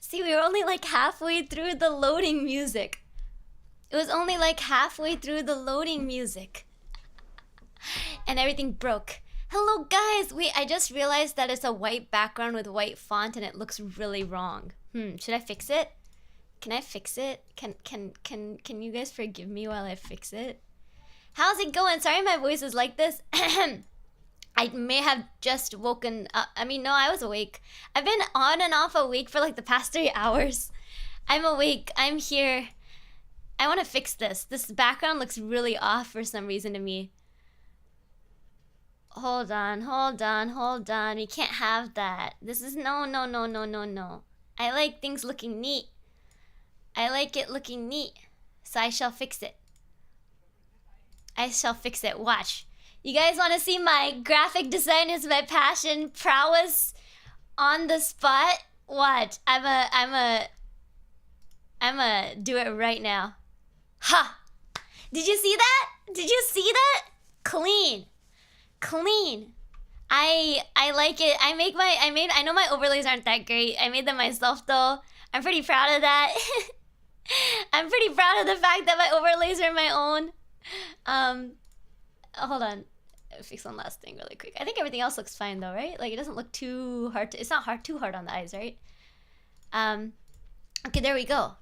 See, we were only like halfway through the loading music. It was only like halfway through the loading music. And everything broke. Hello guys! Wait, I just realized that it's a white background with white font and it looks really wrong. Should I fix it? Can I fix it? Can you guys forgive me while I fix it? How's it going? Sorry my voice is like this. I may have just woken up. I mean, no, I was awake. I've been on and off awake for like the past 3 hours. I'm awake. I'm here. I want to fix this. This background looks really off for some reason to me. Hold on. We can't have that. This is no. I like things looking neat. I like it looking neat. So I shall fix it. Watch. You guys want to see my graphic design is my passion prowess on the spot? Watch. I'm a do it right now. Ha! Did you see that? Clean. I like it. I know my overlays aren't that great. I made them myself though. I'm pretty proud of that. I'm pretty proud of the fact that my overlays are my own. Hold on. I'll fix one last thing really quick. I think everything else looks fine though, right? Like it doesn't look too hard it's not too hard on the eyes, right? Okay, there we go.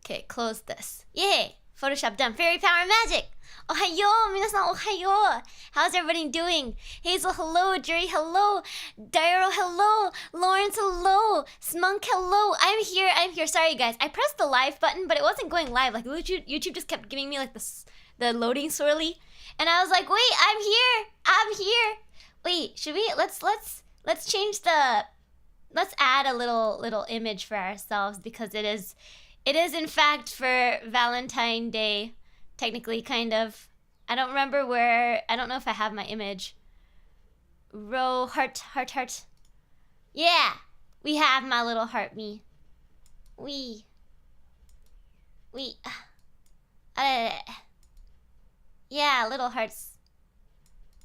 Okay, close this. Yay! Photoshop done. Fairy power magic! Ohayo! Minasan ohayo! How's everybody doing? Hazel, hello. Jerry, hello. Dairo, hello. Lawrence, hello. Smunk, hello. I'm here. Sorry, guys. I pressed the live button, but it wasn't going live. Like, YouTube just kept giving me, like, the loading swirly. And I was like, wait, I'm here. Wait, should we... Let's change the... Let's add a little image for ourselves because it is in fact for Valentine's Day, technically, kind of. I don't remember where. I don't know if I have my image. Row heart. Yeah, we have my little heart me. Yeah, little hearts.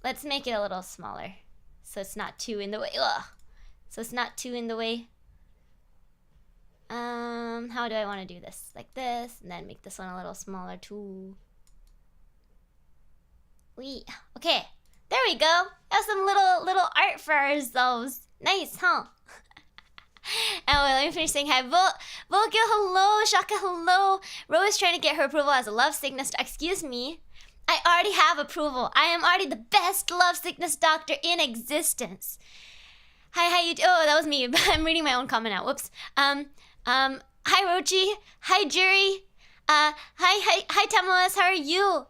Let's make it a little smaller, so it's not too in the way. How do I want to do this? Like this, and then make this one a little smaller too. Okay, there we go. Have some little art for ourselves. Nice, huh? Oh, let me finish saying hi. Volkyo, hello. Shaka, hello. Ro is trying to get her approval as a love sickness. Excuse me. I already have approval. I am already the best love sickness doctor in existence. Hi, how you? Oh, that was me. I'm reading my own comment out. Whoops. Hi, Rochi. Hi, Jury. Hi, Tamoas. How are you?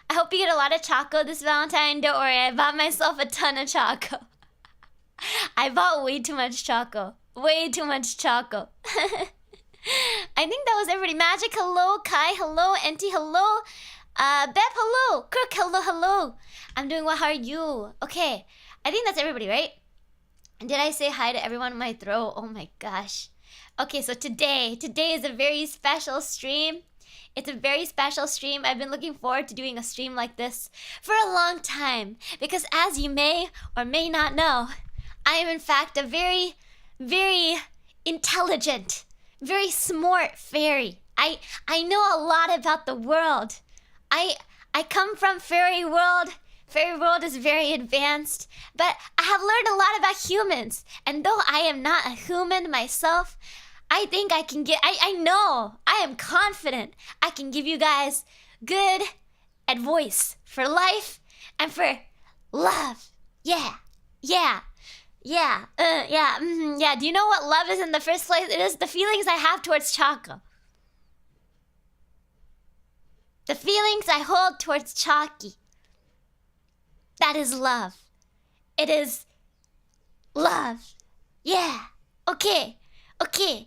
I hope you get a lot of choco this Valentine. Don't worry, I bought myself a ton of choco. I bought way too much choco. I think that was everybody. Magic, hello. Kai, hello. Enti, hello. Beb, hello. Kirk, hello. I'm doing well. How are you? Okay, I think that's everybody, right? Did I say hi to everyone in my throat? Oh my gosh. Okay, so today is a very special stream. It's a very special stream. I've been looking forward to doing a stream like this for a long time. Because as you may or may not know, I am in fact a very, very intelligent, very smart fairy. I know a lot about the world. I come from fairy world. Fairy world is very advanced, but I have learned a lot about humans. And though I am not a human myself, I think I can I know, I am confident I can give you guys good advice for life and for love. Yeah. Do you know what love is in the first place? It is the feelings I have towards Choco. The feelings I hold towards Chalky. That is love. It is love. Yeah. Okay.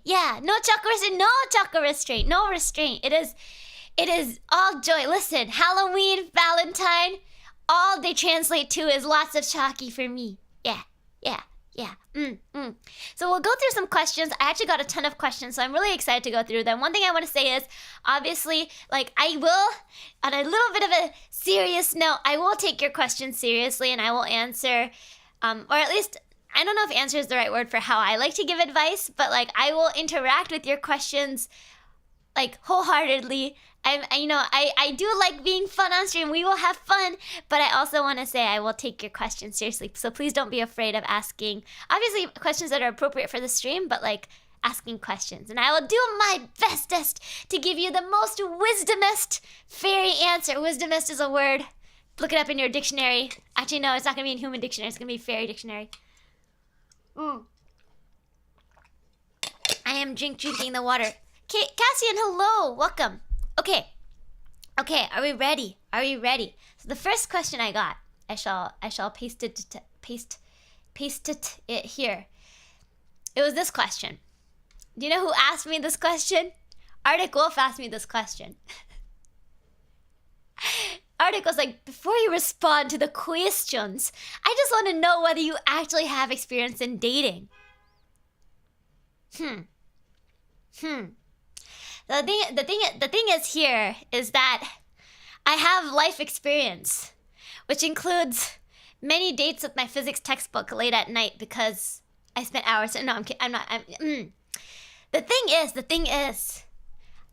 Yeah. No chocolate restraint. No restraint. It is all joy. Listen, Halloween, Valentine, all they translate to is lots of chalky for me. Yeah. So we'll go through some questions. I actually got a ton of questions, so I'm really excited to go through them. One thing I want to say is, obviously, like, I will, on a little bit of a serious note, I will take your questions seriously and I will answer, or at least I don't know if answer is the right word for how I like to give advice, but like I will interact with your questions like wholeheartedly. I do like being fun on stream. We will have fun, but I also want to say I will take your questions seriously. So please don't be afraid of asking, obviously, questions that are appropriate for the stream, but like asking questions. And I will do my bestest to give you the most wisdomest fairy answer. Wisdomest is a word. Look it up in your dictionary. Actually, no, it's not going to be in human dictionary. It's going to be fairy dictionary. I am drinking the water. Cassian, hello. Welcome. Okay, are we ready? So the first question I got, I shall paste it here. It was this question. Do you know who asked me this question? Arctic Wolf asked me this question. Arctic was like, before you respond to the questions, I just want to know whether you actually have experience in dating. The thing is here is that I have life experience, which includes many dates with my physics textbook late at night because I spent hours. No, I'm kidding. I'm not. The thing is,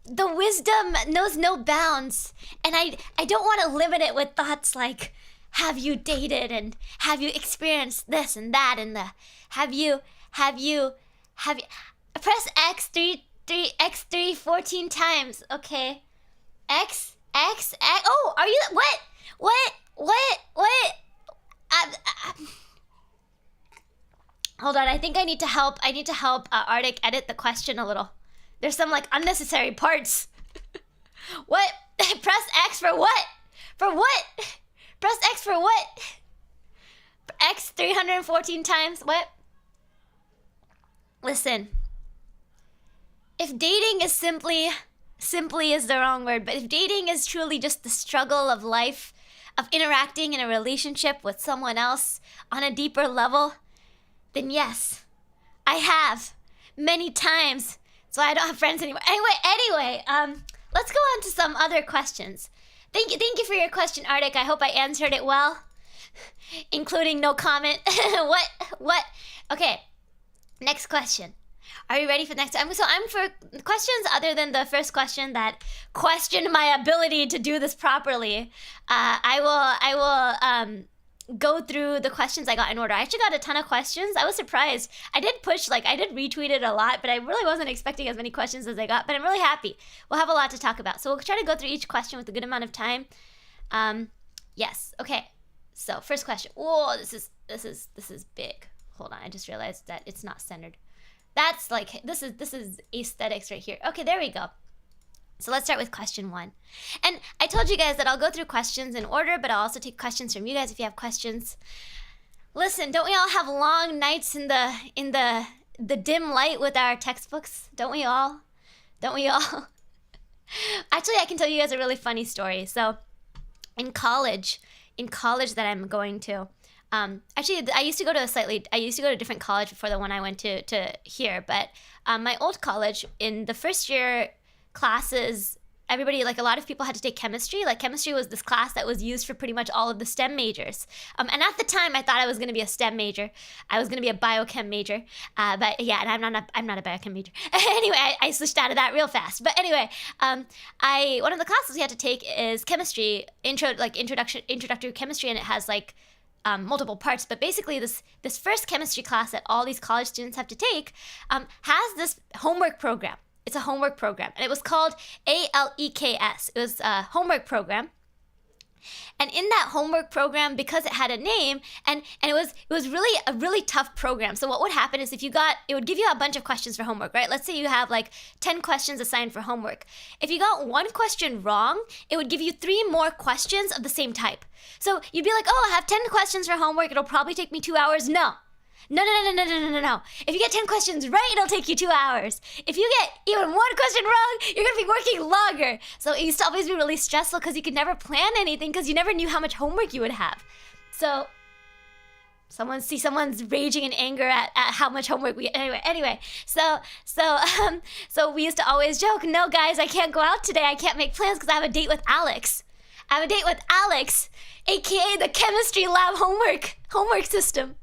the wisdom knows no bounds, and I don't want to limit it with thoughts like, have you dated and have you experienced this and that and the have you press X3 14 times, okay? X. Oh, are you what? Hold on, I think I need to help. Arctic edit the question a little. There's some like unnecessary parts. What? Press X for what? For what? Press X for what? X 314 times. What? Listen. If dating is simply is the wrong word, but if dating is truly just the struggle of life, of interacting in a relationship with someone else on a deeper level, then yes, I have many times. So I don't have friends anymore. Anyway, let's go on to some other questions. Thank you for your question, Arctic. I hope I answered it well, including no comment. What? Okay, next question. Are you ready for the next? So I'm for questions other than the first question that questioned my ability to do this properly. I will go through the questions I got in order. I actually got a ton of questions. I was surprised. I did retweet it a lot, but I really wasn't expecting as many questions as I got. But I'm really happy. We'll have a lot to talk about. So we'll try to go through each question with a good amount of time. Yes. Okay. So first question. Whoa, this is big. Hold on. I just realized that it's not centered. That's like, this is aesthetics right here. Okay, there we go. So let's start with question 1. And I told you guys that I'll go through questions in order, but I'll also take questions from you guys if you have questions. Listen, don't we all have long nights in the dim light with our textbooks? Don't we all? Actually, I can tell you guys a really funny story. So in college that I'm going to, actually, I used to go to a different college before the one I went to here. But my old college, in the first year classes, everybody, like a lot of people had to take chemistry. Like chemistry was this class that was used for pretty much all of the STEM majors. And at the time, I thought I was going to be a STEM major. I was going to be a biochem major. But yeah, and I'm not a biochem major. Anyway, I switched out of that real fast. But anyway, one of the classes we had to take is chemistry, introductory chemistry, and it has like multiple parts, but basically this first chemistry class that all these college students have to take has this homework program. It's a homework program, and it was called ALEKS. It was a homework program, and in that homework program, because it had a name, and it was really a really tough program. So what would happen is it would give you a bunch of questions for homework, right? Let's say you have like 10 questions assigned for homework. If you got one question wrong, it would give you 3 more questions of the same type. So you'd be like, oh, I have 10 questions for homework. It'll probably take me 2 hours. No. If you get 10 questions right, it'll take you 2 hours. If you get even one question wrong, you're going to be working longer. So it used to always be really stressful because you could never plan anything because you never knew how much homework you would have. So someone's raging in anger at how much homework we anyway. So we used to always joke, no guys, I can't go out today. I can't make plans because I have a date with Alex. aka the chemistry lab homework system.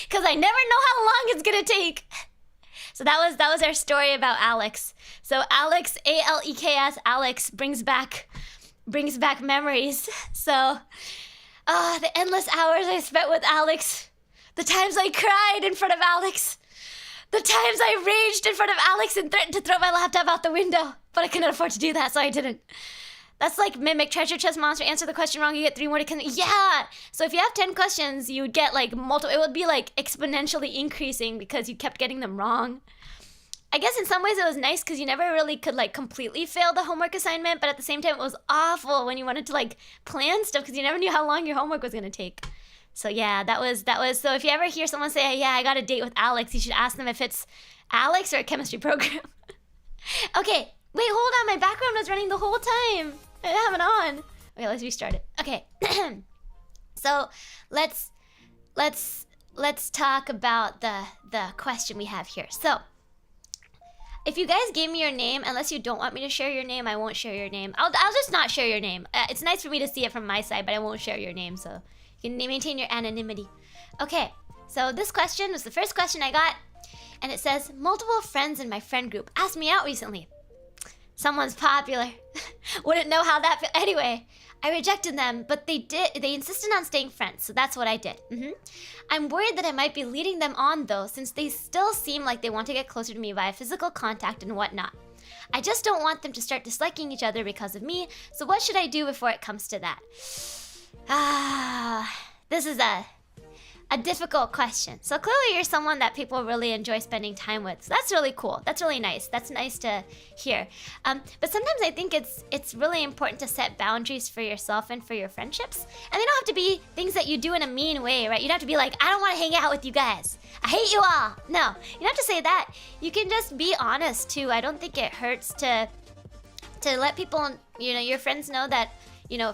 because I never know how long it's gonna take. So that was our story about Alex. So Alex, Aleks, Alex brings back memories. So, the endless hours I spent with Alex, the times I cried in front of Alex, the times I raged in front of Alex and threatened to throw my laptop out the window, but I couldn't afford to do that, so I didn't. That's like Mimic, Treasure Chest Monster, answer the question wrong, you get 3 more to yeah! So if you have 10 questions, you would get like multiple, it would be like exponentially increasing because you kept getting them wrong. I guess in some ways it was nice because you never really could like completely fail the homework assignment, but at the same time it was awful when you wanted to like plan stuff because you never knew how long your homework was gonna take. So yeah, that was, so if you ever hear someone say, yeah, I got a date with Alex, you should ask them if it's Alex or a chemistry program. Okay, wait, hold on, my background was running the whole time. I didn't have it on. Okay, let's restart it. Okay, so let's talk about the question we have here. So, if you guys gave me your name, unless you don't want me to share your name, I won't share your name. I'll just not share your name. It's nice for me to see it from my side, but I won't share your name, so you can maintain your anonymity. Okay, so this question was the first question I got, and it says, multiple friends in my friend group asked me out recently. Someone's popular. Wouldn't know how that felt. Anyway, I rejected them, but they insisted on staying friends, so that's what I did. I'm worried that I might be leading them on though, since they still seem like they want to get closer to me via physical contact and whatnot. I just don't want them to start disliking each other because of me, so what should I do before it comes to that? This is a difficult question. So clearly you're someone that people really enjoy spending time with. So that's really cool. That's really nice. That's nice to hear. But sometimes I think it's really important to set boundaries for yourself and for your friendships. And they don't have to be things that you do in a mean way, right? You don't have to be like, I don't want to hang out with you guys. I hate you all. No, you don't have to say that. You can just be honest too. I don't think it hurts to let people, your friends know that,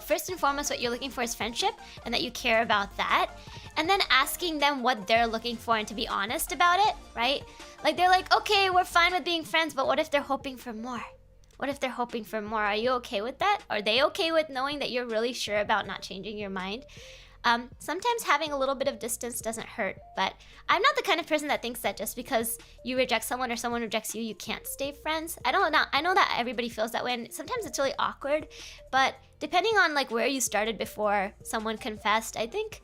first and foremost, what you're looking for is friendship and that you care about that. And then asking them what they're looking for and to be honest about it, right? Like they're like, okay, we're fine with being friends, but what if they're hoping for more? What if they're hoping for more? Are you okay with that? Are they okay with knowing that you're really sure about not changing your mind? Sometimes having a little bit of distance doesn't hurt, but I'm not the kind of person that thinks that just because you reject someone or someone rejects you, you can't stay friends. I know that everybody feels that way, and sometimes it's really awkward, but depending on like where you started before someone confessed, I think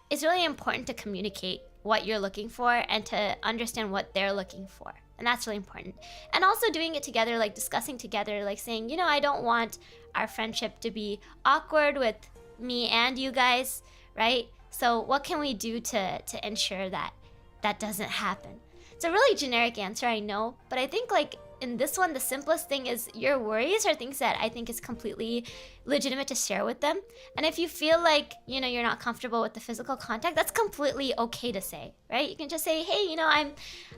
it's really important to communicate what you're looking for and to understand what they're looking for. And that's really important. And also doing it together, like discussing together, like saying, I don't want our friendship to be awkward with me and you guys, right? So what can we do to ensure that that doesn't happen? It's a really generic answer, I know, but I think like in this one, the simplest thing is your worries are things that I think is completely legitimate to share with them. And if you feel like, you're not comfortable with the physical contact, that's completely okay to say, right? You can just say, hey,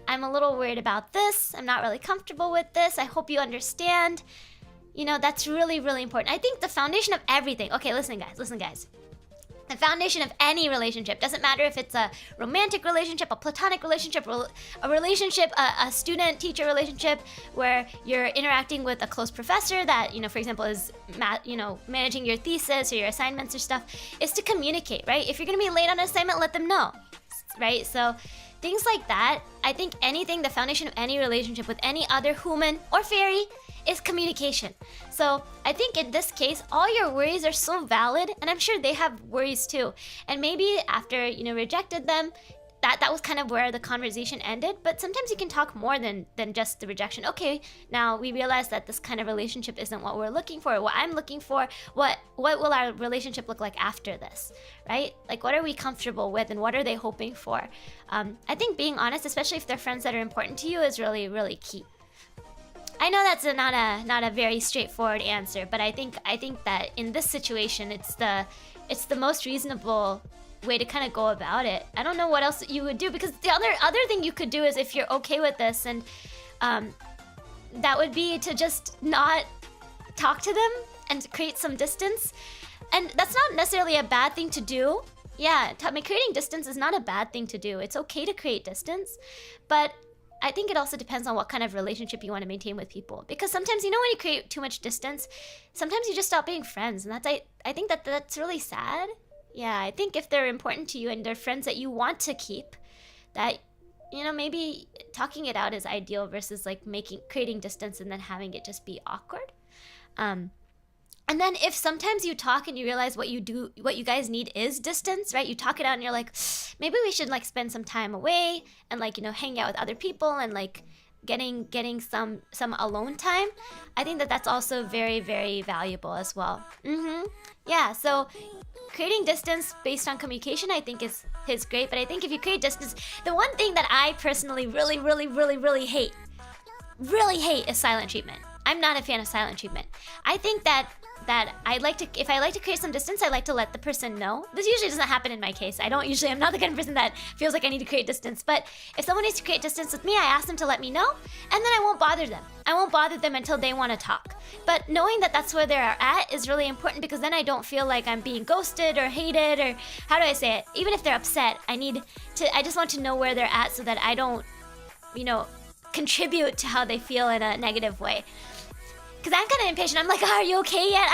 I'm a little worried about this. I'm not really comfortable with this. I hope you understand. That's really, really important. I think the foundation of everything. Okay, listen, guys. The foundation of any relationship, doesn't matter if it's a romantic relationship, a platonic relationship, a relationship, a student-teacher relationship where you're interacting with a close professor that, for example, is managing your thesis or your assignments or stuff, is to communicate, right? If you're gonna be late on an assignment, let them know, right? So things like that, I think the foundation of any relationship with any other human or fairy is communication. So I think in this case, all your worries are so valid, and I'm sure they have worries too. And maybe after, rejected them, that was kind of where the conversation ended. But sometimes you can talk more than just the rejection. Okay, now we realize that this kind of relationship isn't what we're looking for, what I'm looking for. What will our relationship look like after this, right? Like, what are we comfortable with and what are they hoping for? I think being honest, especially if they're friends that are important to you, is really, really key. I know that's not a very straightforward answer, but I think that in this situation, it's the most reasonable way to kind of go about it. I don't know what else you would do, because the other thing you could do is, if you're okay with this, and that would be to just not talk to them and create some distance. And that's not necessarily a bad thing to do. Yeah, creating distance is not a bad thing to do. It's okay to create distance, but I think it also depends on what kind of relationship you want to maintain with people. Because sometimes, when you create too much distance, sometimes you just stop being friends. And I think that's really sad. Yeah, I think if they're important to you and they're friends that you want to keep, that, you know, maybe talking it out is ideal versus like creating distance and then having it just be awkward. And then if sometimes you talk and you realize what you guys need is distance, right? You talk it out and you're like, maybe we should like spend some time away and like, you know, hang out with other people and like getting some alone time. I think that that's also very, very valuable as well. Yeah, so creating distance based on communication I think is great, but I think if you create distance, the one thing that I personally really hate is silent treatment. I'm not a fan of silent treatment. I think that if I like to create some distance, I like to let the person know. This usually doesn't happen in my case. I'm not the kind of person that feels like I need to create distance. But if someone needs to create distance with me, I ask them to let me know, and then I won't bother them. I won't bother them until they want to talk. But knowing that that's where they're at is really important, because then I don't feel like I'm being ghosted or hated, or how do I say it? Even if they're upset, I just want to know where they're at so that I don't, you know, contribute to how they feel in a negative way. Because I'm kind of impatient. I'm like, oh, are you okay yet?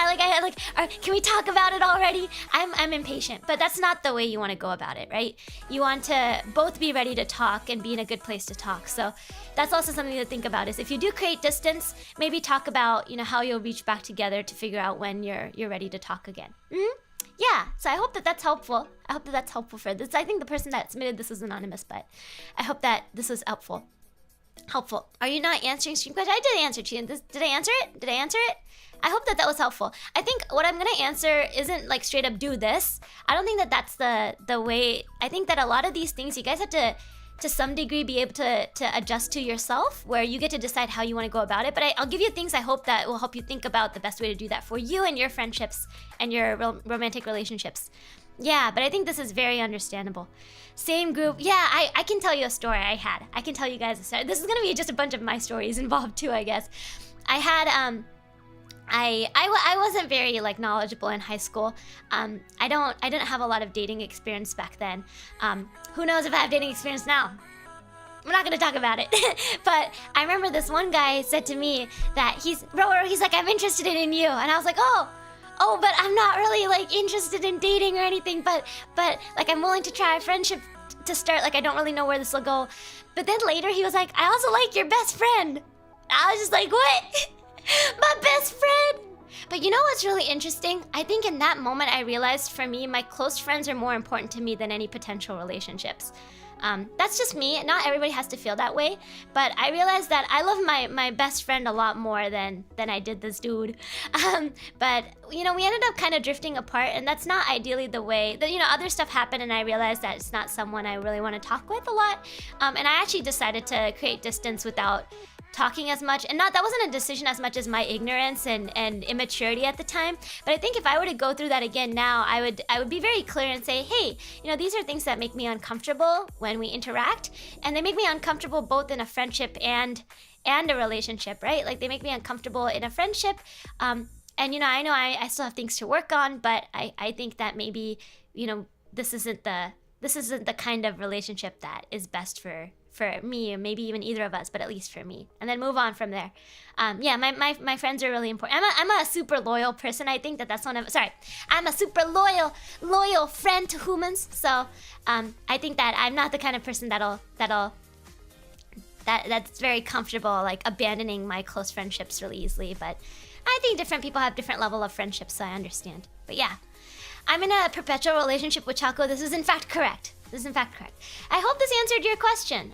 Can we talk about it already? I'm impatient, but that's not the way you want to go about it, right? You want to both be ready to talk and be in a good place to talk. So that's also something to think about, is if you do create distance, maybe talk about, you know, how you'll reach back together to figure out when you're ready to talk again. Yeah, so I hope that that's helpful. I hope that that's helpful for this. I think the person that submitted this was anonymous, but I hope that this was helpful. Are you not answering stream questions? I did answer, Chian. Did I answer it? I hope that was helpful. I think what I'm gonna answer isn't like straight up do this. I don't think that that's the way. I think that a lot of these things you guys have to some degree be able to adjust to yourself, where you get to decide how you want to go about it. But I'll give you things I hope that will help you think about the best way to do that for you and your friendships and your romantic relationships. Yeah, but I think this is very understandable. Same group. Yeah, I can tell you a story I had. I can tell you guys a story. This is gonna be just a bunch of my stories involved too, I guess. I had I wasn't very like knowledgeable in high school. I didn't have a lot of dating experience back then. Who knows if I have dating experience now? I'm not gonna talk about it. But I remember this one guy said to me that he's like, I'm interested in you, and I was like, oh, but I'm not really like interested in dating or anything, but like I'm willing to try a friendship to start. Like I don't really know where this will go. But then later he was like, I also like your best friend. I was just like, what? My best friend? But you know what's really interesting? I think in that moment I realized, for me, my close friends are more important to me than any potential relationships. That's just me. Not everybody has to feel that way, but I realized that I love my best friend a lot more than I did this dude. But you know, we ended up kind of drifting apart, and that's not ideally the way that, you know, other stuff happened, and I realized that it's not someone I really want to talk with a lot. And I actually decided to create distance without talking as much, and that wasn't a decision as much as my ignorance and immaturity at the time. But I think if I were to go through that again now, I would be very clear and say, hey, you know, these are things that make me uncomfortable when we interact, and they make me uncomfortable both in a friendship and a relationship, right? Like they make me uncomfortable in a friendship, and you know I still have things to work on, but I think that maybe, you know, this isn't the kind of relationship that is best for me, or maybe even either of us, but at least for me, and then move on from there. Yeah, my friends are really important. I'm a super loyal person. I think that's one of, I'm a super loyal friend to humans. So I think that I'm not the kind of person that's very comfortable like abandoning my close friendships really easily. But I think different people have different level of friendships, so I understand. But yeah, I'm in a perpetual relationship with Chaco. This is in fact correct. I hope this answered your question.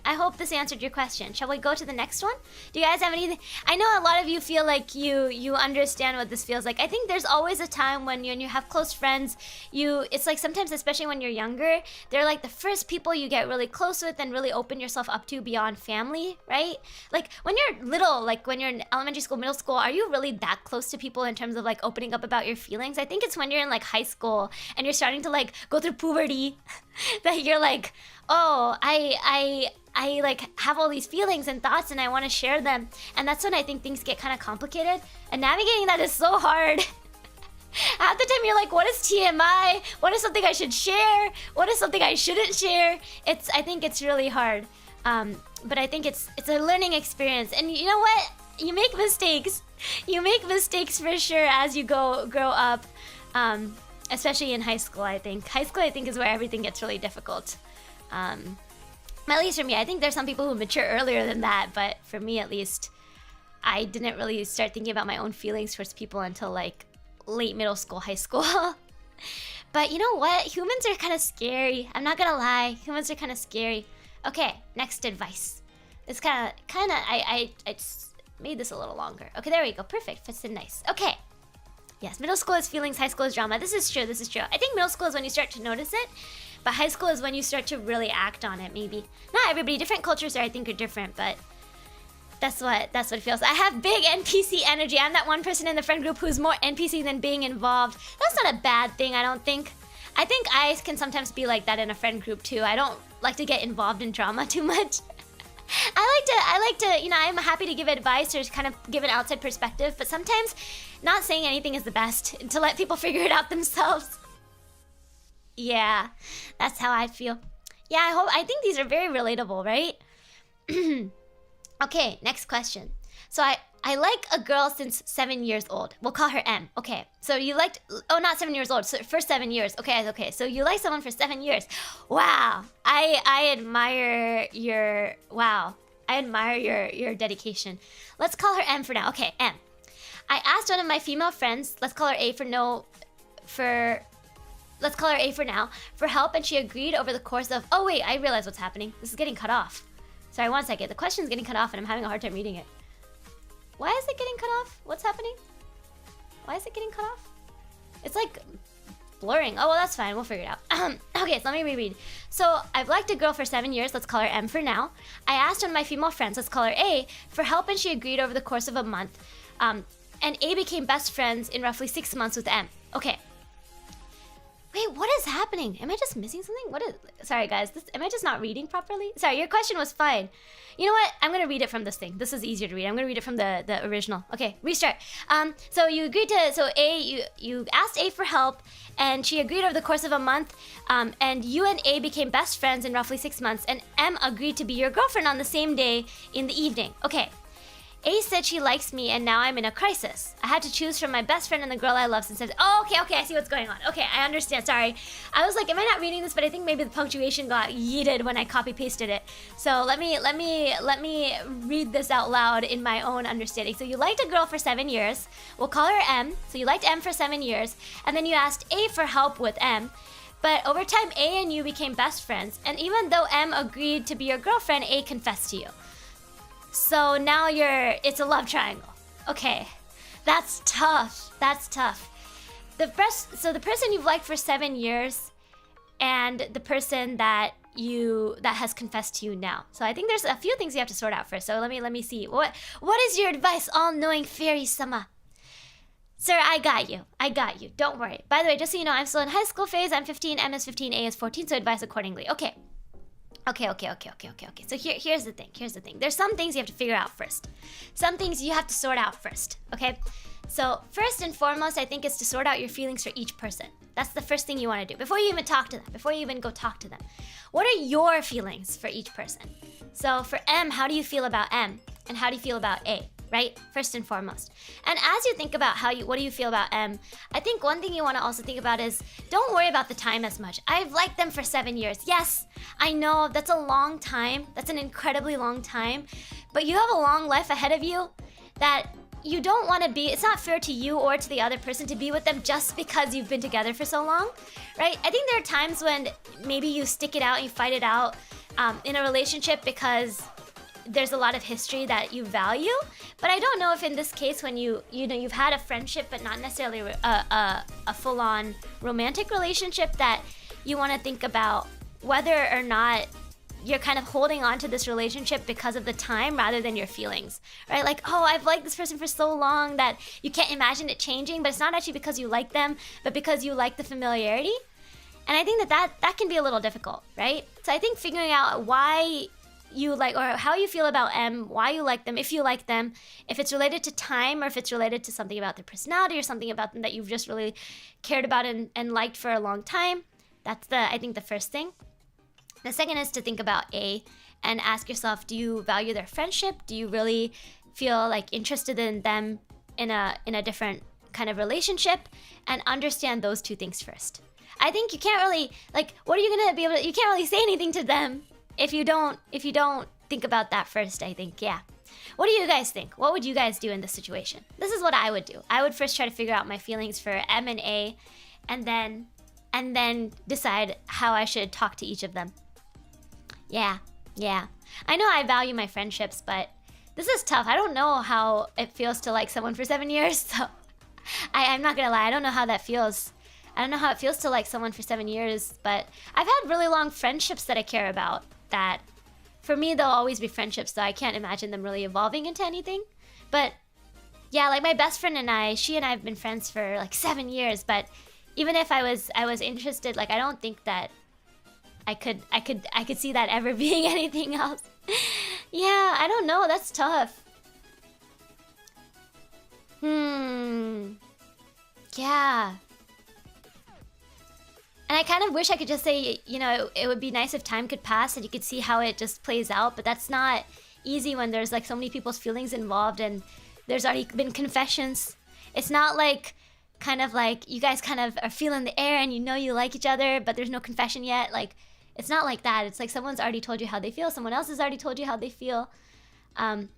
Shall we go to the next one? Do you guys have anything? I know a lot of you feel like you understand what this feels like. I think there's always a time when you have close friends, it's like sometimes, especially when you're younger, they're like the first people you get really close with and really open yourself up to beyond family, right? Like when you're little, like when you're in elementary school, middle school, are you really that close to people in terms of like opening up about your feelings? I think it's when you're in like high school and you're starting to like go through puberty that you're like, oh, I like have all these feelings and thoughts and I want to share them. And that's when I think things get kind of complicated. And navigating that is so hard. Half the time you're like, what is TMI? What is something I should share? What is something I shouldn't share? I think it's really hard. But I think it's a learning experience. And you know what? You make mistakes. You make mistakes for sure as you grow up. Especially in high school, I think. High school, I think, is where everything gets really difficult. At least for me, I think there's some people who mature earlier than that, but for me at least, I didn't really start thinking about my own feelings towards people until like late middle school, high school. But you know what? Humans are kind of scary. I'm not gonna lie. Humans are kind of scary. Okay, next advice. It's I just made this a little longer. Okay, there we go. Perfect. Fits in nice. Okay. Yes, middle school is feelings, high school is drama. This is true, this is true. I think middle school is when you start to notice it, but high school is when you start to really act on it, maybe. Not everybody, different cultures I think are different, but that's what it feels. I have big NPC energy. I'm that one person in the friend group who's more NPC than being involved. That's not a bad thing, I don't think. I think I can sometimes be like that in a friend group too. I don't like to get involved in drama too much. I like to, you know, I'm happy to give advice or kind of give an outside perspective, but sometimes not saying anything is the best, to let people figure it out themselves. Yeah, that's how I feel. Yeah, I think these are very relatable, right? Okay, next question. So I like a girl since 7 years old. We'll call her M. Okay, so you liked, oh, not 7 years old, so for 7 years. Okay, so you like someone for 7 years. Wow, I admire your, wow. I admire your dedication. Let's call her M for now. Okay, M. I asked one of my female friends, let's call her A for now, for help, and she agreed over the course of, oh wait, I realize what's happening. This is getting cut off. Sorry, one second. The question's getting cut off and I'm having a hard time reading it. Why is it getting cut off? What's happening? Why is it getting cut off? It's like blurring. Oh, well, that's fine. We'll figure it out. Okay, so let me reread. So I've liked a girl for 7 years. Let's call her M for now. I asked one of my female friends, let's call her A, for help, and she agreed over the course of a month. And A became best friends in roughly 6 months with M. Okay. Wait, what is happening? Am I just missing something? Sorry guys, am I just not reading properly? Sorry, your question was fine. You know what? I'm gonna read it from this thing. This is easier to read. I'm gonna read it from the original. Okay, restart. So you agreed to, so A, you asked A for help, and she agreed over the course of a month, and you and A became best friends in roughly 6 months, and M agreed to be your girlfriend on the same day in the evening. Okay. A said she likes me, and now I'm in a crisis. I had to choose from my best friend and the girl I love since oh, okay, I see what's going on. Okay, I understand, sorry. I was like, am I not reading this? But I think maybe the punctuation got yeeted when I copy-pasted it. So let me read this out loud in my own understanding. So you liked a girl for 7 years. We'll call her M. So you liked M for 7 years, and then you asked A for help with M. But over time, A and you became best friends, and even though M agreed to be your girlfriend, A confessed to you. So now it's a love triangle. Okay, that's tough. That's tough. So the person you've liked for 7 years, and the person that has confessed to you now. So I think there's a few things you have to sort out first. So let me see. What is your advice, all-knowing fairy-sama? Sir, I got you. Don't worry. By the way, just so you know, I'm still in high school phase. I'm 15, M is 15, A is 14, so advise accordingly. Okay. So here's the thing. There's some things you have to figure out first. Some things you have to sort out first, okay? So first and foremost, I think, is to sort out your feelings for each person. That's the first thing you want to do before you even talk to them, before you even go talk to them. What are your feelings for each person? So for M, how do you feel about M? And how do you feel about A? Right? First and foremost. And as you think about what do you feel about M, I think one thing you want to also think about is don't worry about the time as much. I've liked them for 7 years. Yes, I know that's a long time. That's an incredibly long time. But you have a long life ahead of you that you don't want to be, it's not fair to you or to the other person to be with them just because you've been together for so long, right? I think there are times when maybe you stick it out, you fight it out in a relationship because there's a lot of history that you value, but I don't know if in this case when you've had a friendship but not necessarily a full-on romantic relationship, that you want to think about whether or not you're kind of holding on to this relationship because of the time rather than your feelings, right? Like, oh, I've liked this person for so long that you can't imagine it changing, but it's not actually because you like them, but because you like the familiarity. And I think that can be a little difficult, right? So I think figuring out why you like, or how you feel about M, why you like them, if you like them, if it's related to time or if it's related to something about their personality or something about them that you've just really cared about and liked for a long time. That's I think the first thing. The second is to think about A and ask yourself, do you value their friendship? Do you really feel like interested in them in a different kind of relationship and understand those two things first. I think you can't really, like, what are you gonna be able to, you can't really say anything to them if you don't think about that first, I think, yeah. What do you guys think? What would you guys do in this situation? This is what I would do. I would first try to figure out my feelings for M and A, and then decide how I should talk to each of them. Yeah. I know I value my friendships, but this is tough. I don't know how it feels to like someone for 7 years, so I'm not gonna lie, I don't know how that feels. I don't know how it feels to like someone for 7 years, but I've had really long friendships that I care about that for me, they'll always be friendships, so I can't imagine them really evolving into anything. But yeah, like my best friend and I, she and I have been friends for like 7 years, but even if I was interested, like I don't think that I could see that ever being anything else. Yeah, I don't know, that's tough. Yeah. And I kind of wish I could just say, you know, it would be nice if time could pass and you could see how it just plays out, but that's not easy when there's like so many people's feelings involved and there's already been confessions. It's not like kind of like you guys kind of are feeling the air and you know you like each other, but there's no confession yet. Like, it's not like that. It's like someone's already told you how they feel. Someone else has already told you how they feel. And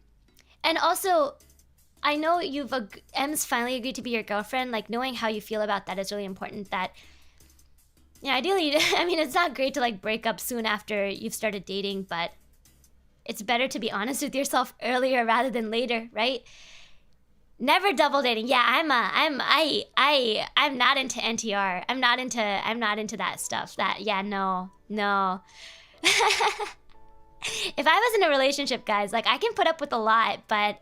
also, I know M's finally agreed to be your girlfriend. Like, knowing how you feel about that is really important. That, yeah, ideally, I mean, it's not great to like break up soon after you've started dating, but it's better to be honest with yourself earlier rather than later, right? Never double dating. Yeah, I'm not into NTR. I'm not into that stuff. No. If I was in a relationship, guys, like I can put up with a lot, but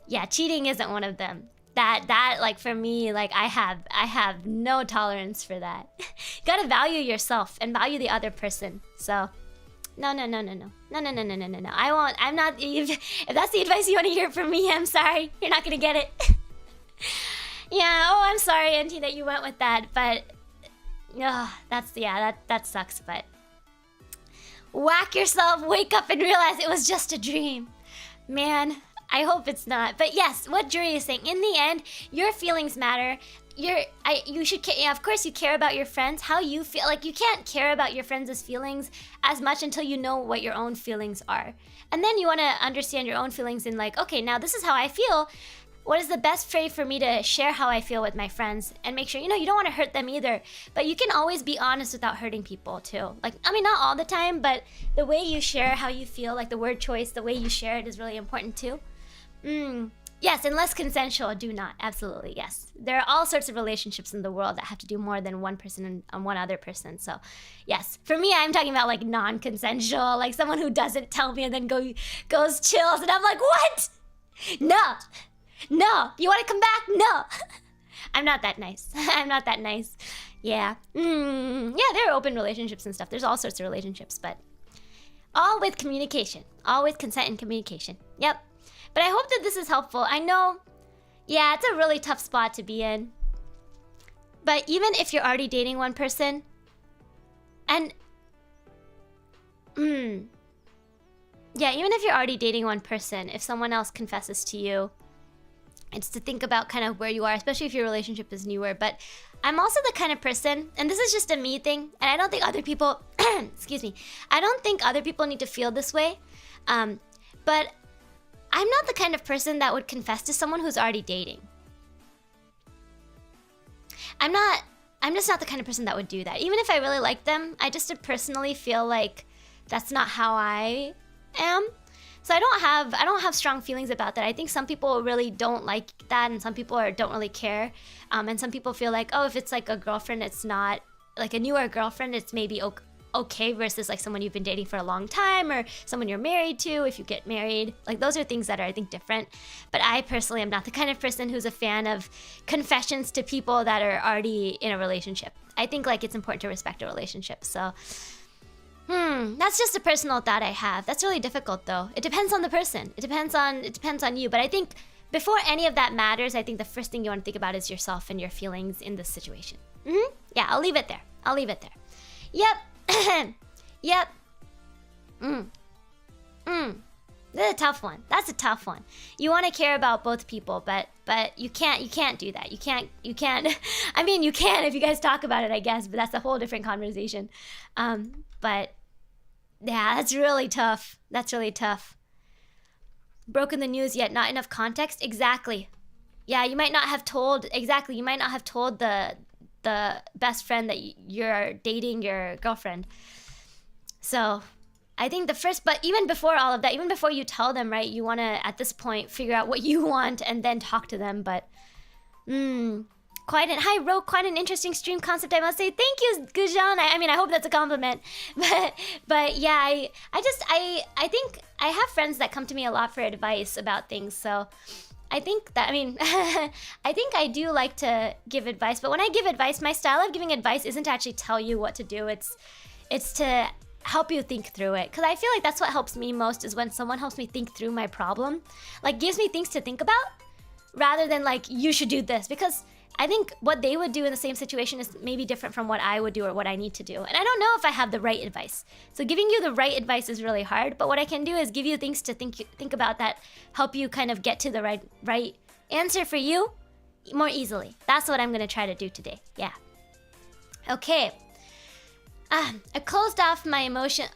yeah, cheating isn't one of them. That like for me, like I have no tolerance for that. Gotta value yourself and value the other person. So no. I won't. I'm not. If that's the advice you want to hear from me, I'm sorry. You're not gonna get it. Yeah. Oh, I'm sorry, Auntie, that you went with that. But that sucks. But whack yourself, wake up, and realize it was just a dream, man. I hope it's not. But yes, what Jury is saying, in the end, your feelings matter. You should care. Yeah, of course you care about your friends, how you feel. Like, you can't care about your friends' feelings as much until you know what your own feelings are. And then you want to understand your own feelings and like, okay, now this is how I feel. What is the best way for me to share how I feel with my friends and make sure, you don't want to hurt them either. But you can always be honest without hurting people too. Like, I mean, not all the time, but the way you share how you feel, like the word choice, the way you share it is really important too. Yes, unless consensual, do not. Absolutely, yes. There are all sorts of relationships in the world that have to do more than one person and one other person. So, yes. For me, I'm talking about like non-consensual, like someone who doesn't tell me and then goes chills, and I'm like, what? No. You want to come back? No. I'm not that nice. I'm not that nice. Yeah. Yeah, there are open relationships and stuff. There's all sorts of relationships, but all with communication. All with consent and communication. Yep. But I hope that this is helpful. I know, yeah, it's a really tough spot to be in. But even if you're already dating one person, and yeah, even if you're already dating one person, if someone else confesses to you, it's to think about kind of where you are, especially if your relationship is newer. But I'm also the kind of person, and this is just a me thing, and I don't think other people, excuse me, I don't think other people need to feel this way. But I'm not the kind of person that would confess to someone who's already dating. I'm just not the kind of person that would do that. Even if I really like them, I just personally feel like that's not how I am. So I don't have strong feelings about that. I think some people really don't like that, and some people don't really care. And some people feel like, oh, if it's like a girlfriend, it's not like a newer girlfriend, it's maybe okay versus like someone you've been dating for a long time or someone you're married to if you get married. Like, those are things that are, I think, different. But I personally am not the kind of person who's a fan of confessions to people that are already in a relationship. I think like it's important to respect a relationship. So that's just a personal thought I have. That's really difficult though. It depends on the person. It depends on you. But I think before any of that matters, I think the first thing you want to think about is yourself and your feelings in this situation. Yeah, I'll leave it there. Yep. Yep. This is a tough one. That's a tough one. You want to care about both people, but you can't do that. You can't. I mean, you can if you guys talk about it, I guess, but that's a whole different conversation. But yeah, that's really tough. That's really tough. Broken the news yet, not enough context. Exactly. Yeah, you might not have told exactly. You might not have told the best friend that you're dating your girlfriend. So I think the first, but even before all of that, even before you tell them, right, you want to, at this point, figure out what you want and then talk to them. But, hi, Ro, quite an interesting stream concept, I must say. Thank you, Gujan. I mean, I hope that's a compliment. But yeah, I think I have friends that come to me a lot for advice about things. So I think that, I mean, I think I do like to give advice. But when I give advice, my style of giving advice isn't to actually tell you what to do. It's to help you think through it, because I feel like that's what helps me most, is when someone helps me think through my problem, like gives me things to think about rather than like, you should do this, because I think what they would do in the same situation is maybe different from what I would do or what I need to do, and I don't know if I have the right advice. So giving you the right advice is really hard, but what I can do is give you things to think about that help you kind of get to the right answer for you more easily. That's what I'm going to try to do today. Yeah. Okay. I've closed off on my emotions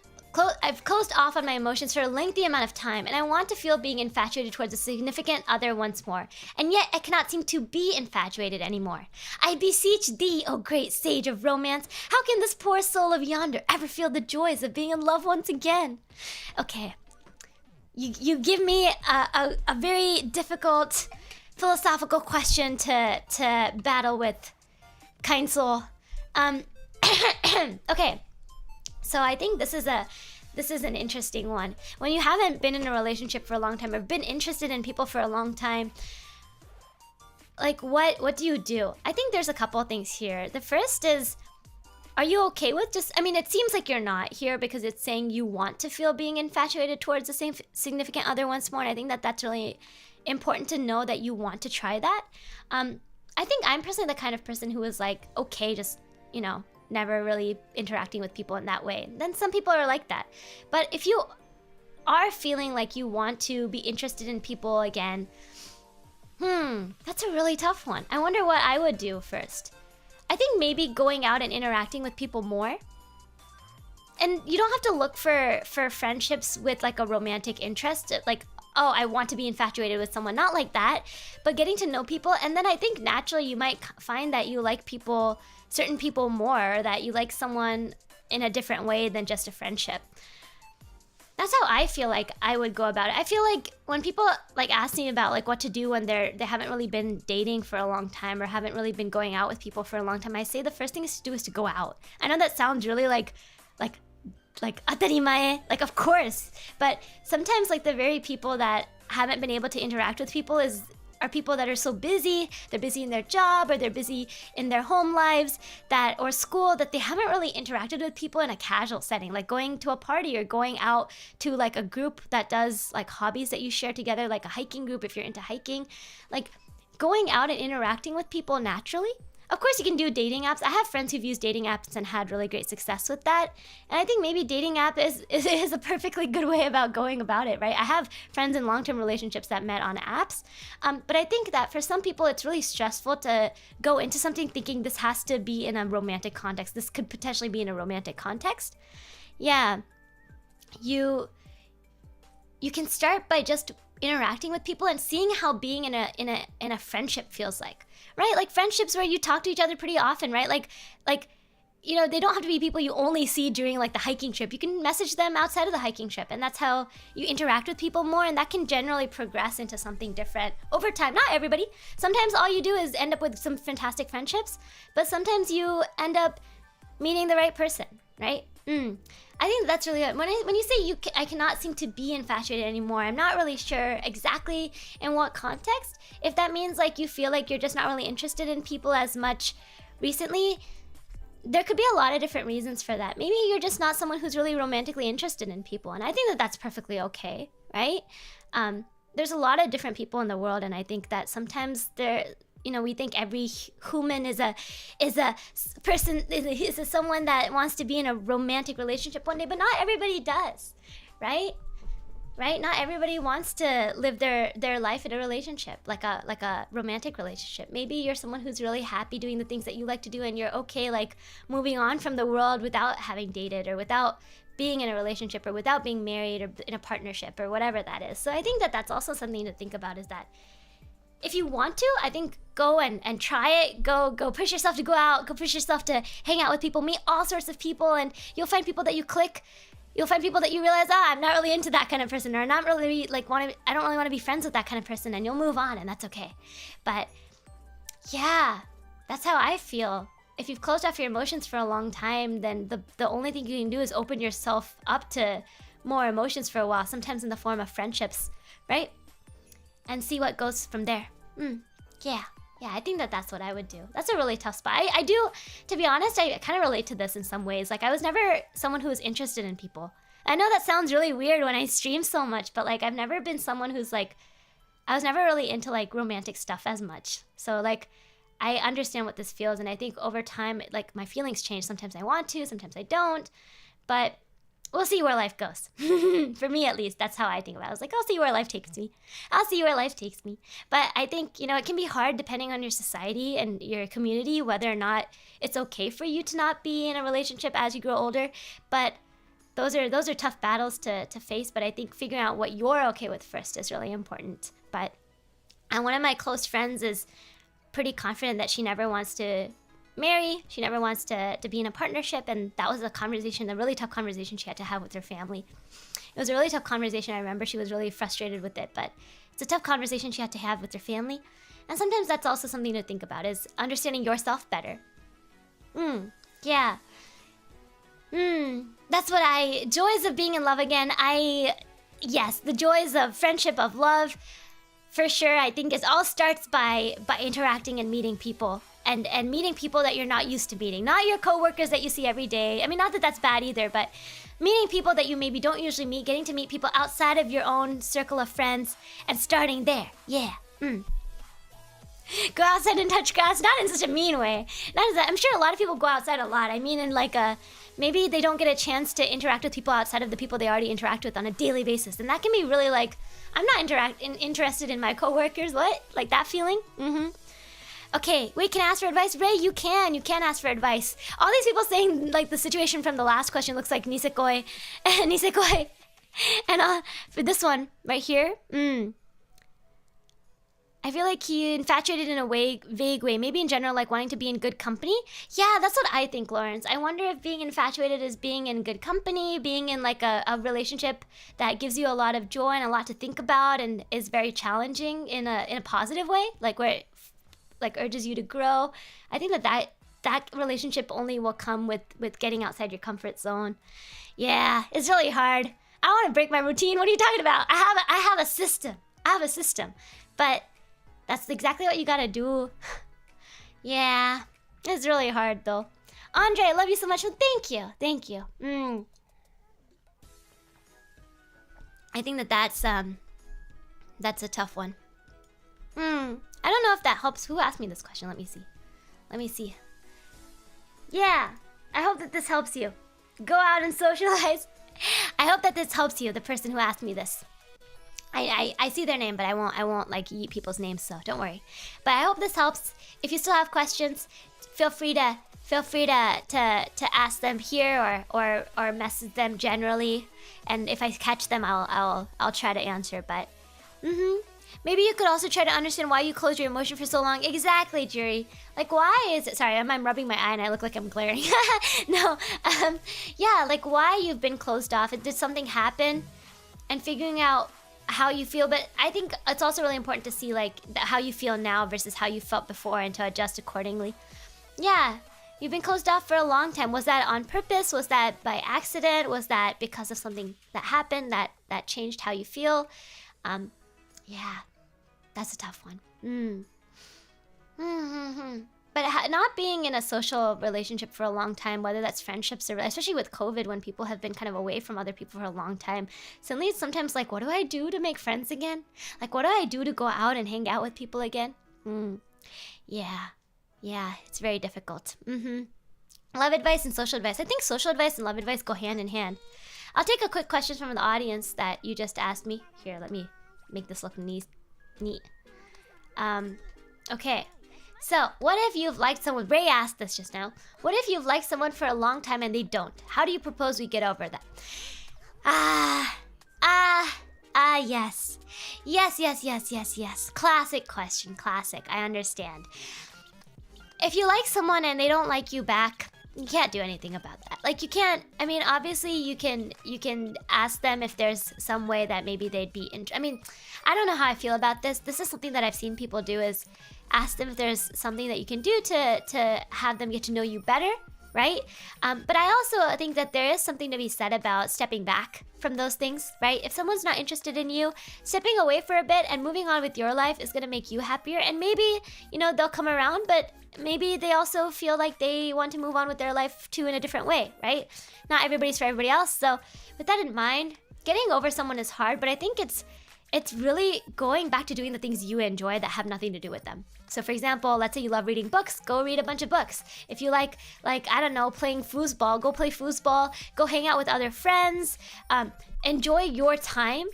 for a lengthy amount of time, and I want to feel being infatuated towards a significant other once more, and yet I cannot seem to be infatuated anymore. I beseech thee, O great sage of romance, how can this poor soul of yonder ever feel the joys of being in love once again? Okay, you give me a very difficult philosophical question to battle with, kind soul. Okay, so I think this is an interesting one. When you haven't been in a relationship for a long time or been interested in people for a long time, like what do you do? I think there's a couple of things here. The first is, are you okay with just, I mean, it seems like you're not here because it's saying you want to feel being infatuated towards the same significant other once more, and I think that that's really important to know that you want to try that. I think I'm personally the kind of person who is like, okay, just, you know, never really interacting with people in that way. Then some people are like that. But if you are feeling like you want to be interested in people again, that's a really tough one. I wonder what I would do first. I think maybe going out and interacting with people more. And you don't have to look for friendships with like a romantic interest, like, oh, I want to be infatuated with someone, not like that, but getting to know people. And then I think naturally you might find that you like people, certain people more, that you like someone in a different way than just a friendship. That's how I feel like I would go about it. I feel like when people like ask me about like what to do when they haven't really been dating for a long time or haven't really been going out with people for a long time, I say the first thing is to do is to go out. I know that sounds really like atarimae, like of course, but sometimes like the very people that haven't been able to interact with people are people that are so busy, they're busy in their job or they're busy in their home lives or school, that they haven't really interacted with people in a casual setting, like going to a party or going out to like a group that does like hobbies that you share together, like a hiking group if you're into hiking, like going out and interacting with people naturally. Of course, you can do dating apps. I have friends who've used dating apps and had really great success with that. And I think maybe dating app is a perfectly good way about going about it, right? I have friends in long-term relationships that met on apps. But I think that for some people, it's really stressful to go into something thinking this has to be in a romantic context. This could potentially be in a romantic context. Yeah. You can start by just interacting with people and seeing how being in a friendship feels like, right? Like friendships where you talk to each other pretty often, right? Like you know, they don't have to be people you only see during like the hiking trip. You can message them outside of the hiking trip, and that's how you interact with people more, and that can generally progress into something different over time. Not everybody. Sometimes all you do is end up with some fantastic friendships, but sometimes you end up meeting the right person, right? I think that's really good. When you say I cannot seem to be infatuated anymore, I'm not really sure exactly in what context. If that means like you feel like you're just not really interested in people as much recently, there could be a lot of different reasons for that. Maybe you're just not someone who's really romantically interested in people, and I think that that's perfectly okay, right? There's a lot of different people in the world, and I think that sometimes we think every human is a person, is someone that wants to be in a romantic relationship one day, but not everybody does, right? right? Not everybody wants to live their life in a relationship, like a romantic relationship. Maybe you're someone who's really happy doing the things that you like to do, and you're okay like moving on from the world without having dated, or without being in a relationship, or without being married, or in a partnership, or whatever that is. So I think that that's also something to think about, is that if you want to, I think go and try it. Go push yourself to go out, go push yourself to hang out with people, meet all sorts of people, and you'll find people that you click. You'll find people that you realize, I'm not really into that kind of person, or I'm not really like I don't really want to be friends with that kind of person, and you'll move on, and that's okay. But yeah, that's how I feel. If you've closed off your emotions for a long time, then the only thing you can do is open yourself up to more emotions for a while, sometimes in the form of friendships, right? And see what goes from there. Yeah, I think that that's what I would do. That's a really tough spot. I do, to be honest, I kind of relate to this in some ways. Like, I was never someone who was interested in people. I know that sounds really weird when I stream so much, but like, I've never been someone who's like, I was never really into like romantic stuff as much. So like, I understand what this feels, and I think over time, like, my feelings change. Sometimes I want to, sometimes I don't, but we'll see where life goes. For me, at least, that's how I think about it. I was like, I'll see where life takes me. But I think, it can be hard depending on your society and your community, whether or not it's okay for you to not be in a relationship as you grow older. But those are tough battles to face. But I think figuring out what you're okay with first is really important. And one of my close friends is pretty confident that she never wants to marry. She never wants to be in a partnership, and that was a really tough conversation she had to have with her family. It was a really tough conversation. I remember she was really frustrated with it, but it's a tough conversation she had to have with her family. And sometimes that's also something to think about, is understanding yourself better. Yeah. That's what joys of being in love again. Yes, the joys of friendship, of love, for sure. I think it all starts by interacting and meeting people. And meeting people that you're not used to meeting. Not your coworkers that you see every day. I mean, not that that's bad either, but meeting people that you maybe don't usually meet, getting to meet people outside of your own circle of friends, and starting there. Yeah. Go outside and touch grass, not in such a mean way. Not as that. I'm sure a lot of people go outside a lot. I mean, in like maybe they don't get a chance to interact with people outside of the people they already interact with on a daily basis. And that can be really like, I'm not interested in my coworkers. What? Like that feeling? Okay, wait, can I ask for advice? Ray, you can ask for advice. All these people saying, like, the situation from the last question looks like Nisekoi. Nisekoi. And for this one, right here, I feel like he infatuated in a vague way. Maybe in general, like, wanting to be in good company. Yeah, that's what I think, Lawrence. I wonder if being infatuated is being in good company, being in, like, a relationship that gives you a lot of joy and a lot to think about and is very challenging in a positive way, like, where it like urges you to grow. I think that relationship only will come with getting outside your comfort zone. Yeah, it's really hard. I want to break my routine. What are you talking about? I have a system. But that's exactly what you gotta do. Yeah, it's really hard though. Andre, I love you so much. Well, thank you. I think that's a tough one. I don't know if that helps. Who asked me this question? Let me see. Yeah, I hope that this helps you. Go out and socialize. I hope that this helps you, the person who asked me this. I see their name, but I won't like eat people's names, so don't worry. But I hope this helps. If you still have questions, feel free to ask them here or message them generally. And if I catch them, I'll try to answer. But maybe you could also try to understand why you closed your emotion for so long. Exactly, Jury. Like, why is it... Sorry, I'm rubbing my eye and I look like I'm glaring. No. Yeah, like, why you've been closed off. Did something happen? And figuring out how you feel. But I think it's also really important to see, like, how you feel now versus how you felt before and to adjust accordingly. Yeah. You've been closed off for a long time. Was that on purpose? Was that by accident? Was that because of something that happened that changed how you feel? Yeah. That's a tough one. But not being in a social relationship for a long time, whether that's friendships or especially with COVID when people have been kind of away from other people for a long time, suddenly it's sometimes like, what do I do to make friends again? Like, what do I do to go out and hang out with people again? Yeah, it's very difficult. Love advice and social advice. I think social advice and love advice go hand in hand. I'll take a quick question from the audience that you just asked me. Here, let me make this look neat. Okay. So, what if you've liked someone? Ray asked this just now. What if you've liked someone for a long time and they don't? How do you propose we get over that? Yes. Yes. Classic question, classic. I understand. If you like someone and they don't like you back, you can't do anything about that. Like, you can't, I mean, obviously you can ask them if there's some way that maybe they'd be I mean, I don't know how I feel about this. This is something that I've seen people do, is ask them if there's something that you can do to have them get to know you better, right? But I also think that there is something to be said about stepping back from those things, right? If someone's not interested in you, stepping away for a bit and moving on with your life is gonna make you happier. And maybe, you know, they'll come around, but maybe they also feel like they want to move on with their life too in a different way, right? Not everybody's for everybody else. So with that in mind, getting over someone is hard, but I think it's really going back to doing the things you enjoy that have nothing to do with them. So for example, let's say you love reading books, go read a bunch of books. If you like, I don't know, playing foosball, go play foosball, go hang out with other friends. Enjoy your time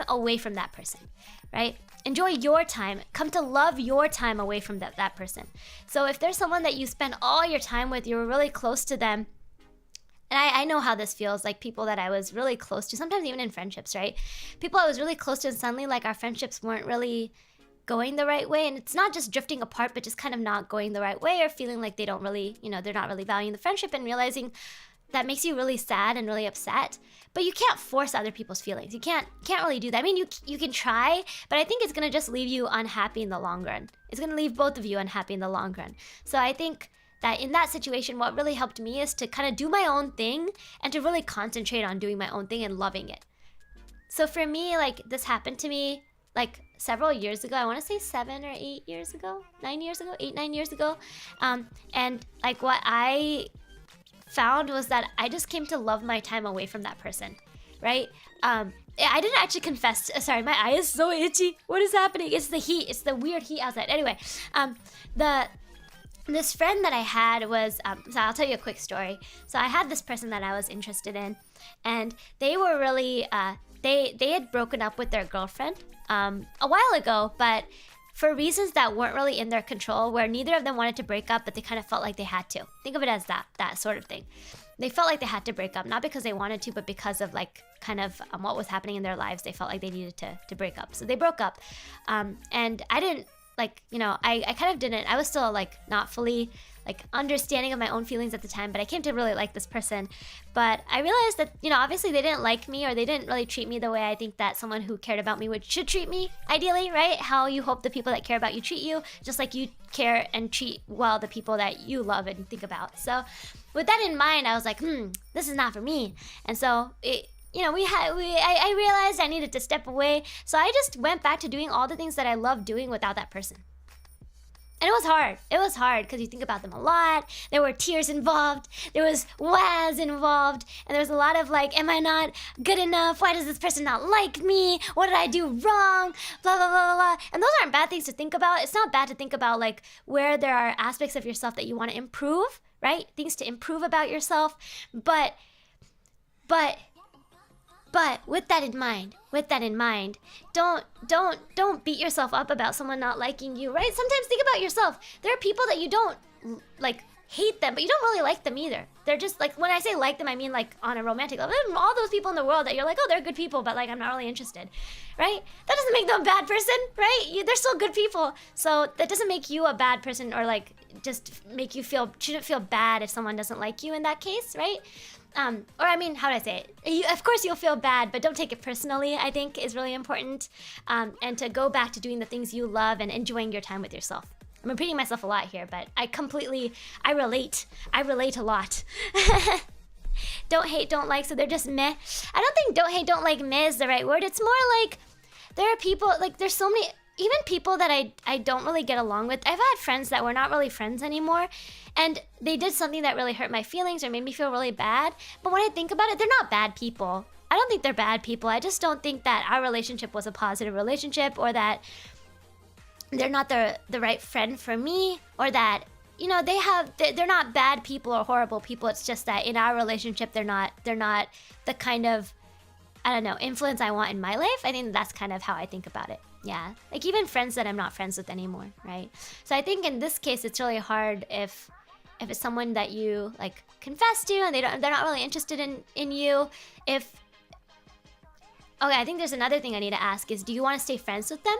away from that person, right? Enjoy your time. Come to love your time away from that person. So if there's someone that you spend all your time with, you're really close to them, and I know how this feels, like people that I was really close to, sometimes even in friendships, right? People I was really close to, and suddenly like our friendships weren't really going the right way. And it's not just drifting apart, but just kind of not going the right way, or feeling like they don't really, you know, they're not really valuing the friendship, and realizing that makes you really sad and really upset. But you can't force other people's feelings. You can't really do that. I mean, you can try, but I think it's gonna just leave you unhappy in the long run. It's gonna leave both of you unhappy in the long run. So I think that in that situation, what really helped me is to kind of do my own thing and to really concentrate on doing my own thing and loving it. So for me, like, this happened to me like several years ago. I want to say 7 or 8 years ago, 9 years ago, 8-9 years ago. And like what I found was that I just came to love my time away from that person, right? I didn't actually confess. Sorry, my eye is so itchy. What is happening? It's the heat. It's the weird heat outside. Anyway, this friend that I had was, so I'll tell you a quick story. So I had this person that I was interested in, and they were really, they had broken up with their girlfriend a while ago, but for reasons that weren't really in their control, where neither of them wanted to break up, but they kind of felt like they had to. Think of it as that sort of thing. They felt like they had to break up, not because they wanted to, but because of like kind of what was happening in their lives. They felt like they needed to break up. So they broke up. And I didn't, like, you know, I kind of didn't, I was still like not fully like understanding of my own feelings at the time, but I came to really like this person. But I realized that, you know, obviously they didn't like me, or they didn't really treat me the way I think that someone who cared about me should treat me, ideally, right? How you hope the people that care about you treat you, just like you care and treat well the people that you love and think about. So with that in mind, I was like, this is not for me. And so you know, I realized I needed to step away. So I just went back to doing all the things that I loved doing without that person. And it was hard. It was hard because you think about them a lot. There were tears involved. There was whas involved. And there was a lot of like, am I not good enough? Why does this person not like me? What did I do wrong? Blah, blah, blah, blah, blah. And those aren't bad things to think about. It's not bad to think about like where there are aspects of yourself that you want to improve, right? Things to improve about yourself. But with that in mind, don't beat yourself up about someone not liking you, right? Sometimes think about yourself. There are people that you don't like hate them, but you don't really like them either. They're just like, when I say like them, I mean like on a romantic level. All those people in the world that you're like, oh, they're good people, but like I'm not really interested, right? That doesn't make them a bad person, right? They're still good people. So that doesn't make you a bad person, or like just make you shouldn't feel bad if someone doesn't like you in that case, right? Or I mean, how do I say it? Of course you'll feel bad, but don't take it personally, I think is really important. And to go back to doing the things you love and enjoying your time with yourself. I'm repeating myself a lot here, but I relate a lot. Don't hate, don't like, so they're just meh. I don't think don't hate, don't like meh is the right word. It's more like there are people, like there's so many, even people that I don't really get along with. I've had friends that we're not really friends anymore, and they did something that really hurt my feelings or made me feel really bad. But when I think about it, they're not bad people. I don't think they're bad people. I just don't think that our relationship was a positive relationship, or that they're not the right friend for me, or that you know, they're not bad people or horrible people. It's just that in our relationship, they're not the kind of, I don't know, influence I want in my life. I think that's kind of how I think about it. Yeah, like even friends that I'm not friends with anymore, right? So I think in this case, it's really hard if it's someone that you like confess to and they're not really interested in you. Okay, I think there's another thing I need to ask is, do you want to stay friends with them?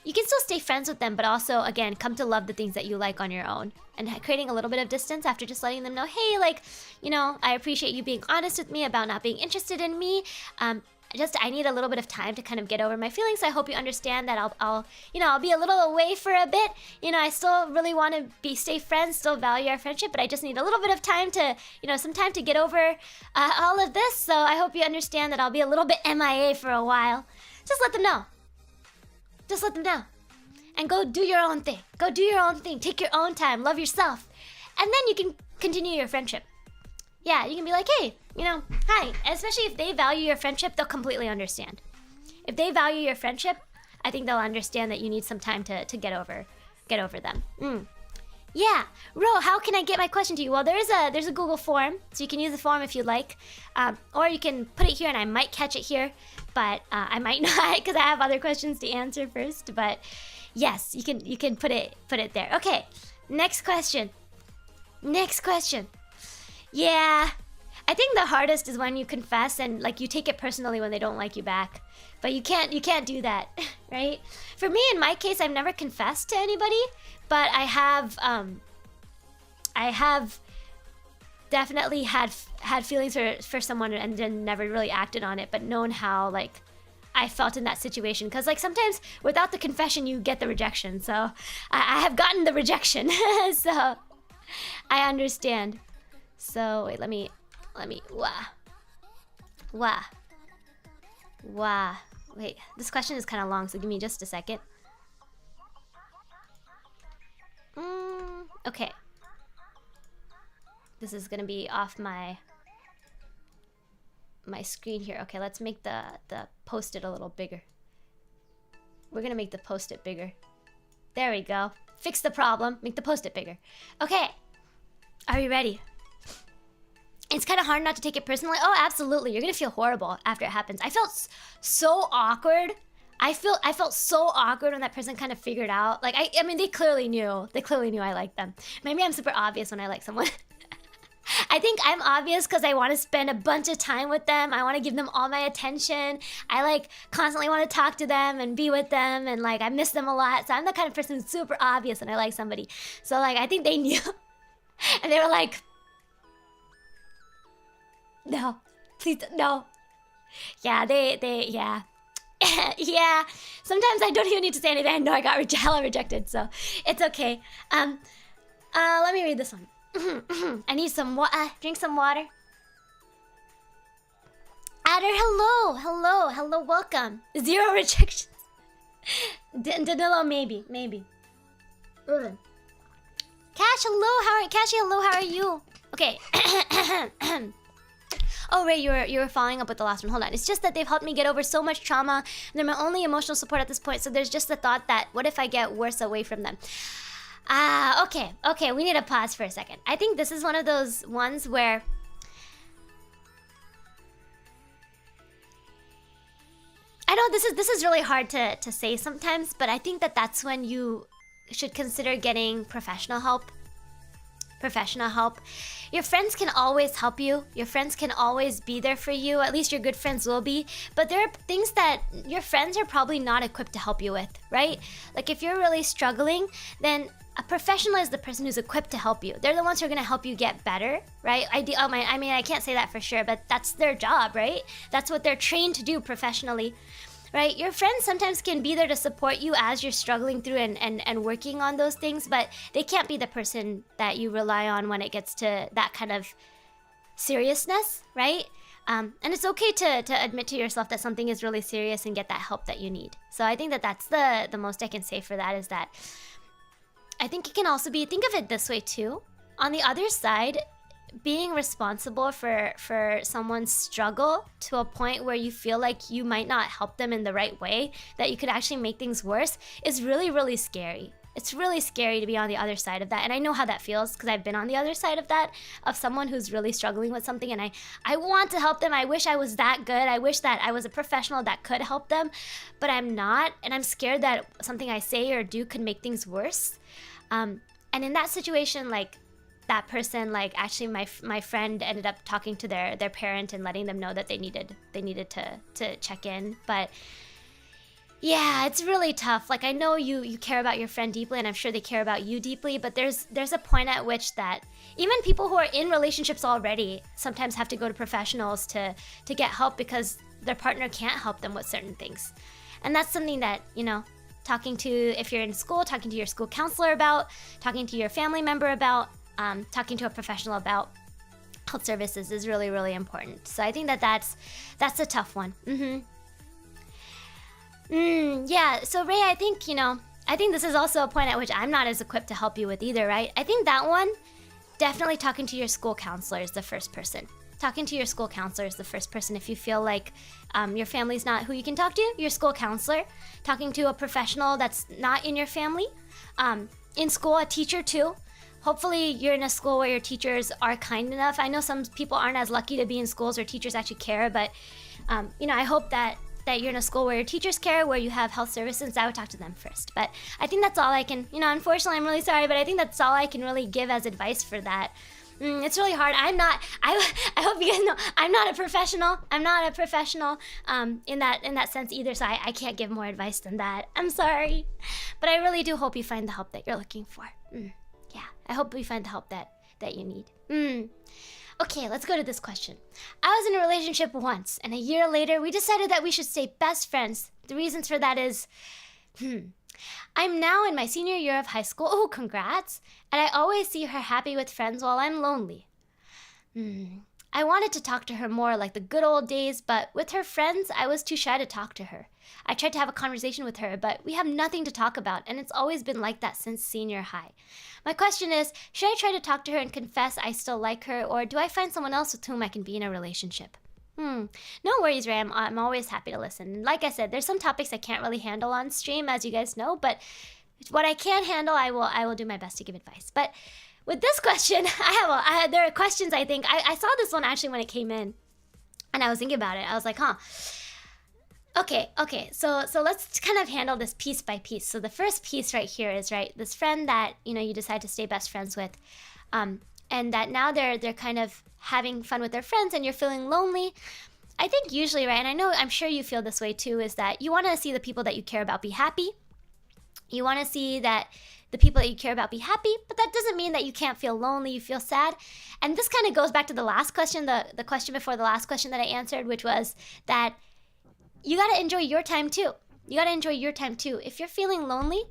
You can still stay friends with them, but also, again, come to love the things that you like on your own. And creating a little bit of distance after just letting them know, hey, like, you know, I appreciate you being honest with me about not being interested in me. I need a little bit of time to kind of get over my feelings. So I hope you understand that I'll be a little away for a bit. You know, I still really want to stay friends, still value our friendship, but I just need a little bit of time to, you know, some time to get over all of this. So I hope you understand that I'll be a little bit MIA for a while. Just let them know. Just let them know. And go do your own thing. Go do your own thing. Take your own time. Love yourself. And then you can continue your friendship. Yeah, you can be like, hey, you know, hi. Especially if they value your friendship, they'll completely understand. If they value your friendship, I think they'll understand that you need some time to get over them. Yeah, Ro, how can I get my question to you? Well, there's a Google form, so you can use the form if you'd like, or you can put it here, and I might catch it here, but I might not because I have other questions to answer first. But yes, you can put it there. Okay, next question. Yeah, I think the hardest is when you confess and like you take it personally when they don't like you back. But you can't do that, right? For me, in my case, I've never confessed to anybody, but I have definitely had feelings for someone and then never really acted on it, but known how like I felt in that situation. Because like sometimes without the confession, you get the rejection. So I have gotten the rejection, so I understand. So wait, let me Wow. Wait, this question is kind of long, so give me just a second. Okay. This is gonna be off my screen here. Okay, let's make the post-it a little bigger. We're gonna make the post-it bigger. There we go. Fix the problem. Make the post-it bigger. Okay. Are you ready? It's kind of hard not to take it personally. Oh, absolutely. You're gonna feel horrible after it happens. I felt so awkward. I felt so awkward when that person kind of figured out. Like, I mean, they clearly knew. They clearly knew I liked them. Maybe I'm super obvious when I like someone. I think I'm obvious because I want to spend a bunch of time with them. I want to give them all my attention. I like constantly want to talk to them and be with them, and like I miss them a lot. So I'm the kind of person who's super obvious when I like somebody. So like I think they knew, and they were like, no, please, no. Yeah, yeah. Yeah, sometimes I don't even need to say anything. I know I got hella rejected, so it's okay. Let me read this one. I need some water. Drink some water. Adder, hello, welcome. 0 rejections. Danilo, maybe. Cash, hello, Cashy, hello, how are you? Okay. Oh, Ray, you were following up with the last one. Hold on. It's just that they've helped me get over so much trauma. They're my only emotional support at this point. So there's just the thought that, what if I get worse away from them? Okay. We need to pause for a second. I think this is one of those ones where I know this is really hard to say sometimes, but I think that's when you should consider getting professional help. Your friends can always help you. Your friends can always be there for you. At least your good friends will be. But there are things that your friends are probably not equipped to help you with, right? Like if you're really struggling, then a professional is the person who's equipped to help you. They're the ones who are going to help you get better, right? I mean, I can't say that for sure, but that's their job, right? That's what they're trained to do professionally. Right? Your friends sometimes can be there to support you as you're struggling through and working on those things, but they can't be the person that you rely on when it gets to that kind of seriousness, right? And it's okay to admit to yourself that something is really serious and get that help that you need. So I think that's the most I can say for that, is that I think it can also be, think of it this way too. On the other side, being responsible for someone's struggle to a point where you feel like you might not help them in the right way, that you could actually make things worse, is really, really scary. It's really scary to be on the other side of that. And I know how that feels because I've been on the other side of that, of someone who's really struggling with something. And I want to help them. I wish I was that good. I wish that I was a professional that could help them, but I'm not. And I'm scared that something I say or do could make things worse. And in that situation, like that person, like actually my friend ended up talking to their parent and letting them know that they needed to check in. But yeah, it's really tough. Like, I know you care about your friend deeply, and I'm sure they care about you deeply, but there's a point at which that even people who are in relationships already sometimes have to go to professionals to get help because their partner can't help them with certain things. And that's something that, you know, talking to, if you're in school, talking to your school counselor about, talking to your family member about, talking to a professional about health services is really, really important. So I think that's a tough one. Yeah, so Ray, I think, you know, I think this is also a point at which I'm not as equipped to help you with either, right? I think that one, definitely talking to your school counselor is the first person. Talking to your school counselor is the first person if you feel like your family's not who you can talk to. Your school counselor. Talking to a professional that's not in your family. In school, a teacher too. Hopefully you're in a school where your teachers are kind enough. I know some people aren't as lucky to be in schools where teachers actually care, but you know, I hope that you're in a school where your teachers care, where you have health services. I would talk to them first. But I think that's all I can, you know, unfortunately, I'm really sorry, but I think that's all I can really give as advice for that. It's really hard. I hope you guys know, I'm not a professional. I'm not a professional in that sense either, so I can't give more advice than that. I'm sorry. But I really do hope you find the help that you're looking for. Yeah, I hope you find the help that you need. Okay, let's go to this question. I was in a relationship once, and a year later, we decided that we should stay best friends. The reasons for that is, I'm now in my senior year of high school. Oh, congrats. And I always see her happy with friends while I'm lonely. I wanted to talk to her more like the good old days, but with her friends, I was too shy to talk to her. I tried to have a conversation with her, but we have nothing to talk about, and it's always been like that since senior high. My question is, should I try to talk to her and confess I still like her, or do I find someone else with whom I can be in a relationship? No worries, Ray. I'm always happy to listen. Like I said, there's some topics I can't really handle on stream, as you guys know, but what I can handle, I will do my best to give advice. But with this question, there are questions I think. I saw this one actually when it came in, and I was thinking about it. I was like, Okay, so let's kind of handle this piece by piece. So the first piece right here is, right, this friend that, you know, you decide to stay best friends with, and that now they're kind of having fun with their friends and you're feeling lonely. I think usually, right, and I'm sure you feel this way too, is that you want to see the people that you care about be happy. You want to see that the people that you care about be happy, but that doesn't mean that you can't feel lonely, you feel sad. And this kind of goes back to the last question, the question before the last question that I answered, which was that you got to enjoy your time too. You got to enjoy your time too. If you're feeling lonely,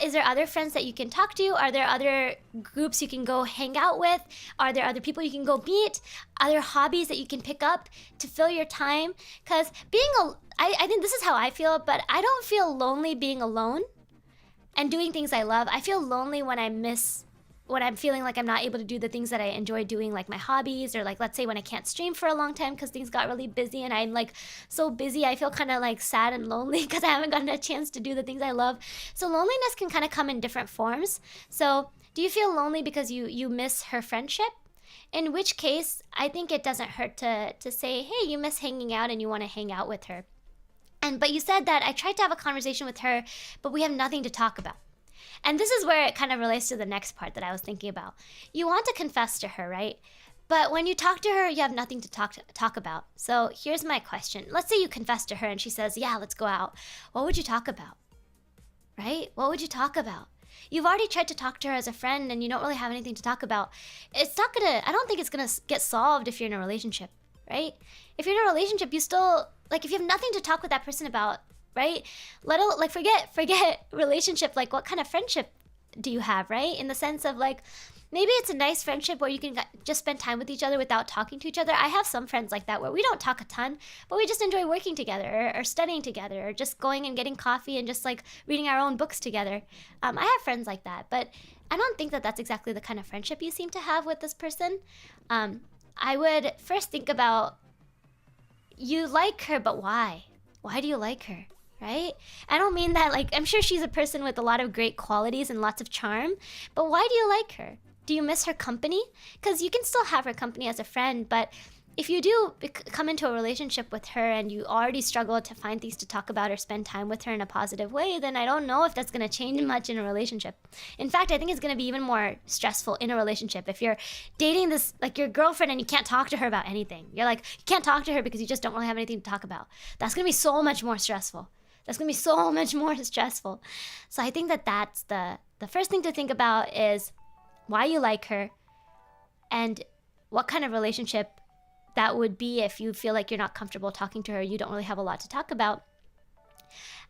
is there other friends that you can talk to? Are there other groups you can go hang out with? Are there other people you can go meet? Other hobbies that you can pick up to fill your time? Because I think this is how I feel, but I don't feel lonely being alone and doing things I love. I feel lonely when I'm feeling like I'm not able to do the things that I enjoy doing, like my hobbies, or like, let's say when I can't stream for a long time because things got really busy and I'm like so busy, I feel kind of like sad and lonely because I haven't gotten a chance to do the things I love. So loneliness can kind of come in different forms. So do you feel lonely because you miss her friendship? In which case, I think it doesn't hurt to say, hey, you miss hanging out and you want to hang out with her. But you said that I tried to have a conversation with her, but we have nothing to talk about. And this is where it kind of relates to the next part that I was thinking about. You want to confess to her, right? But when you talk to her, you have nothing to talk about. So here's my question. Let's say you confess to her and she says, yeah, let's go out. What would you talk about? Right? What would you talk about? You've already tried to talk to her as a friend and you don't really have anything to talk about. I don't think it's gonna get solved if you're in a relationship, right? If you're in a relationship, you still, like, if you have nothing to talk with that person about, right? Forget relationship, like what kind of friendship do you have, right? In the sense of like, maybe it's a nice friendship where you can just spend time with each other without talking to each other. I have some friends like that where we don't talk a ton, but we just enjoy working together or studying together or just going and getting coffee and just like reading our own books together. I have friends like that, but I don't think that that's exactly the kind of friendship you seem to have with this person. I would first think about, you like her, but why? Why do you like her? right? I don't mean that, like, I'm sure she's a person with a lot of great qualities and lots of charm, but why do you like her? Do you miss her company? Because you can still have her company as a friend, but if you do come into a relationship with her and you already struggle to find things to talk about or spend time with her in a positive way, then I don't know if that's going to change much in a relationship. In fact, I think it's going to be even more stressful in a relationship if you're dating this, like, your girlfriend and you can't talk to her about anything. You're like, you can't talk to her because you just don't really have anything to talk about. That's going to be so much more stressful. That's going to be so much more stressful. So I think that's the first thing to think about is why you like her and what kind of relationship that would be if you feel like you're not comfortable talking to her, you don't really have a lot to talk about.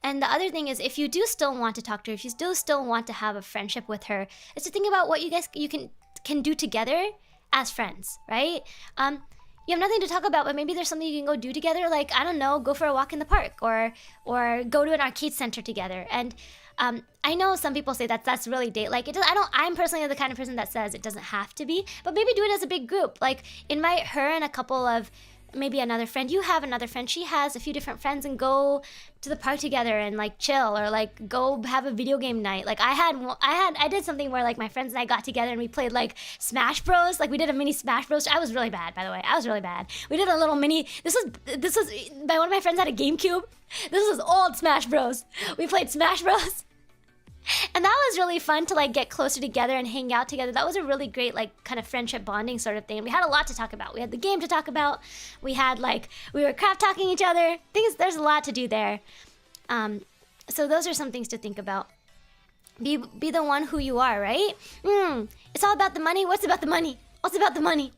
And the other thing is, if you do still want to talk to her, if you still want to have a friendship with her, is to think about what you can do together as friends, right? You have nothing to talk about, but maybe there's something you can go do together, like, I don't know, go for a walk in the park or go to an arcade center together. And I know some people say that's really date like. I'm personally the kind of person that says it doesn't have to be, but maybe do it as a big group. Like, invite her and a couple of, maybe another friend. You have another friend, she has a few different friends, and go to the park together and like chill, or like go have a video game night. Like I did something where like my friends and I got together and we played like Smash Bros. Like we did a mini Smash Bros. I was really bad, by the way. I was really bad. We did a little mini. This was by one of my friends had a GameCube. This was old Smash Bros. We played Smash Bros. And that was really fun to like get closer together and hang out together. That was a really great like kind of friendship bonding sort of thing. We had a lot to talk about. We had the game to talk about. We were crap talking each other. There's a lot to do there. So those are some things to think about. Be the one who you are, right? It's all about the money. What's about the money? What's about the money?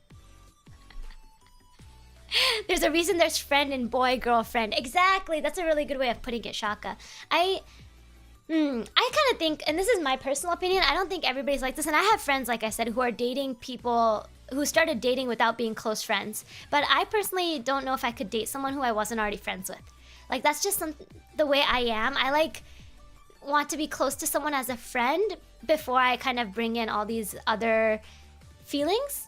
There's a reason there's friend and boy, girlfriend. Exactly. That's a really good way of putting it, Shaka. I kind of think, and this is my personal opinion, I don't think everybody's like this, and I have friends, like I said, who are dating people who started dating without being close friends. But I personally don't know if I could date someone who I wasn't already friends with. Like, that's just the way I am. I like want to be close to someone as a friend before I kind of bring in all these other feelings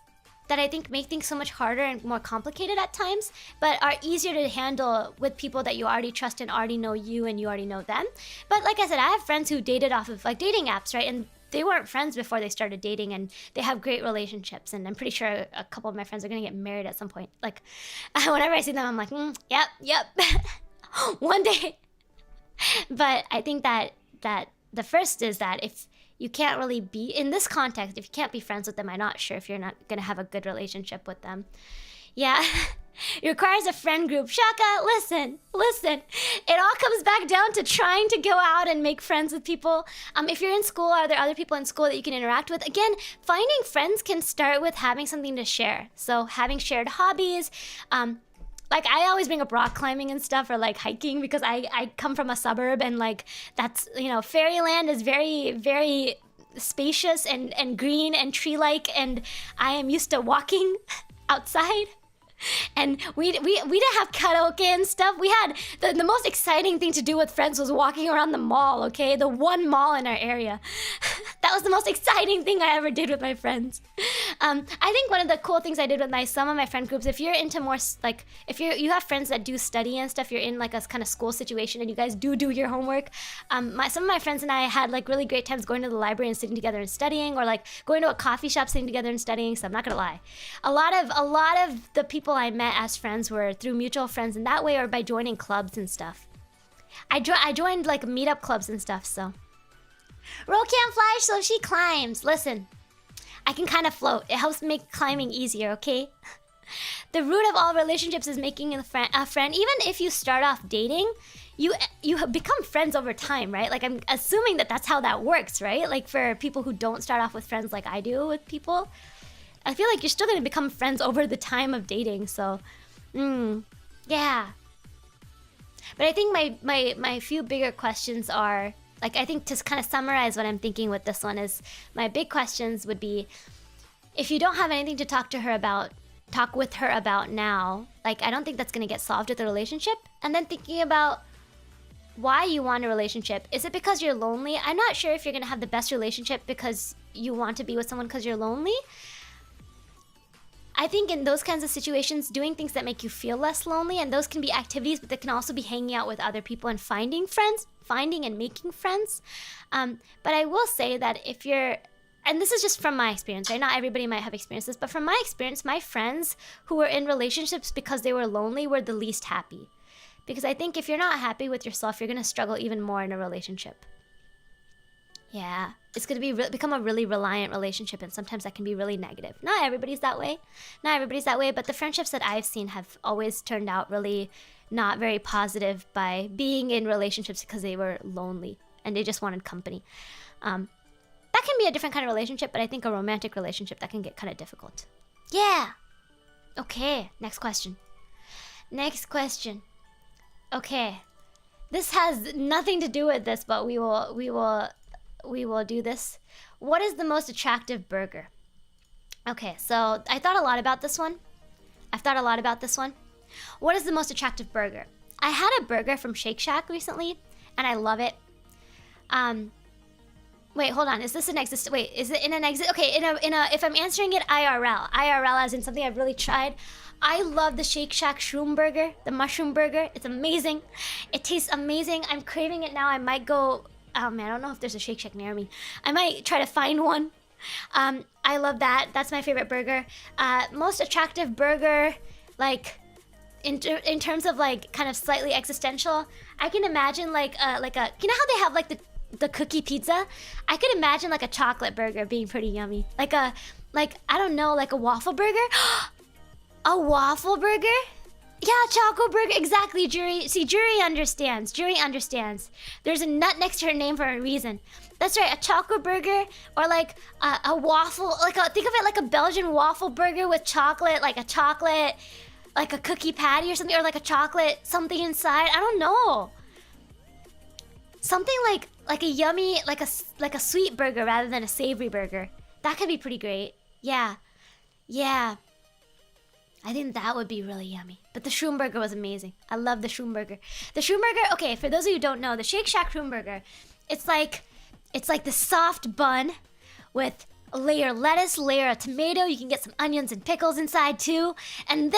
that I think make things so much harder and more complicated at times, but are easier to handle with people that you already trust and already know you and you already know them. But like I said, I have friends who dated off of like dating apps, right? And they weren't friends before they started dating, and they have great relationships. And I'm pretty sure a couple of my friends are gonna get married at some point. Like, whenever I see them, I'm like, yep, one day. But I think that the first is that if you can't really be, in this context, if you can't be friends with them, I'm not sure if you're not going to have a good relationship with them. Yeah, it requires a friend group. Shaka, listen. It all comes back down to trying to go out and make friends with people. If you're in school, are there other people in school that you can interact with? Again, finding friends can start with having something to share. So having shared hobbies, like, I always bring up rock climbing and stuff, or like hiking, because I come from a suburb, and like that's, fairyland is very, very spacious and green and tree-like, and I am used to walking outside. And we didn't have karaoke and stuff. We had the most exciting thing to do with friends was walking around the mall, okay? The one mall in our area. That was the most exciting thing I ever did with my friends. I think one of the cool things I did with some of my friend groups, if you're into more, like, if you have friends that do study and stuff, you're in like a kind of school situation and you guys do your homework. Some of my friends and I had like really great times going to the library and sitting together and studying, or like going to a coffee shop, sitting together and studying. So I'm not gonna lie. A lot of the people I met as friends were through mutual friends in that way, or by joining clubs and stuff. I joined like meetup clubs and stuff, so. Ro can't fly, so she climbs. Listen, I can kind of float. It helps make climbing easier, okay? The root of all relationships is making a friend. Even if you start off dating, you become friends over time, right? Like, I'm assuming that's how that works, right? Like, for people who don't start off with friends like I do with people, I feel like you're still gonna become friends over the time of dating. So, yeah. But I think my few bigger questions are, like, I think to kind of summarize what I'm thinking with this one is, my big questions would be, if you don't have anything to talk with her about now, like, I don't think that's gonna get solved with a relationship. And then thinking about why you want a relationship. Is it because you're lonely? I'm not sure if you're gonna have the best relationship because you want to be with someone because you're lonely. I think in those kinds of situations, doing things that make you feel less lonely, and those can be activities, but they can also be hanging out with other people and finding friends, finding and making friends. But I will say that if you're, and this is just from my experience, right? Not everybody might have experienced this, but from my experience, my friends who were in relationships because they were lonely were the least happy. Because I think if you're not happy with yourself, you're going to struggle even more in a relationship. Yeah, it's going to become a really reliant relationship, and sometimes that can be really negative. Not everybody's that way. Not everybody's that way, but the friendships that I've seen have always turned out really not very positive by being in relationships because they were lonely and they just wanted company. That can be a different kind of relationship, but I think a romantic relationship, that can get kind of difficult. Yeah. Okay, next question. Next question. Okay. This has nothing to do with this, but we will do this. What is the most attractive burger? Okay, so I thought a lot about this one. What is the most attractive burger? I had a burger from Shake Shack recently, and I love it. Wait, hold on. Is this an exist? Wait, is it in an exist? Okay, if I'm answering it IRL as in something I've really tried. I love the Shake Shack shroom burger, the mushroom burger. It's amazing. It tastes amazing. I'm craving it now. I might go. Oh man, I don't know if there's a Shake Shack near me. I might try to find one. I love that. That's my favorite burger. Most attractive burger, like in terms of like kind of slightly existential. I can imagine like a you know how they have like the cookie pizza? I could imagine like a chocolate burger being pretty yummy. Like I don't know, like a waffle burger. A waffle burger? Yeah, choco burger. Exactly, Jury. See, Jury understands. There's a nut next to her name for a reason. That's right, a choco burger or like a waffle. Think of it like a Belgian waffle burger with chocolate, like a cookie patty or something, or like a chocolate something inside. I don't know. Something like a yummy, like a sweet burger rather than a savory burger. That could be pretty great. Yeah. I think that would be really yummy. But the shroom burger was amazing. I love the shroom burger. The shroom burger, okay, for those of you who don't know, the Shake Shack shroom burger, it's like the soft bun with a layer of lettuce, layer of tomato. You can get some onions and pickles inside too. And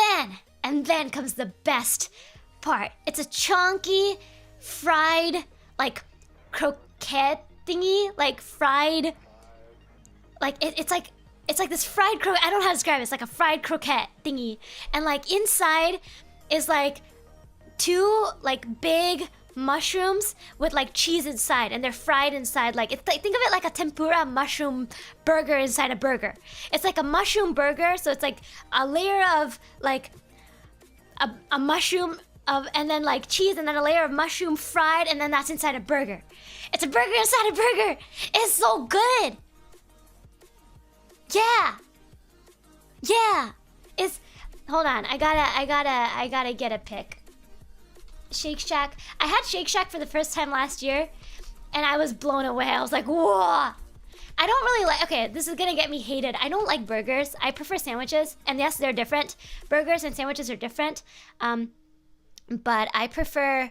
then comes the best part. It's a chunky, fried, like croquette thingy, like fried, like it's like this fried croquette. I don't know how to describe it. It's like a fried croquette thingy. And like inside is like two like big mushrooms with like cheese inside, and they're fried inside. Like it's like, think of it like a tempura mushroom burger inside a burger. It's like a mushroom burger, so it's like a layer of like a mushroom of, and then like cheese, and then a layer of mushroom fried, and then that's inside a burger. It's a burger inside a burger. It's so good. Yeah. It's, hold on. I gotta get a pic. Shake Shack. I had Shake Shack for the first time last year, and I was blown away. I was like, whoa. I don't really like, okay, this is gonna get me hated. I don't like burgers. I prefer sandwiches, and yes, they're different. Burgers and sandwiches are different. But I prefer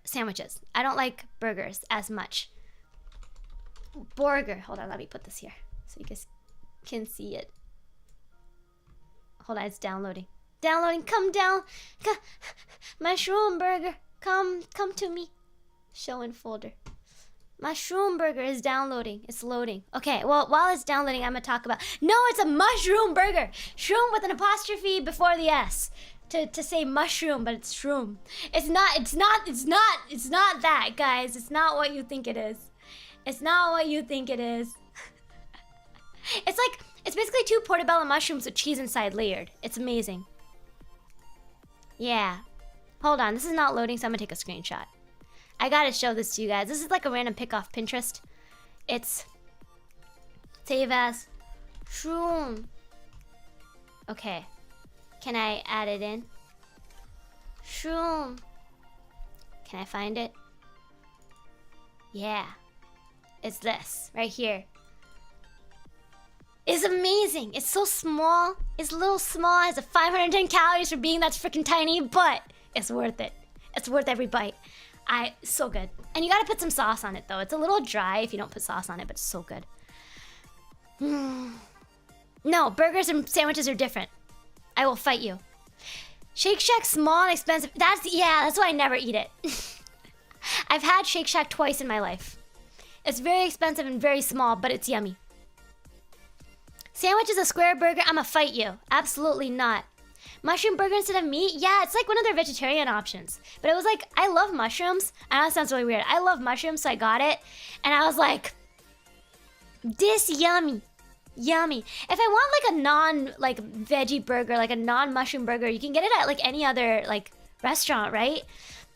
sandwiches. I don't like burgers as much. Burger. Hold on, let me put this here so you guys can see it. Hold on, it's downloading. Come down. Mushroom burger. Come to me. Show in folder. Mushroom burger is downloading. It's loading. Okay, well, while it's downloading, I'm gonna talk about, no, it's a mushroom burger. Shroom with an apostrophe before the S. To say mushroom, but it's shroom. It's not that, guys. It's not what you think it is. It's basically two portobello mushrooms with cheese inside layered. It's amazing. Yeah. Hold on, this is not loading, so I'm gonna take a screenshot. I gotta show this to you guys. This is like a random pick off Pinterest. It's save as shroom. Okay. Can I add it in? Shroom. Can I find it? Yeah. It's this right here. It's amazing. It's so small. It's a little small. It has a 510 calories for being that's freaking tiny, but it's worth it. It's worth every bite. So good. And you gotta put some sauce on it though. It's a little dry if you don't put sauce on it, but it's so good. No, burgers and sandwiches are different. I will fight you. Shake Shack, small and expensive. That's why I never eat it. I've had Shake Shack twice in my life. It's very expensive and very small, but it's yummy. Sandwich is a square burger. I'ma fight you. Absolutely not. Mushroom burger instead of meat? Yeah, it's like one of their vegetarian options. But it was like, I love mushrooms. I know it sounds really weird. I love mushrooms, so I got it. And I was like, this yummy. Yummy. If I want like a veggie burger, like a non-mushroom burger, you can get it at like any other like restaurant, right?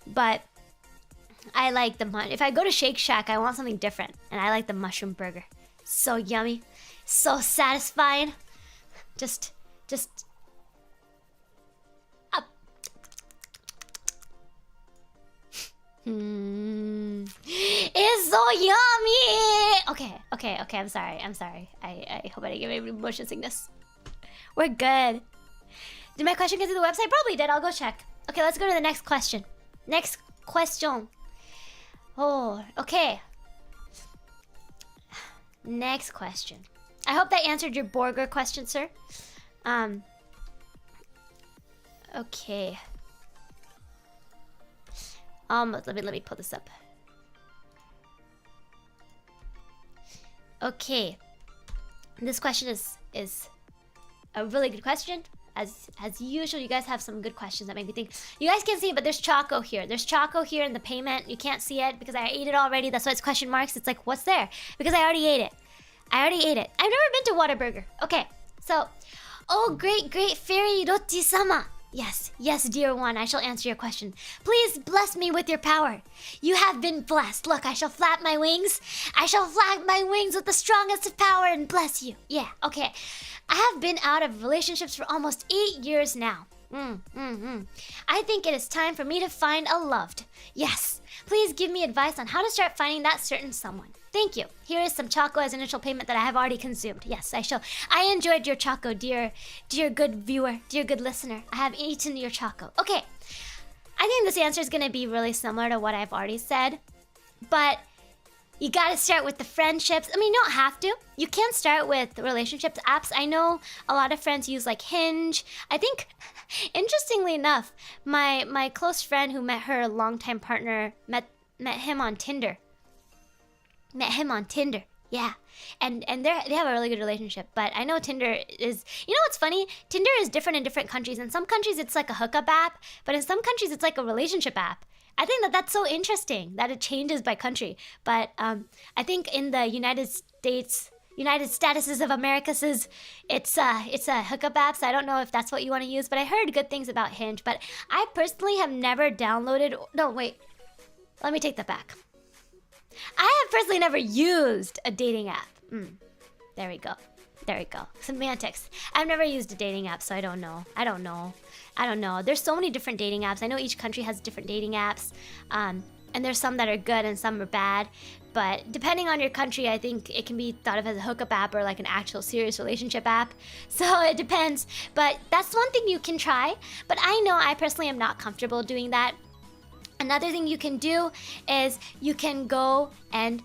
But I like if I go to Shake Shack, I want something different. And I like the mushroom burger. So yummy. So satisfying. Just up. It's so yummy. Okay. I'm sorry. I hope I didn't give anybody motion sickness. We're good. Did my question get to the website? Probably did. I'll go check. Okay, let's go to the next question. Next question. Oh, okay. Next question. I hope that answered your burger question, sir. Okay. Let me pull this up. Okay. This question is a really good question. As usual, you guys have some good questions that make me think. You guys can see it, but there's Choco here. There's Choco here in the payment. You can't see it because I ate it already. That's why it's question marks. It's like, what's there? Because I already ate it. I've never been to Whataburger. Okay, so, oh, great fairy Rochi-sama. Yes, dear one, I shall answer your question. Please bless me with your power. You have been blessed. Look, I shall flap my wings. I shall flap my wings with the strongest of power and bless you. Yeah, okay. I have been out of relationships for almost 8 years now. I think it is time for me to find a loved. Yes, please give me advice on how to start finding that certain someone. Thank you. Here is some Choco as initial payment that I have already consumed. Yes, I shall. I enjoyed your Choco, dear good viewer, dear good listener. I have eaten your Choco. Okay, I think this answer is going to be really similar to what I've already said, but you gotta start with the friendships. I mean, you don't have to. You can start with relationships apps. I know a lot of friends use like Hinge. I think, interestingly enough, my close friend who met her longtime partner met him on Tinder. Yeah. And they have a really good relationship. But I know Tinder is, you know what's funny? Tinder is different in different countries. In some countries it's like a hookup app, but in some countries it's like a relationship app. I think that's so interesting that it changes by country. But I think in the United Statuses of America says it's a hookup app, so I don't know if that's what you want to use, but I heard good things about Hinge. But I personally have never downloaded. No, wait. Let me take that back. I have personally never used a dating app. There we go. Semantics. I've never used a dating app, so I don't know. There's so many different dating apps. I know each country has different dating apps. And there's some that are good and some are bad. But depending on your country, I think it can be thought of as a hookup app or like an actual serious relationship app. So it depends. But that's one thing you can try. But I know I personally am not comfortable doing that. Another thing you can do is you can go and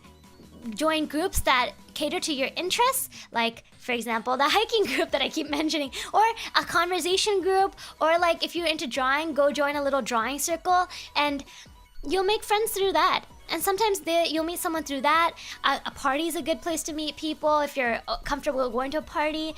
join groups that cater to your interests, like for example the hiking group that I keep mentioning, or a conversation group, or like if you're into drawing, go join a little drawing circle and you'll make friends through that. And sometimes you'll meet someone through that. A party is a good place to meet people if you're comfortable going to a party.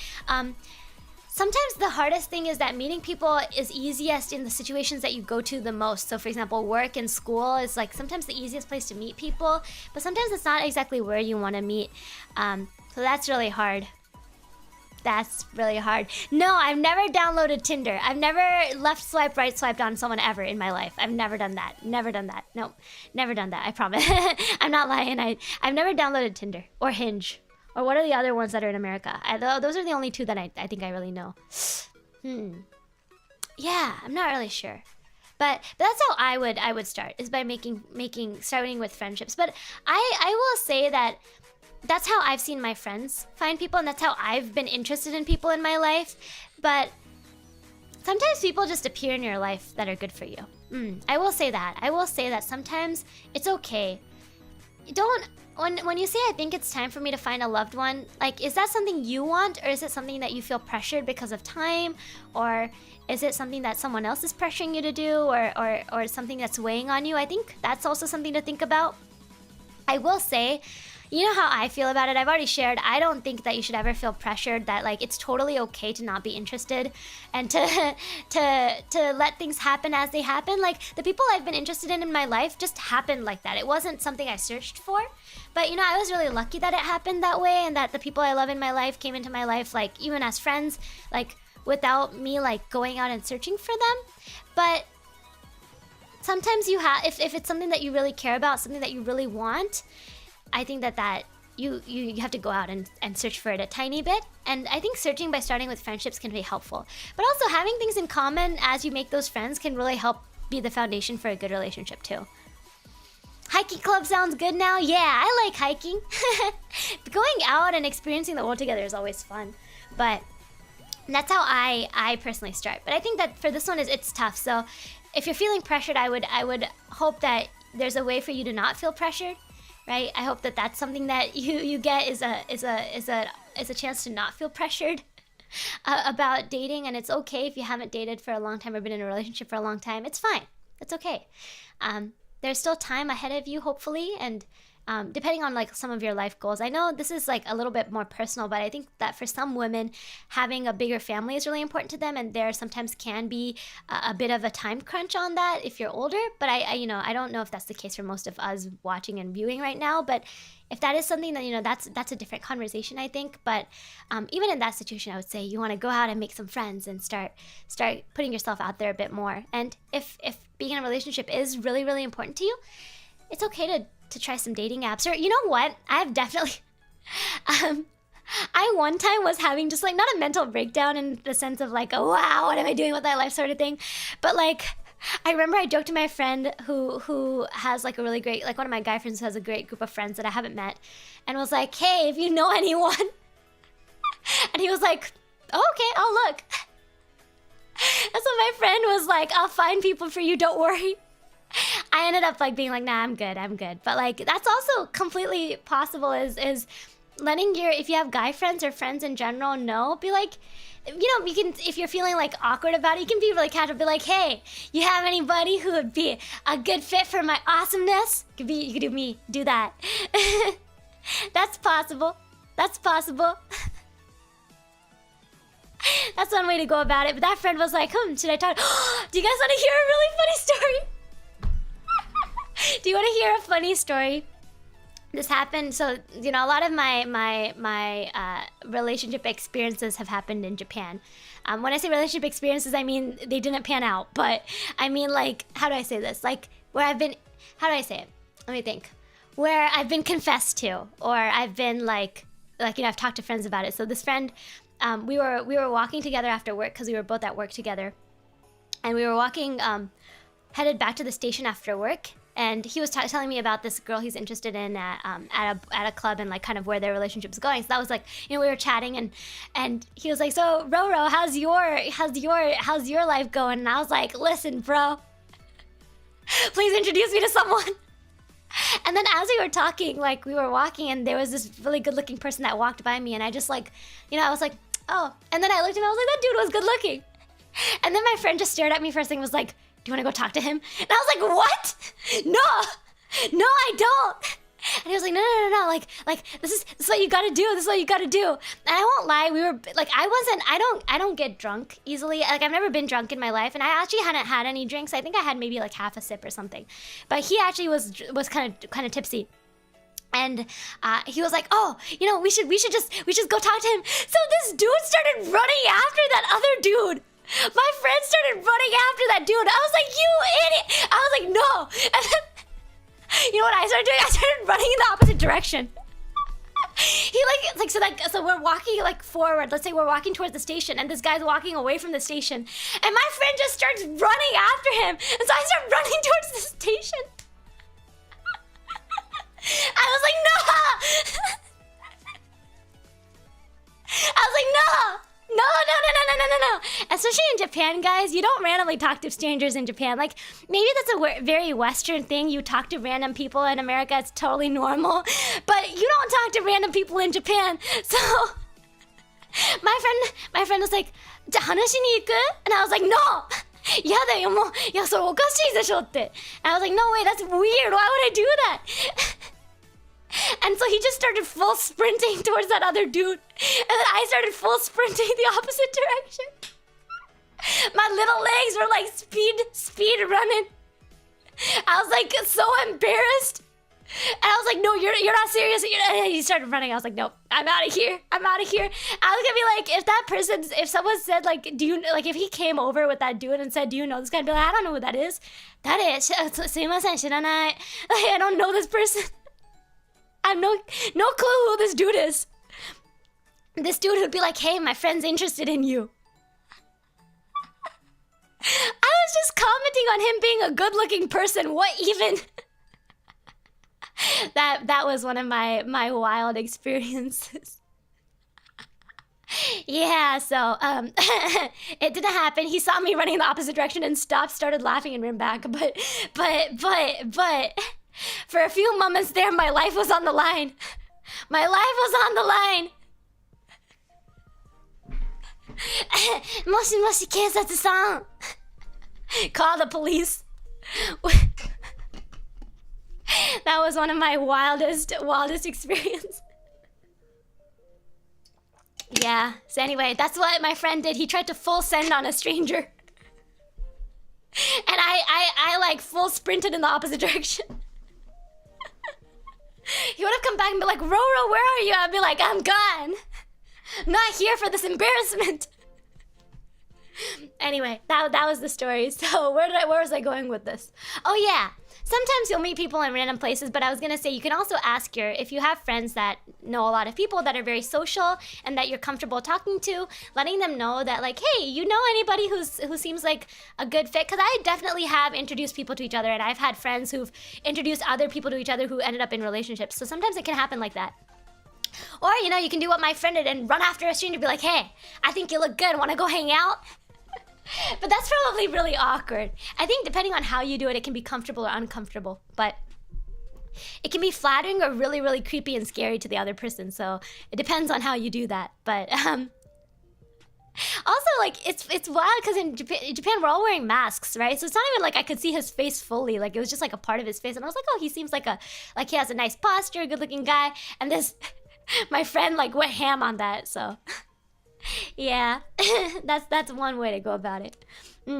Sometimes the hardest thing is that meeting people is easiest in the situations that you go to the most. So for example, work and school is like sometimes the easiest place to meet people, but sometimes it's not exactly where you want to meet. So that's really hard. No, I've never downloaded Tinder. I've never left swipe right, swiped on someone ever in my life. I've never done that. No, never done that. I promise. I'm not lying. I've never downloaded Tinder or Hinge. Or what are the other ones that are in America? Those are the only two that I think I really know. Yeah, I'm not really sure. But that's how I would start, is by starting with friendships. But I will say that that's how I've seen my friends find people, and that's how I've been interested in people in my life. But sometimes people just appear in your life that are good for you. I will say that sometimes it's okay don't, when you say I think it's time for me to find a loved one, like, is that something you want, or is it something that you feel pressured because of time, or is it something that someone else is pressuring you to do, or something that's weighing on you? I think that's also something to think about. I will say, you know how I feel about it. I've already shared. I don't think that you should ever feel pressured. That like it's totally okay to not be interested, and to let things happen as they happen. Like the people I've been interested in my life just happened like that. It wasn't something I searched for, but you know, I was really lucky that it happened that way, and that the people I love in my life came into my life, like even as friends, like without me like going out and searching for them. But sometimes you have, if it's something that you really care about, something that you really want, I think that you have to go out and search for it a tiny bit. And I think searching by starting with friendships can be helpful. But also having things in common as you make those friends can really help be the foundation for a good relationship too. Hiking club sounds good now? Yeah, I like hiking. Going out and experiencing the world together is always fun. But that's how I personally start. But I think that for this one, it's tough. So if you're feeling pressured, I would hope that there's a way for you to not feel pressured. Right? I hope that that's something that you get is a chance to not feel pressured about dating, and it's okay if you haven't dated for a long time or been in a relationship for a long time. It's fine. It's okay. There's still time ahead of you, hopefully, and depending on like some of your life goals. I know this is like a little bit more personal, but I think that for some women, having a bigger family is really important to them, and there sometimes can be a bit of a time crunch on that if you're older. But I don't know if that's the case for most of us watching and viewing right now. But if that is something that, that's a different conversation, I think. But even in that situation, I would say you want to go out and make some friends and start putting yourself out there a bit more. And if being in a relationship is really, really important to you, it's okay to try some dating apps. Or you know what? I've definitely I one time was having just like not a mental breakdown in the sense of like, oh wow, what am I doing with my life sort of thing. But like I remember I joked to my friend who has like a really great, like one of my guy friends who has a great group of friends that I haven't met, and was like, hey, if you know anyone. And he was like, oh, okay, I'll look. And so my friend was like, I'll find people for you, don't worry. I ended up like being like, nah, I'm good. But like that's also completely possible, is letting if you have guy friends or friends in general know, be like, you can, if you're feeling like awkward about it, you can be really casual, be like, hey, you have anybody who would be a good fit for my awesomeness? You could do me, do that. That's possible. That's one way to go about it. But that friend was like, should I talk? Do you guys want to hear a really funny story? Do you want to hear a funny story? This happened, so a lot of my relationship experiences have happened in Japan. When I say relationship experiences, I mean they didn't pan out, but I mean, like, how do I say this? Like, where I've been, how do I say it? Let me think. Where I've been confessed to, or I've been like I've talked to friends about it. So this friend, we were walking together after work because we were both at work together, and we were walking, headed back to the station after work. And he was telling me about this girl he's interested in at a club, and like kind of where their relationship's going. So that was like, we were chatting, and he was like, so Roro, how's your life going? And I was like, listen, bro, please introduce me to someone. And then as we were talking, like we were walking, and there was this really good looking person that walked by me, and I just like, I was like, oh. And then I looked at him, I was like, that dude was good looking. And then my friend just stared at me for a second, was like, do you want to go talk to him? And I was like, what? No, I don't. And he was like, no, like this is what you gotta do. This is what you gotta do. And I won't lie, we were like, I don't get drunk easily. Like I've never been drunk in my life, and I actually hadn't had any drinks. I think I had maybe like half a sip or something. But he actually was kind of tipsy. And he was like, oh, we should just go talk to him. So this dude started running after that other dude. My friend started running after that dude. I was like, you idiot. I was like, no. And then, you know what I started doing? I started running in the opposite direction. So we're walking like forward. Let's say we're walking towards the station, and this guy's walking away from the station. And my friend just starts running after him. And so I start running towards the station. I was like, no. I was like, no. Especially in Japan, guys, you don't randomly talk to strangers in Japan. Like, maybe that's a very Western thing. You talk to random people in America, it's totally normal. But you don't talk to random people in Japan. So, my friend was like, じゃあ話しに行く? And I was like, no! やだよ、もう。いや、それおかしいでしょって。And I was like, no way, that's weird. Why would I do that? And so he just started full sprinting towards that other dude. And then I started full sprinting the opposite direction. My little legs were like speed running. I was like so embarrassed. And I was like, no, you're not serious. And he started running. I was like, no, I'm out of here. I was gonna be like, if someone said like, if he came over with that dude and said, do you know this guy? I'd be like, I don't know who that is. That is, すいません、知らない. Like, I don't know this person. I have no clue who this dude is. This dude would be like, hey, my friend's interested in you. I was just commenting on him being a good-looking person. What even? That was one of my wild experiences. Yeah, so it didn't happen. He saw me running in the opposite direction and started laughing and ran back. But for a few moments there, my life was on the line. My life was on the line. もしもし警察さん Call the police. That was one of my wildest experiences. Yeah, so anyway, that's what my friend did. He tried to full send on a stranger. And I like full sprinted in the opposite direction. He would have come back and be like, Roro, where are you? I'd be like, I'm gone. I'm not here for this embarrassment. Anyway, that was the story. So where was I going with this? Oh yeah, sometimes you'll meet people in random places, but I was gonna say you can also ask if you have friends that know a lot of people that are very social and that you're comfortable talking to, letting them know that like, hey, you know anybody who seems like a good fit? Because I definitely have introduced people to each other, and I've had friends who've introduced other people to each other who ended up in relationships. So sometimes it can happen like that. Or, you can do what my friend did and run after a stranger and be like, hey, I think you look good, wanna go hang out? But that's probably really awkward. I think depending on how you do it, it can be comfortable or uncomfortable. But it can be flattering or really, really creepy and scary to the other person. So it depends on how you do that. But also, like, it's wild because in Japan, we're all wearing masks, right? So it's not even like I could see his face fully. Like, it was just like a part of his face. And I was like, oh, he seems like he has a nice posture, good-looking guy. And this, my friend, like, went ham on that, so... Yeah, that's one way to go about it. But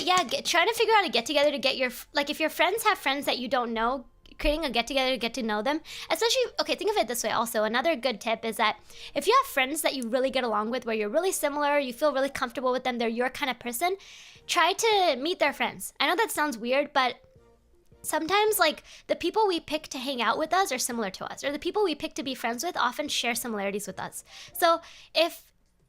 yeah, trying to figure out a get-together to get your... Like, if your friends have friends that you don't know, creating a get-together to get to know them. Especially, okay, think of it this way also. Another good tip is that if you have friends that you really get along with, where you're really similar, you feel really comfortable with them, they're your kind of person, try to meet their friends. I know that sounds weird, but... sometimes, like, the people we pick to hang out with us are similar to us, or the people we pick to be friends with often share similarities with us. So if,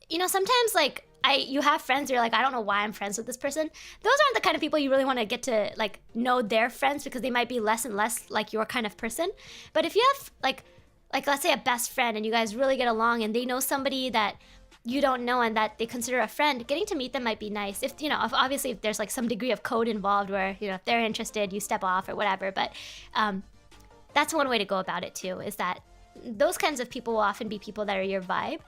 sometimes, like, you have friends, you're like, I don't know why I'm friends with this person. Those aren't the kind of people you really want to get to, like, know their friends, because they might be less and less like your kind of person. But if you have, like let's say a best friend and you guys really get along and they know somebody that you don't know and that they consider a friend, getting to meet them might be nice. If obviously if there's like some degree of code involved where if they're interested, you step off or whatever. But that's one way to go about it too, is that those kinds of people will often be people that are your vibe.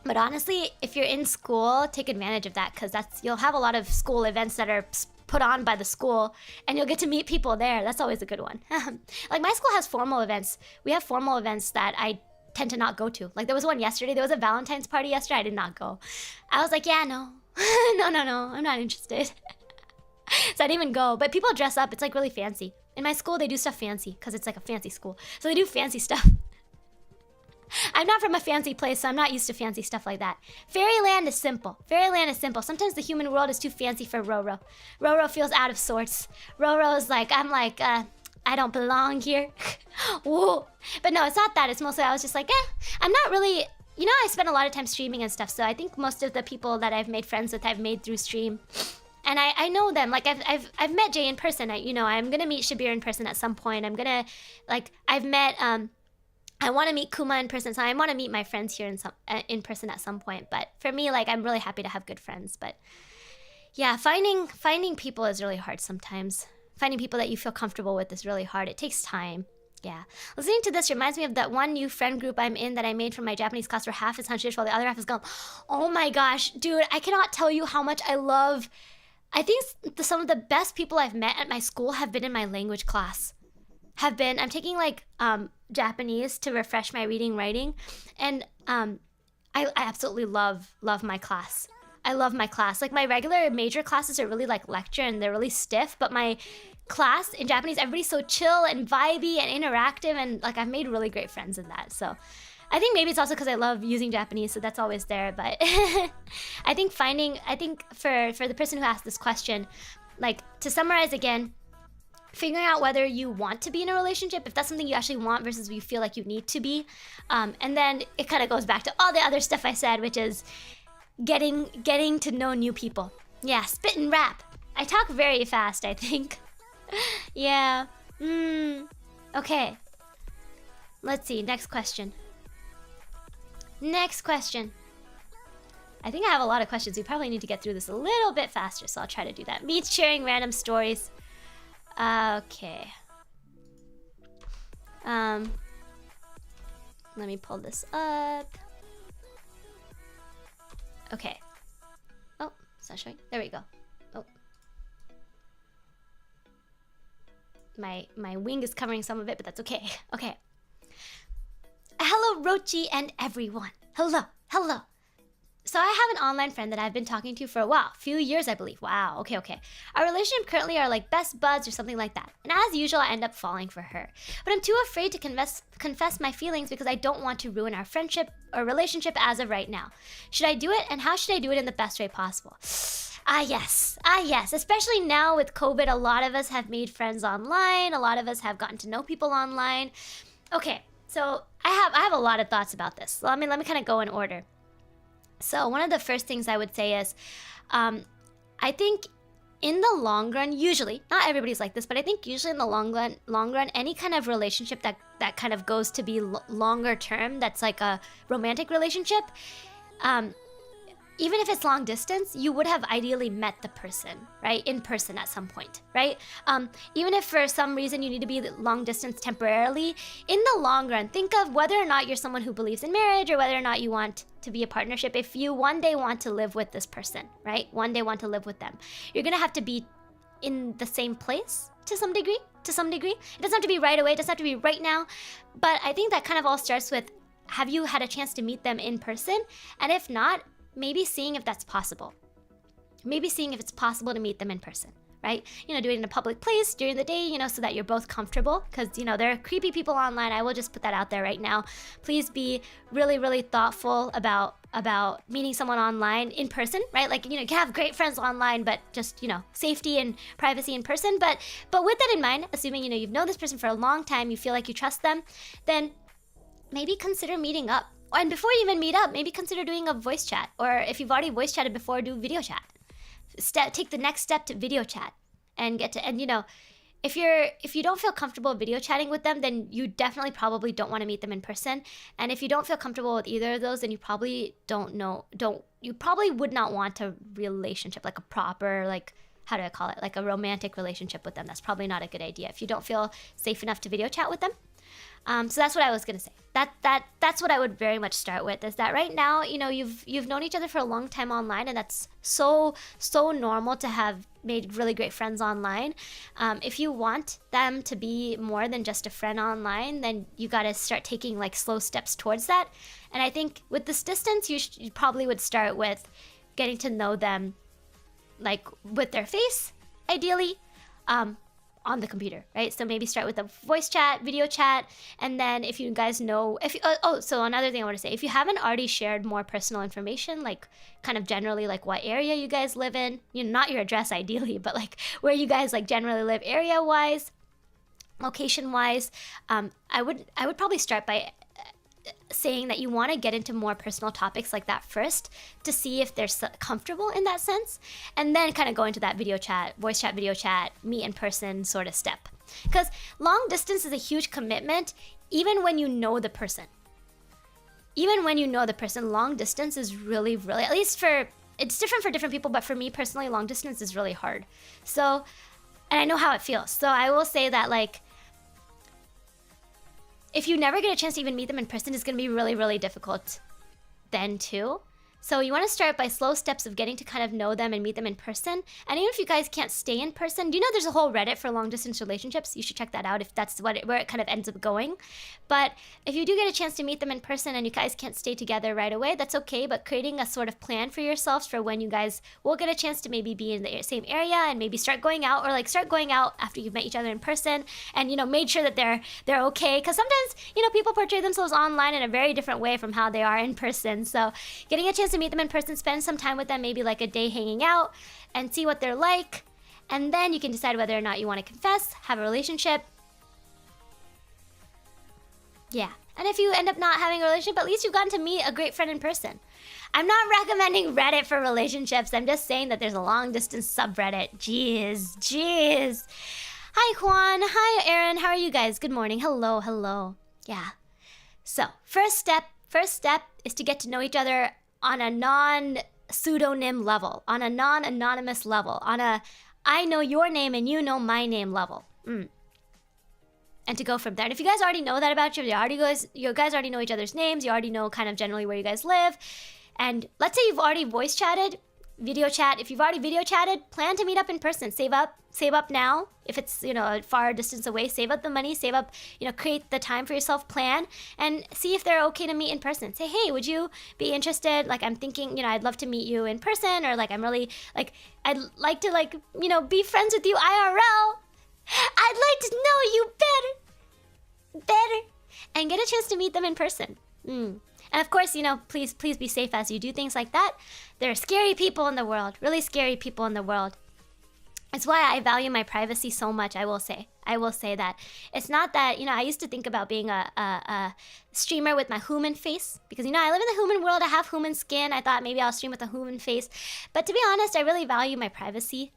But honestly, if you're in school, take advantage of that, because you'll have a lot of school events that are put on by the school, and you'll get to meet people there. That's always a good one. Like, my school has formal events. We have formal events that I tend to not go to. Like, there was one yesterday. There was a Valentine's party yesterday. I did not go. I was like, yeah, no. no, I'm not interested. So I didn't even go. But people dress up. It's like really fancy. In my school, they do stuff fancy because it's like a fancy school. So they do fancy stuff. I'm not from a fancy place, so I'm not used to fancy stuff like that. Fairyland is simple. Fairyland is simple. Sometimes the human world is too fancy for Roro. Roro feels out of sorts. Roro's like, I don't belong here. Whoa. But no, it's not that. It's mostly I was just like, I'm not really... I spend a lot of time streaming and stuff, so I think most of the people that I've made friends with, I've made through stream. And I know them. Like, I've met Jay in person. I'm gonna meet Shabir in person at some point. I've met I want to meet Kuma in person, so I want to meet my friends here in person at some point. But for me, like, I'm really happy to have good friends. But yeah, finding people is really hard sometimes. Finding people that you feel comfortable with is really hard. It takes time. Yeah. Listening to this reminds me of that one new friend group I'm in that I made from my Japanese class where half is Hanshish while the other half is Gum. Oh my gosh, dude, I cannot tell you how much I love. I think some of the best people I've met at my school have been in my language class. I'm taking like Japanese to refresh my reading writing, and I absolutely love my class. I love my class. Like, my regular major classes are really like lecture and they're really stiff, but my class in Japanese, everybody's so chill and vibey and interactive, and like, I've made really great friends in that. So I think maybe it's also because I love using Japanese, so that's always there. But I think for the person who asked this question, like, to summarize again, figuring out whether you want to be in a relationship, if that's something you actually want versus you feel like you need to be. And then it kind of goes back to all the other stuff I said, which is getting to know new people. Yeah, spit and rap. I talk very fast, I think. Yeah. Okay. Let's see, next question. Next question. I think I have a lot of questions. We probably need to get through this a little bit faster, so I'll try to do that. Me sharing random stories. Okay. Let me pull this up. Okay. Oh, it's not showing. There we go. Oh. My wing is covering some of it, but that's okay. Okay. Hello, Rochi and everyone. Hello. So I have an online friend that I've been talking to for a while, few years, I believe. Wow, okay. Our relationship currently are like best buds or something like that. And as usual, I end up falling for her. But I'm too afraid to confess my feelings because I don't want to ruin our friendship or relationship as of right now. Should I do it? And how should I do it in the best way possible? Yes. Especially now with COVID, a lot of us have made friends online. A lot of us have gotten to know people online. Okay, so I have a lot of thoughts about this. Let me kind of go in order. So one of the first things I would say is, I think in the long run, usually, not everybody's like this, but I think usually in the long run, any kind of relationship that kind of goes to be longer term, that's like a romantic relationship, even if it's long distance, you would have ideally met the person, right? In person at some point, right? Even if for some reason you need to be long distance temporarily, in the long run, think of whether or not you're someone who believes in marriage or whether or not you want to be a partnership. If you one day want to live with this person, right? One day want to live with them, you're gonna have to be in the same place to some degree. It doesn't have to be right away, it doesn't have to be right now. But I think that kind of all starts with, have you had a chance to meet them in person? And if not, maybe seeing if that's possible. Maybe seeing if it's possible to meet them in person, right? Do it in a public place during the day, so that you're both comfortable. Because, there are creepy people online. I will just put that out there right now. Please be really, really thoughtful about meeting someone online in person, right? Like, you can have great friends online, but just, safety and privacy in person. But with that in mind, assuming, you've known this person for a long time, you feel like you trust them, then maybe consider meeting up. And before you even meet up, maybe consider doing a voice chat. Or if you've already voice chatted before, do video chat. Take the next step to video chat and if you don't feel comfortable video chatting with them, then you definitely probably don't want to meet them in person. And if you don't feel comfortable with either of those, then you probably you probably would not want a relationship, like a proper, like, how do I call it? Like a romantic relationship with them. That's probably not a good idea if you don't feel safe enough to video chat with them. So that's what I was gonna say. That's what I would very much start with, is that right now, you've known each other for a long time online, and that's so normal to have made really great friends online. If you want them to be more than just a friend online, then you gotta start taking like slow steps towards that. And I think with this distance, you probably would start with getting to know them, like with their face, ideally. On the computer, right? So maybe start with a voice chat, video chat, and then if you guys know, so another thing I want to say, if you haven't already shared more personal information, like kind of generally like what area you guys live in, not your address ideally, but like where you guys like generally live area-wise, location-wise, I would probably start by saying that you want to get into more personal topics like that first to see if they're comfortable in that sense, and then kind of go into that video chat, voice chat, video chat, meet in person sort of step. Because long distance is a huge commitment even when you know the person. Even when you know the person, long distance is really, really, at least it's different for different people, but for me personally, long distance is really hard. So, and I know how it feels. So I will say that, like, if you never get a chance to even meet them in person, it's going to be really, really difficult then too. So you want to start by slow steps of getting to kind of know them and meet them in person. And even if you guys can't stay in person, do you know there's a whole Reddit for long distance relationships? You should check that out if that's where it kind of ends up going. But if you do get a chance to meet them in person and you guys can't stay together right away, that's okay. But creating a sort of plan for yourselves for when you guys will get a chance to maybe be in the same area and maybe start going out, or like start going out after you've met each other in person, and, you know, made sure that they're okay. Because sometimes, you know, people portray themselves online in a very different way from how they are in person. So getting a chance to meet them in person, spend some time with them, maybe like a day hanging out, and see what they're like, and then you can decide whether or not you want to confess, have a relationship. Yeah. And if you end up not having a relationship, at least you've gotten to meet a great friend in person. I'm not recommending Reddit for relationships. I'm just saying that there's a long distance subreddit. Jeez. Hi Juan, hi Aaron, how are you guys? Good morning. Hello. Yeah. So first step is to get to know each other on a non-pseudonym level, on a non-anonymous level, on a I know your name and you know my name level. And to go from there. And if you guys already know that about you, you guys already know each other's names, you already know kind of generally where you guys live, and let's say you've already voice chatted, video chat. If you've already video chatted, plan to meet up in person. Save up now. If it's, you know, a far distance away, save up the money, save up, you know, create the time for yourself, plan, and see if they're okay to meet in person. Say, hey, would you be interested? Like, I'm thinking, you know, I'd love to meet you in person, or like, I'm really, like, I'd like to, like, you know, be friends with you IRL. I'd like to know you better, and get a chance to meet them in person. And of course, you know, please be safe as you do things like that. There are scary people in the world, really scary people in the world. It's why I value my privacy so much, I will say that. It's not that, you know, I used to think about being a streamer with my human face, because, you know, I live in the human world, I have human skin. I thought maybe I'll stream with a human face. But to be honest, I really value my privacy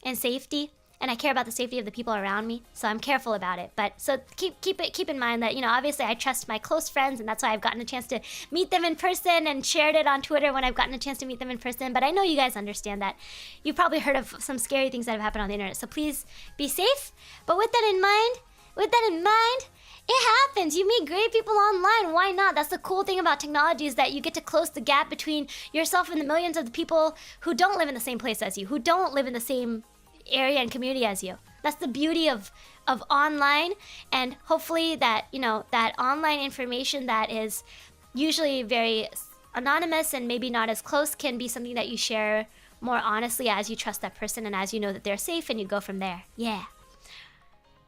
and safety. And I care about the safety of the people around me, so I'm careful about it. But so keep in mind that, you know, obviously I trust my close friends, and that's why I've gotten a chance to meet them in person and shared it on Twitter when I've gotten a chance to meet them in person. But I know you guys understand that. You've probably heard of some scary things that have happened on the internet, so please be safe. But with that in mind, it happens. You meet great people online. Why not? That's the cool thing about technology, is that you get to close the gap between yourself and the millions of the people who don't live in the same place as you, who don't live in the same area and community as you. That's the beauty of online, and hopefully that, you know, that online information that is usually very anonymous and maybe not as close can be something that you share more honestly as you trust that person and as you know that they're safe, and you go from there. Yeah.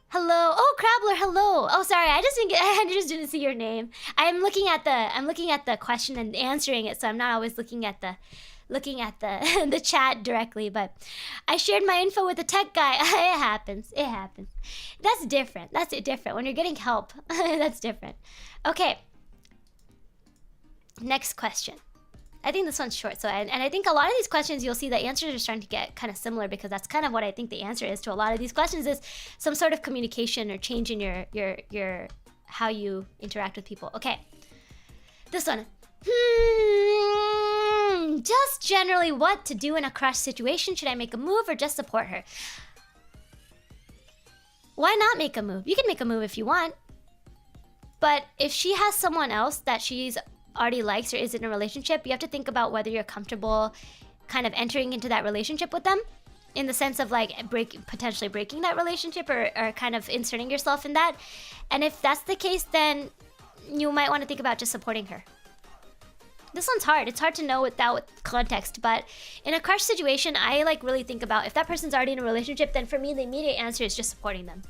Hello. Oh, Crabbler, hello. Oh, sorry. I just didn't see your name. I'm looking at the question and answering it, so I'm not always looking at the the chat directly. But I shared my info with the tech guy. It happens. That's different. When you're getting help. That's different. Okay. Next question. I think this one's short. So and I think a lot of these questions, you'll see the answers are starting to get kind of similar, because that's kind of what I think the answer is to a lot of these questions, is some sort of communication or change in your how you interact with people. Okay. This one. Just generally what to do in a crush situation. Should I make a move or just support her? Why not make a move? You can make a move if you want. But if she has someone else that she's already likes or is in a relationship, you have to think about whether you're comfortable kind of entering into that relationship with them, in the sense of like potentially breaking that relationship, or kind of inserting yourself in that. And if that's the case, then you might want to think about just supporting her. This one's hard. It's hard to know without context, but in a crush situation, I like really think about if that person's already in a relationship, then for me, the immediate answer is just supporting them.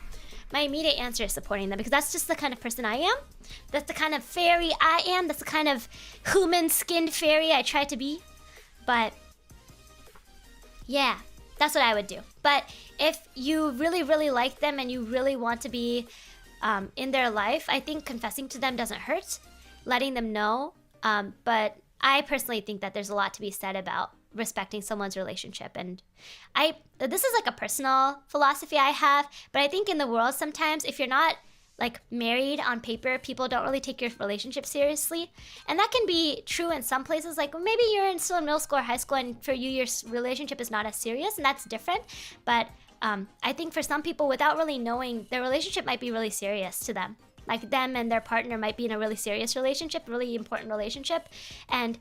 My immediate answer is supporting them, because that's just the kind of person I am. That's the kind of fairy I am. That's the kind of human-skinned fairy I try to be. But yeah, that's what I would do. But if you really, really like them and you really want to be in their life, I think confessing to them doesn't hurt. Letting them know. But I personally think that there's a lot to be said about respecting someone's relationship. And this is like a personal philosophy I have, but I think in the world sometimes, if you're not like married on paper, people don't really take your relationship seriously. And that can be true in some places. Like maybe you're still in middle school or high school and for you, your relationship is not as serious, and that's different. But I think for some people, without really knowing, their relationship might be really serious to them. Like them and their partner might be in a really serious relationship, really important relationship. And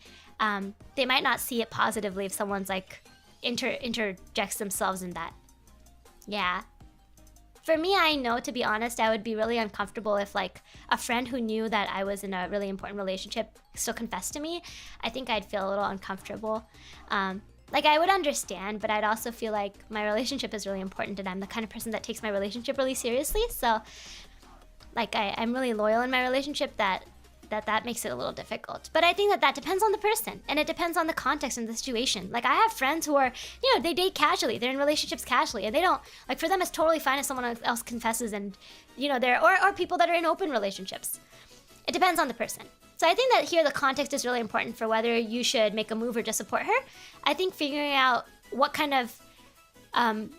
they might not see it positively if someone's like interjects themselves in that. Yeah. For me, I know, to be honest, I would be really uncomfortable if like a friend who knew that I was in a really important relationship still confessed to me. I think I'd feel a little uncomfortable. Like I would understand, but I'd also feel like my relationship is really important and I'm the kind of person that takes my relationship really seriously. So like I'm really loyal in my relationship that makes it a little difficult. But I think that depends on the person, and it depends on the context and the situation. Like I have friends who are, you know, they date casually, they're in relationships casually, and they don't, like for them it's totally fine if someone else confesses, and you know, or people that are in open relationships. It depends on the person. So I think that here the context is really important for whether you should make a move or just support her. I think figuring out what kind of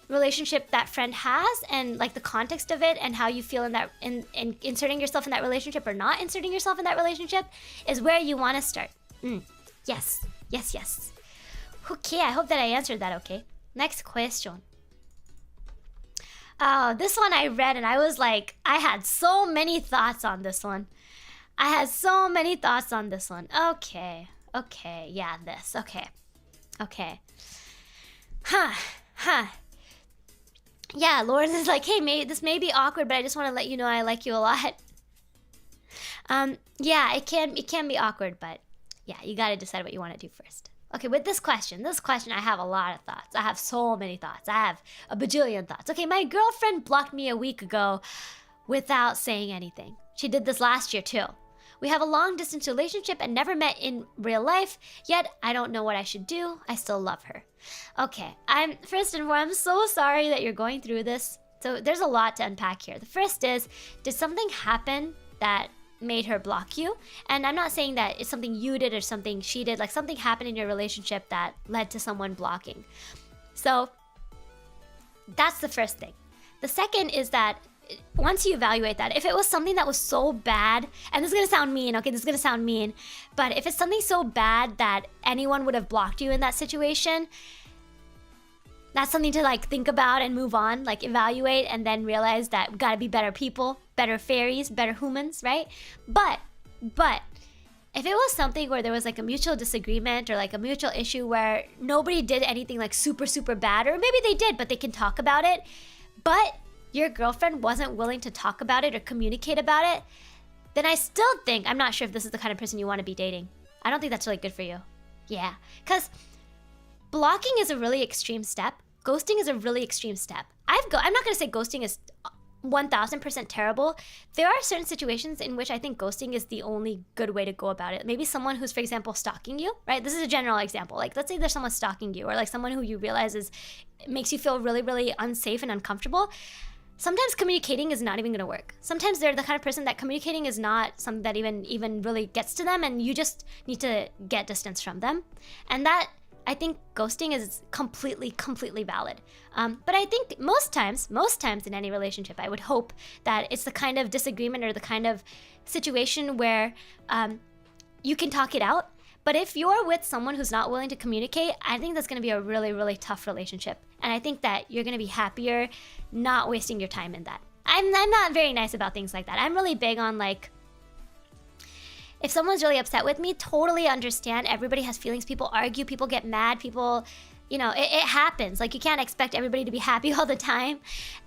relationship that friend has and like the context of it and how you feel in that in inserting yourself in that relationship or not inserting yourself in that relationship is where you want to start. Yes. Okay, I hope that I answered that okay. Next question. Oh, this one I read and I was like, I had so many thoughts on this one. Okay, yeah, this. Okay. Yeah, Lauren is like, hey, this may be awkward, but I just want to let you know I like you a lot. Yeah, it can be awkward, but yeah, you got to decide what you want to do first. Okay, with this question, I have a lot of thoughts. I have so many thoughts. I have a bajillion thoughts. Okay, my girlfriend blocked me a week ago without saying anything. She did this last year too. We have a long-distance relationship and never met in real life, yet I don't know what I should do. I still love her. Okay, I'm so sorry that you're going through this. So there's a lot to unpack here. The first is, did something happen that made her block you? And I'm not saying that it's something you did or something she did, like something happened in your relationship that led to someone blocking. So that's the first thing. The second is that once you evaluate that, if it was something that was so bad, and this is gonna sound mean, okay, but if it's something so bad that anyone would have blocked you in that situation, that's something to like think about and move on, like evaluate and then realize that we gotta be better people, better fairies, better humans, right? But if it was something where there was like a mutual disagreement or like a mutual issue where nobody did anything like super, super bad, or maybe they did, but they can talk about it, but your girlfriend wasn't willing to talk about it or communicate about it, then I still think, I'm not sure if this is the kind of person you want to be dating. I don't think that's really good for you. Yeah, because blocking is a really extreme step. Ghosting is a really extreme step. I'm not going to say ghosting is 1000% terrible. There are certain situations in which I think ghosting is the only good way to go about it. Maybe someone who's, for example, stalking you, right? This is a general example. Like, let's say there's someone stalking you or like someone who you realize makes you feel really, really unsafe and uncomfortable. Sometimes communicating is not even going to work. Sometimes they're the kind of person that communicating is not something that even really gets to them, and you just need to get distance from them. And that, I think ghosting is completely valid. But I think most times in any relationship, I would hope that it's the kind of disagreement or the kind of situation where you can talk it out. But if you're with someone who's not willing to communicate, I think that's going to be a really, really tough relationship. And I think that you're going to be happier not wasting your time in that. I'm not very nice about things like that. I'm really big on like, if someone's really upset with me, totally understand. Everybody has feelings. People argue. People get mad. People, you know, it happens. Like, you can't expect everybody to be happy all the time.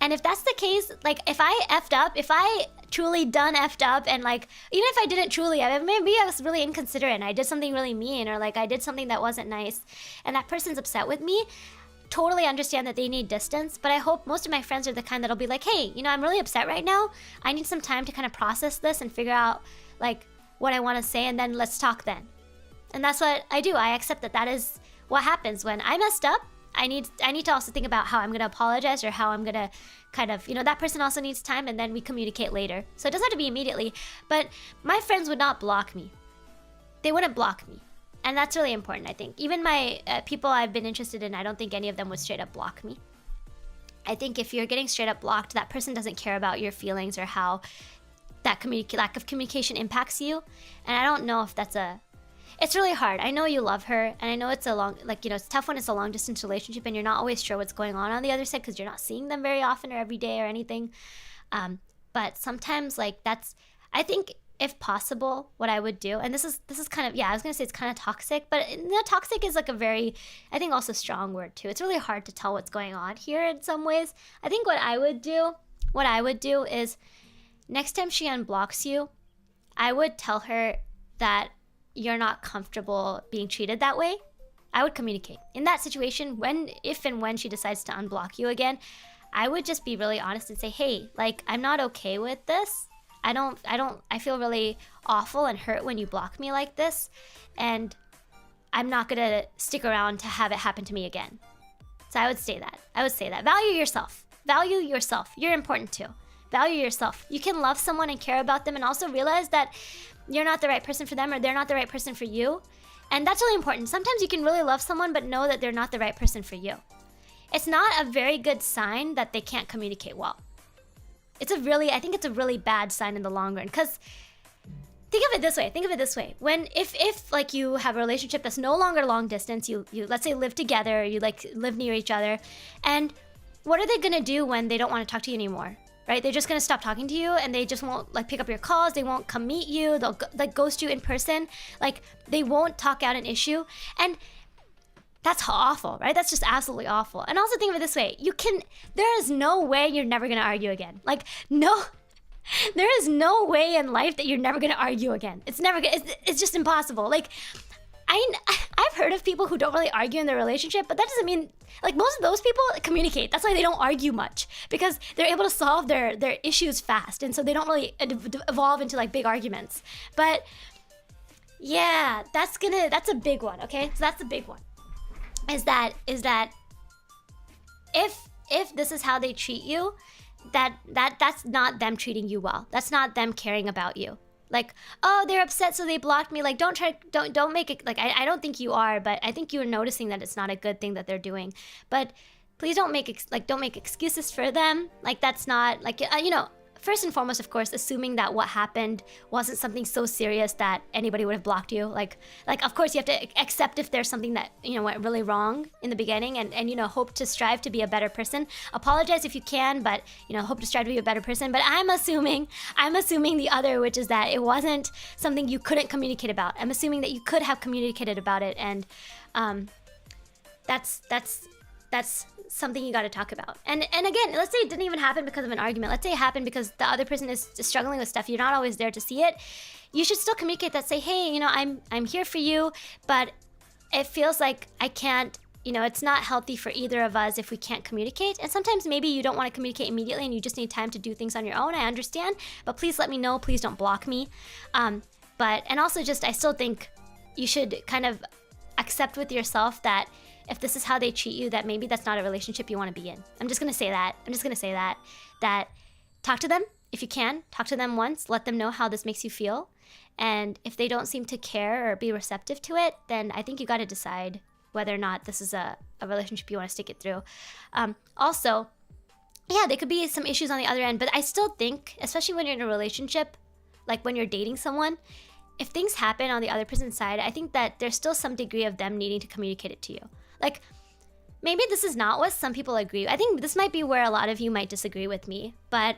And if that's the case, like, if I effed up, if I truly effed up, and like, even if I didn't truly, maybe I was really inconsiderate and I did something really mean, or like I did something that wasn't nice, and that person's upset with me, totally understand that they need distance. But I hope most of my friends are the kind that'll be like, hey, you know, I'm really upset right now. I need some time to kind of process this and figure out like what I want to say, and then let's talk then. And that's what I do. I accept that is what happens when I messed up. I need to also think about how I'm going to apologize, or how I'm going to kind of, you know, that person also needs time, and then we communicate later. So it doesn't have to be immediately, but my friends would not block me. They wouldn't block me. And that's really important, I think. Even my people I've been interested in, I don't think any of them would straight up block me. I think if you're getting straight up blocked, that person doesn't care about your feelings or how that lack of communication impacts you. And I don't know if that's it's really hard. I know you love her, and I know it's a long, it's tough when it's a long distance relationship and you're not always sure what's going on the other side because you're not seeing them very often or every day or anything. But sometimes I think if possible, what I would do, and this is kind of, I was gonna say it's kind of toxic, but toxic is like a very, I think also strong word too. It's really hard to tell what's going on here in some ways. I think what I would do is next time she unblocks you, I would tell her that you're not comfortable being treated that way. I would communicate. In that situation, if and when she decides to unblock you again, I would just be really honest and say, hey, I'm not okay with this. I feel really awful and hurt when you block me like this, and I'm not gonna stick around to have it happen to me again. So I would say that. Value yourself. You're important too. Value yourself. You can love someone and care about them and also realize that you're not the right person for them or they're not the right person for you. And that's really important. Sometimes you can really love someone but know that they're not the right person for you. It's not a very good sign that they can't communicate well. I think it's a really bad sign in the long run, because think of it this way. If you have a relationship that's no longer long distance, you let's say live together, you live near each other, and what are they gonna do when they don't want to talk to you anymore? Right? They're just gonna stop talking to you, and they just won't pick up your calls. They won't come meet you. They'll ghost you in person. They won't talk out an issue, and that's awful, right? That's just absolutely awful. And also think of it this way: there is no way you're never gonna argue again. There is no way in life that you're never gonna argue again. It's just impossible. I've heard of people who don't really argue in their relationship, but that doesn't mean, most of those people communicate. That's why they don't argue much, because they're able to solve their issues fast, and so they don't really evolve into big arguments. But yeah, that's a big one. Okay, so that's a big one. Is that if this is how they treat you, that's not them treating you well. That's not them caring about you. Oh, they're upset, so they blocked me. Don't make it I don't think you are, but I think you're noticing that it's not a good thing that they're doing. But please don't make excuses for them. That's not first and foremost, of course, assuming that what happened wasn't something so serious that anybody would have blocked you. Of course, you have to accept if there's something that went really wrong in the beginning, and hope to strive to be a better person. Apologize if you can, but hope to strive to be a better person. But I'm assuming the other, which is that it wasn't something you couldn't communicate about. I'm assuming that you could have communicated about it, and that's something you got to talk about. And again, let's say it didn't even happen because of an argument. Let's say it happened because the other person is struggling with stuff. You're not always there to see it. You should still communicate that. Say, hey, I'm here for you, but it feels like I can't. It's not healthy for either of us if we can't communicate. And sometimes maybe you don't want to communicate immediately and you just need time to do things on your own. I understand, but please let me know. Please don't block me. And also I still think you should kind of accept with yourself that if this is how they treat you, that maybe that's not a relationship you want to be in. I'm just going to say that. That talk to them if you can. Talk to them once. Let them know how this makes you feel. And if they don't seem to care or be receptive to it, then I think you got to decide whether or not this is a relationship you want to stick it through. Also, there could be some issues on the other end, but I still think, especially when you're in a relationship, when you're dating someone, if things happen on the other person's side, I think that there's still some degree of them needing to communicate it to you. Maybe this is not what some people agree. I think this might be where a lot of you might disagree with me. But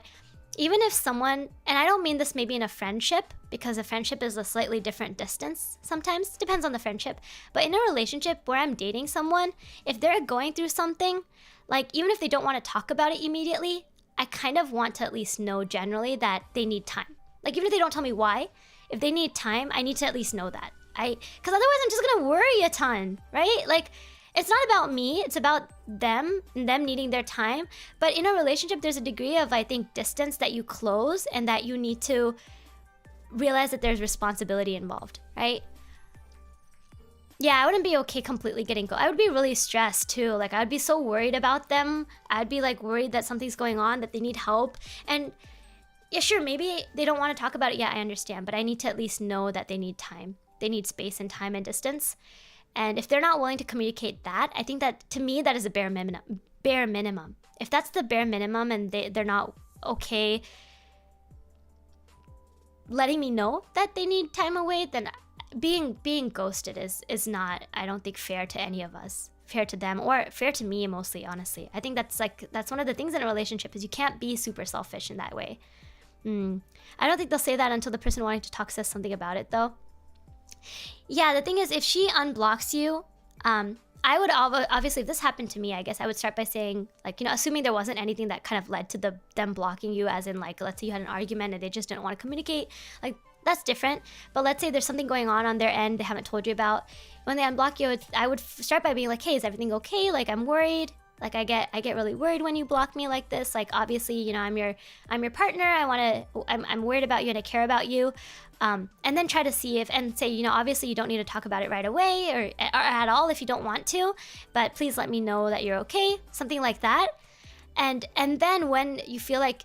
even if someone, and I don't mean this maybe in a friendship, because a friendship is a slightly different distance sometimes. It depends on the friendship. But in a relationship where I'm dating someone, if they're going through something, even if they don't want to talk about it immediately, I kind of want to at least know generally that they need time. Even if they don't tell me why, if they need time, I need to at least know that. Because otherwise I'm just going to worry a ton, right? It's not about me, it's about them and them needing their time. But in a relationship, there's a degree of, I think, distance that you close and that you need to realize that there's responsibility involved, right? Yeah, I wouldn't be okay completely getting go. I would be really stressed too. I would be so worried about them. I'd be worried that something's going on, that they need help. And yeah, sure, maybe they don't want to talk about it. Yeah, I understand. But I need to at least know that they need time. They need space and time and distance. And if they're not willing to communicate that, I think that, to me, that is a bare minimum. If that's the bare minimum and they're not okay letting me know that they need time away, then being ghosted is not, I don't think, fair to any of us. Fair to them, or fair to me, mostly, honestly. I think that's one of the things in a relationship, is you can't be super selfish in that way. I don't think they'll say that until the person wanting to talk says something about it, though. Yeah, the thing is, if she unblocks you, I would obviously, if this happened to me, I guess I would start by saying, like, you know, assuming there wasn't anything that kind of led to them blocking you, as in, like, let's say you had an argument and they just didn't want to communicate, like, that's different. But let's say there's something going on their end they haven't told you about. When they unblock you, I would start by being like, hey, is everything okay? Like, I'm worried. Like, I get really worried when you block me like this. Like, obviously, you know, I'm your partner. I'm worried about you and I care about you. And then try to see and say, you know, obviously you don't need to talk about it right away or at all if you don't want to, but please let me know that you're okay. Something like that. And then when you feel like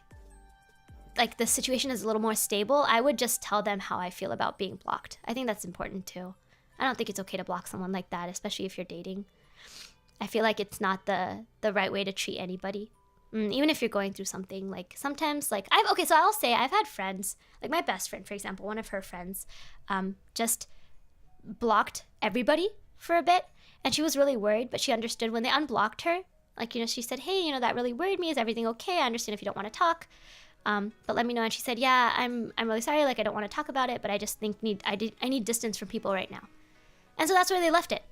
the situation is a little more stable, I would just tell them how I feel about being blocked. I think that's important too. I don't think it's okay to block someone like that, especially if you're dating. I feel like it's not the right way to treat anybody. Even if you're going through something, like sometimes, like so I'll say I've had friends, like my best friend, for example, one of her friends, just blocked everybody for a bit, and she was really worried, but she understood when they unblocked her. Like, you know, she said, hey, you know, that really worried me. Is everything okay? I understand if you don't want to talk, but let me know. And she said, yeah, I'm really sorry. Like, I don't want to talk about it, but I just think I need distance from people right now. And so that's where they left it.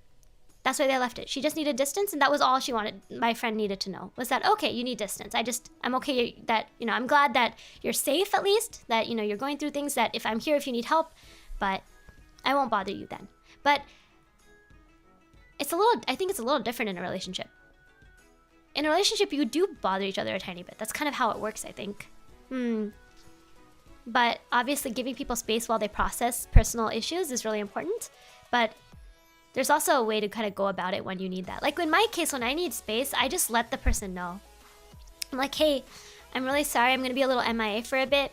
That's why they left it. She just needed distance, and that was all she wanted. My friend needed to know was that, okay, you need distance. I'm okay that, you know, I'm glad that you're safe, at least, that, you know, you're going through things, that if I'm here, if you need help, but I won't bother you then. But I think it's a little different in a relationship. In a relationship, you do bother each other a tiny bit. That's kind of how it works, I think. But obviously giving people space while they process personal issues is really important. But there's also a way to kind of go about it when you need that. Like in my case, when I need space, I just let the person know. I'm like, hey, I'm really sorry. I'm going to be a little MIA for a bit.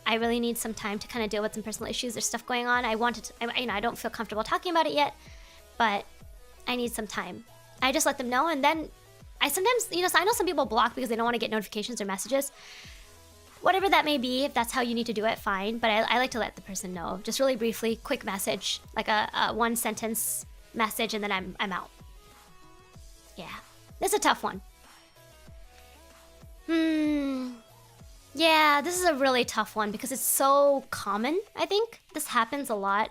I really need some time to kind of deal with some personal issues. There's stuff going on. I don't feel comfortable talking about it yet, but I need some time. I just let them know. And then I sometimes, you know, so I know some people block because they don't want to get notifications or messages. Whatever that may be, if that's how you need to do it, fine. But I like to let the person know. Just really briefly, quick message, like a one sentence message, and then I'm out. Yeah, this is a tough one. Yeah, this is a really tough one because it's so common. I think this happens a lot,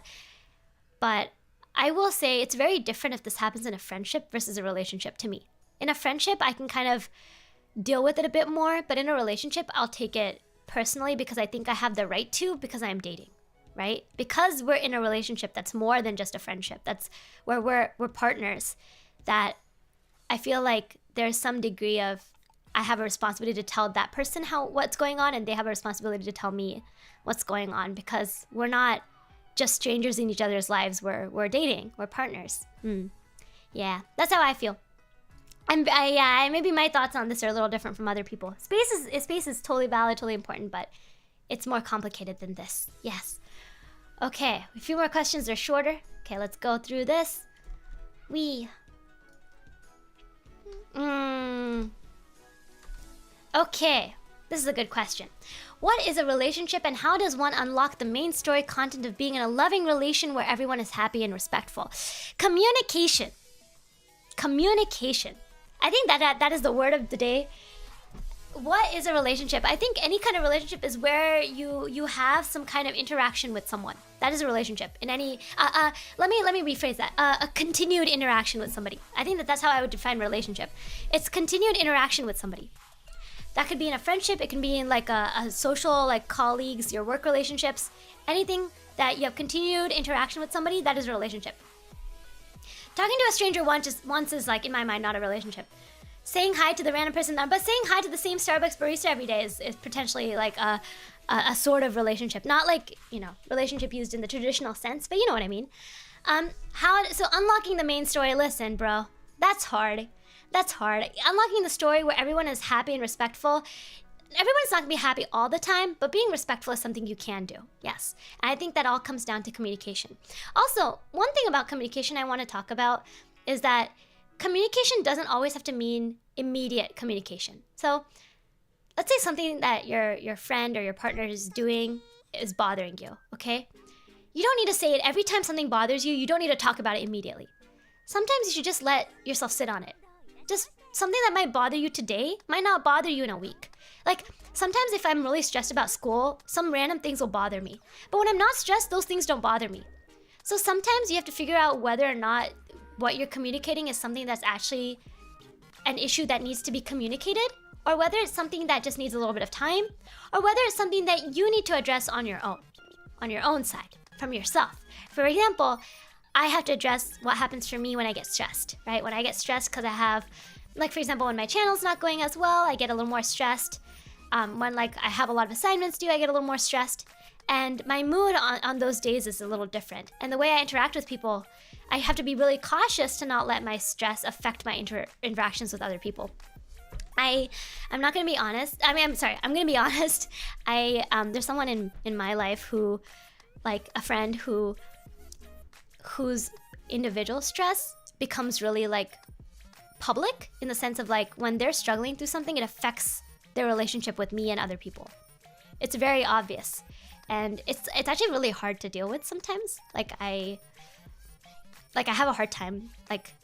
but I will say it's very different if this happens in a friendship versus a relationship to me. In a friendship, I can kind of deal with it a bit more, but in a relationship, I'll take it personally because I think I have the right to, because I'm dating. Right? Because we're in a relationship that's more than just a friendship. That's where we're partners. That I feel like there's some degree of, I have a responsibility to tell that person what's going on, and they have a responsibility to tell me what's going on, because we're not just strangers in each other's lives. We're dating. We're partners. Yeah, that's how I feel. And maybe my thoughts on this are a little different from other people. Space is totally valid, totally important, but it's more complicated than this. Yes. Okay, a few more questions. They're shorter. Okay, let's go through this. Okay, this is a good question. What is a relationship, and how does one unlock the main story content of being in a loving relation where everyone is happy and respectful? Communication. Communication. I think that is the word of the day. What is a relationship? I think any kind of relationship is where you have some kind of interaction with someone. That is a relationship. In any let me rephrase that. A continued interaction with somebody. I think that's how I would define relationship. It's continued interaction with somebody. That could be in a friendship. It can be in like a social, like colleagues, your work relationships, anything that you have continued interaction with somebody. That is a relationship. Talking to a stranger once is, like, in my mind, not a relationship. Saying hi to the random person, but saying hi to the same Starbucks barista every day is potentially like a sort of relationship. Not like, you know, relationship used in the traditional sense, but you know what I mean. So unlocking the main story, listen, bro, that's hard. That's hard. Unlocking the story where everyone is happy and respectful. Everyone's not gonna be happy all the time, but being respectful is something you can do. Yes. And I think that all comes down to communication. Also, one thing about communication I want to talk about is that communication doesn't always have to mean immediate communication. So let's say something that your friend or your partner is doing is bothering you, okay? You don't need to say it every time something bothers you. You don't need to talk about it immediately. Sometimes you should just let yourself sit on it. Just something that might bother you today might not bother you in a week. Like, sometimes if I'm really stressed about school, some random things will bother me. But when I'm not stressed, those things don't bother me. So sometimes you have to figure out whether or not what you're communicating is something that's actually an issue that needs to be communicated, or whether it's something that just needs a little bit of time, or whether it's something that you need to address on your own side, from yourself. For example, I have to address what happens for me when I get stressed, right? When I get stressed because I have, like for example, when my channel's not going as well, I get a little more stressed. When like I have a lot of assignments due, I get a little more stressed. And my mood on those days is a little different. And the way I interact with people, I have to be really cautious to not let my stress affect my interactions with other people. I'm not gonna be honest. I'm gonna be honest. There's someone in my life who, like a friend whose individual stress becomes really like public, in the sense of like when they're struggling through something, it affects their relationship with me and other people. It's very obvious. And it's actually really hard to deal with sometimes. I have a hard time. Like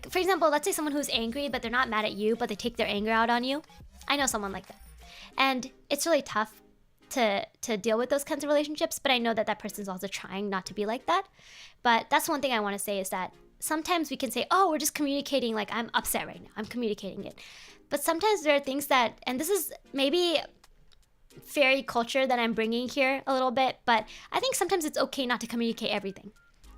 for example, let's say someone who's angry, but they're not mad at you, but they take their anger out on you. I know someone like that. And it's really tough to deal with those kinds of relationships, but I know that person's also trying not to be like that. But that's one thing I want to say, is that sometimes we can say, oh, we're just communicating, like I'm upset right now, I'm communicating it. But sometimes there are things that, and this is maybe fairy culture that I'm bringing here a little bit, but I think sometimes it's okay not to communicate everything.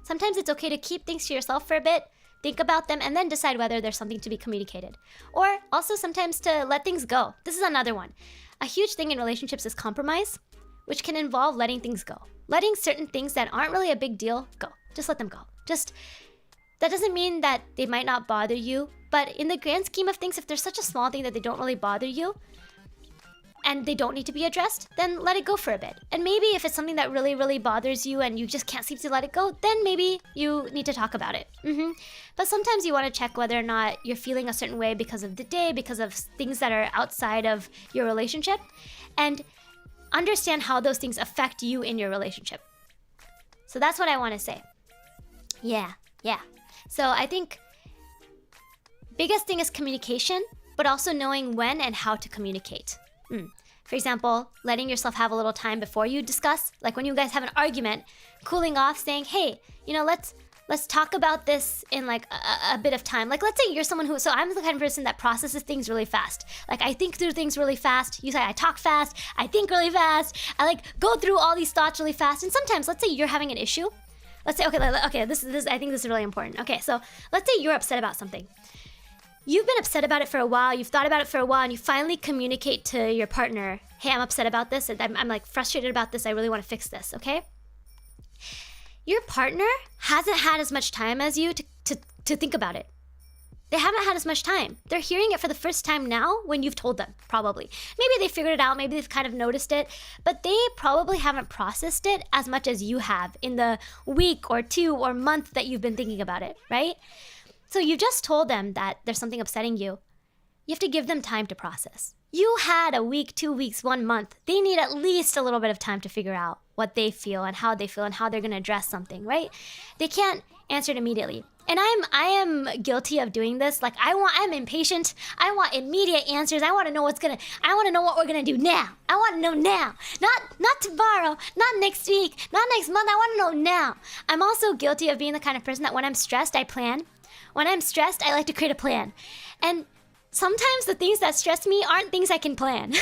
Sometimes it's okay to keep things to yourself for a bit, think about them, and then decide whether there's something to be communicated. Or also sometimes to let things go. This is another one. A huge thing in relationships is compromise, which can involve letting things go. Letting certain things that aren't really a big deal go. Just let them go. That doesn't mean that they might not bother you, but in the grand scheme of things, if there's such a small thing that they don't really bother you, and they don't need to be addressed, then let it go for a bit. And maybe if it's something that really, really bothers you and you just can't seem to let it go, then maybe you need to talk about it. But sometimes you want to check whether or not you're feeling a certain way because of the day, because of things that are outside of your relationship, and understand how those things affect you in your relationship. So that's what I want to say. Yeah. So I think biggest thing is communication, but also knowing when and how to communicate. For example, letting yourself have a little time before you discuss, like when you guys have an argument, cooling off, saying, hey, let's talk about this in like a bit of time. Like, let's say you're someone so I'm the kind of person that processes things really fast. Like, I think through things really fast. You say I talk fast, I think really fast. I like go through all these thoughts really fast. And sometimes, let's say you're having an issue. Let's say, okay, this I think this is really important. Okay, so let's say you're upset about something. You've been upset about it for a while, you've thought about it for a while, and you finally communicate to your partner, hey, I'm upset about this, and I'm like frustrated about this, I really want to fix this, okay? Your partner hasn't had as much time as you to think about it. They haven't had as much time. They're hearing it for the first time now when you've told them, probably. Maybe they figured it out, maybe they've kind of noticed it, but they probably haven't processed it as much as you have in the week or 2 or month that you've been thinking about it, right? So you just told them that there's something upsetting you. You have to give them time to process. You had a week, 2 weeks, 1 month. They need at least a little bit of time to figure out what they feel and how they're going to address something, right? They can't answer it immediately. And I am guilty of doing this. Like, I'm impatient. I want immediate answers. I want to know what we're gonna do now. I want to know now. Not tomorrow, not next week, not next month. I want to know now. I'm also guilty of being the kind of person that when I'm stressed, I plan. When I'm stressed, I like to create a plan. And sometimes the things that stress me aren't things I can plan.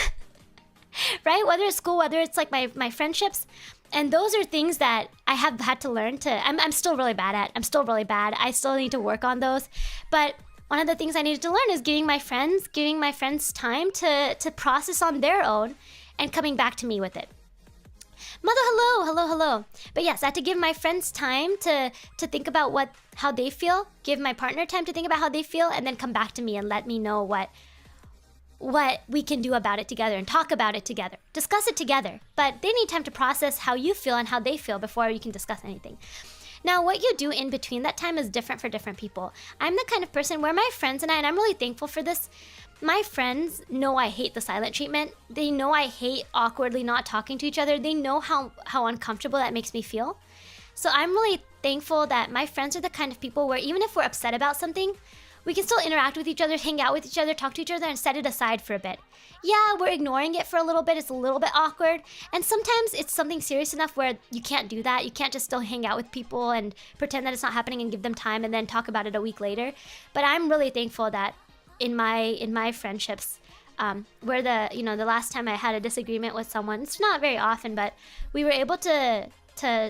Right? Whether it's school, whether it's like my friendships. And those are things that I have had to learn I'm still really bad at. I'm still really bad. I still need to work on those. But one of the things I needed to learn is giving my friends time to process on their own and coming back to me with it. Mother, hello. But yes, I had to give my friends time to think about how they feel, give my partner time to think about how they feel, and then come back to me and let me know what we can do about it together and talk about it together, discuss it together. But they need time to process how you feel and how they feel before you can discuss anything. Now, what you do in between that time is different for different people. I'm the kind of person where my friends and I'm really thankful for this, my friends know I hate the silent treatment. They know I hate awkwardly not talking to each other. They know how uncomfortable that makes me feel. So I'm really thankful that my friends are the kind of people where even if we're upset about something, we can still interact with each other, hang out with each other, talk to each other, and set it aside for a bit. Yeah, we're ignoring it for a little bit. It's a little bit awkward. And sometimes it's something serious enough where you can't do that. You can't just still hang out with people and pretend that it's not happening and give them time and then talk about it a week later. But I'm really thankful that in my friendships, where the last time I had a disagreement with someone, it's not very often, but we were able to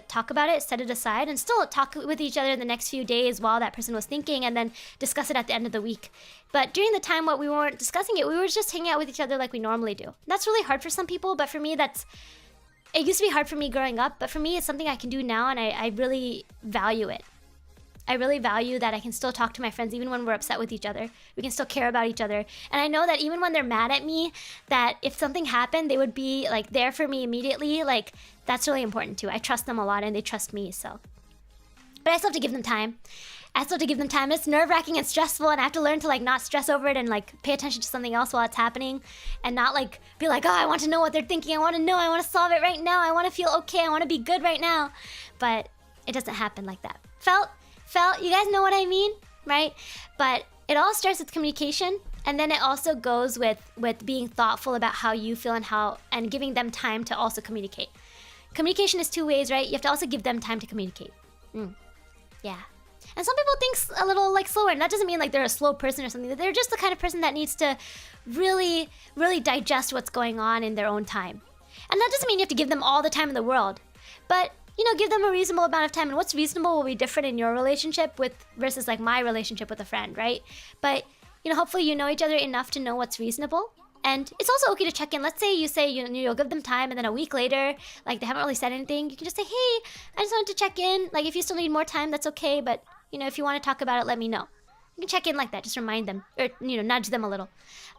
talk about it, set it aside, and still talk with each other the next few days while that person was thinking, and then discuss it at the end of the week. But during the time what we weren't discussing it, we were just hanging out with each other like we normally do. That's really hard for some people, but for me, it used to be hard for me growing up, but for me, it's something I can do now, and I really value it. I really value that I can still talk to my friends even when we're upset with each other. We can still care about each other. And I know that even when they're mad at me, that if something happened, they would be like there for me immediately. Like, that's really important too. I trust them a lot and they trust me, so. But I still have to give them time. It's nerve-wracking and stressful, and I have to learn to like not stress over it and like pay attention to something else while it's happening, and not like be like, oh, I want to know what they're thinking. I want to solve it right now. I want to feel okay. I want to be good right now. But it doesn't happen like that. Felt, you guys know what I mean, right? But it all starts with communication, and then it also goes with being thoughtful about how you feel and giving them time to also communicate. Communication is two ways, right? You have to also give them time to communicate. Yeah. And some people think a little like slower, and that doesn't mean like they're a slow person or something. They're just the kind of person that needs to really, really digest what's going on in their own time. And that doesn't mean you have to give them all the time in the world, but give them a reasonable amount of time. And what's reasonable will be different in your relationship versus like my relationship with a friend, right? But hopefully you know each other enough to know what's reasonable. And it's also okay to check in. Let's say you say you'll give them time, and then a week later, like they haven't really said anything. You can just say, hey, I just wanted to check in. Like if you still need more time, that's okay. But if you want to talk about it, let me know. You can check in like that. Just remind them, or nudge them a little.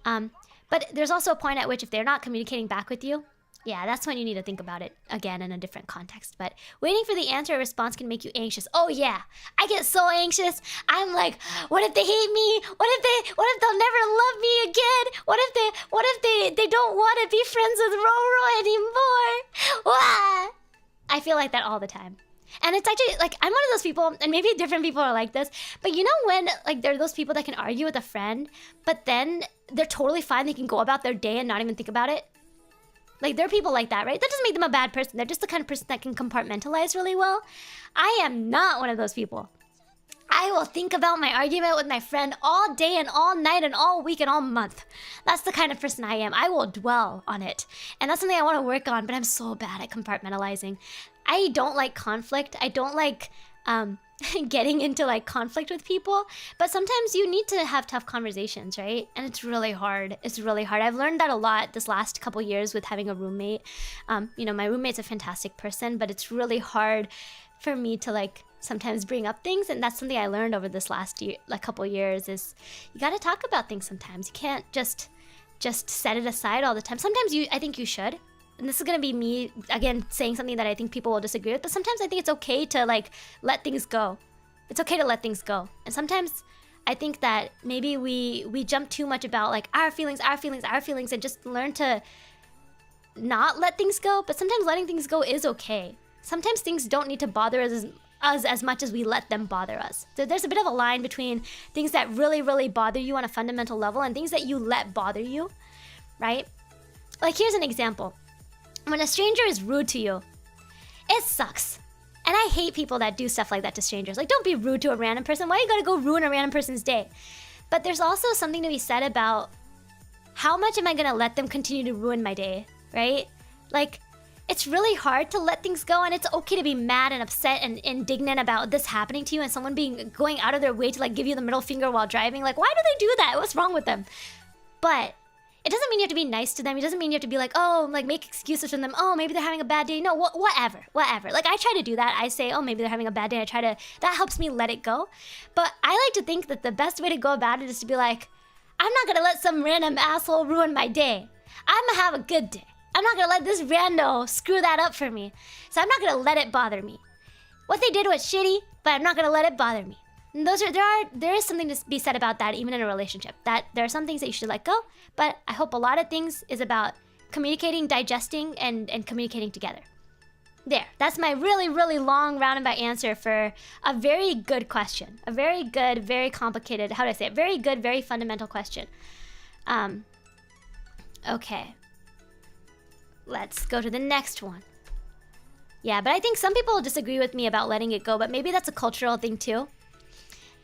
But there's also a point at which if they're not communicating back with you, yeah, that's when you need to think about it again in a different context. But waiting for the answer or response can make you anxious. Oh yeah, I get so anxious. I'm like, what if they hate me? What if they'll never love me again? What if they don't want to be friends with Roro anymore? Wah! I feel like that all the time. And it's actually like I'm one of those people, and maybe different people are like this, but when like there are those people that can argue with a friend, but then they're totally fine, they can go about their day and not even think about it. Like, there are people like that, right? That doesn't make them a bad person. They're just the kind of person that can compartmentalize really well. I am not one of those people. I will think about my argument with my friend all day and all night and all week and all month. That's the kind of person I am. I will dwell on it. And that's something I want to work on, but I'm so bad at compartmentalizing. I don't like conflict. I don't like getting into like conflict with people, but sometimes you need to have tough conversations, right? And it's really hard. I've learned that a lot this last couple years with having a roommate. My roommate's a fantastic person, but it's really hard for me to like sometimes bring up things, and that's something I learned over this last year, like couple years, is you got to talk about things sometimes. You can't just set it aside all the time. Sometimes I think you should. And this is going to be me, again, saying something that I think people will disagree with, but sometimes I think it's okay to, like, let things go. It's okay to let things go. And sometimes I think that maybe we jump too much about, like, our feelings, and just learn to not let things go. But sometimes letting things go is okay. Sometimes things don't need to bother us as much as we let them bother us. So there's a bit of a line between things that really, really bother you on a fundamental level and things that you let bother you, right? Like, here's an example. When a stranger is rude to you, it sucks. And I hate people that do stuff like that to strangers. Like, don't be rude to a random person. Why you gotta go ruin a random person's day? But there's also something to be said about how much am I gonna let them continue to ruin my day, right? Like, it's really hard to let things go, and it's okay to be mad and upset and indignant about this happening to you and someone going out of their way to like give you the middle finger while driving. Like, why do they do that? What's wrong with them? But it doesn't mean you have to be nice to them. It doesn't mean you have to be like, oh, like make excuses for them. Oh, maybe they're having a bad day. No, whatever. Like, I try to do that. I say, oh, maybe they're having a bad day. That helps me let it go. But I like to think that the best way to go about it is to be like, I'm not gonna let some random asshole ruin my day. I'm gonna have a good day. I'm not gonna let this rando screw that up for me. So I'm not gonna let it bother me. What they did was shitty, but I'm not gonna let it bother me. And there is something to be said about that, even in a relationship. That there are some things that you should let go, but I hope a lot of things is about communicating, digesting, and communicating together. There, that's my really, really long roundabout answer for a very good question. A very good, very complicated, how do I say it? Very good, very fundamental question. Okay. Let's go to the next one. Yeah, but I think some people disagree with me about letting it go, but maybe that's a cultural thing too.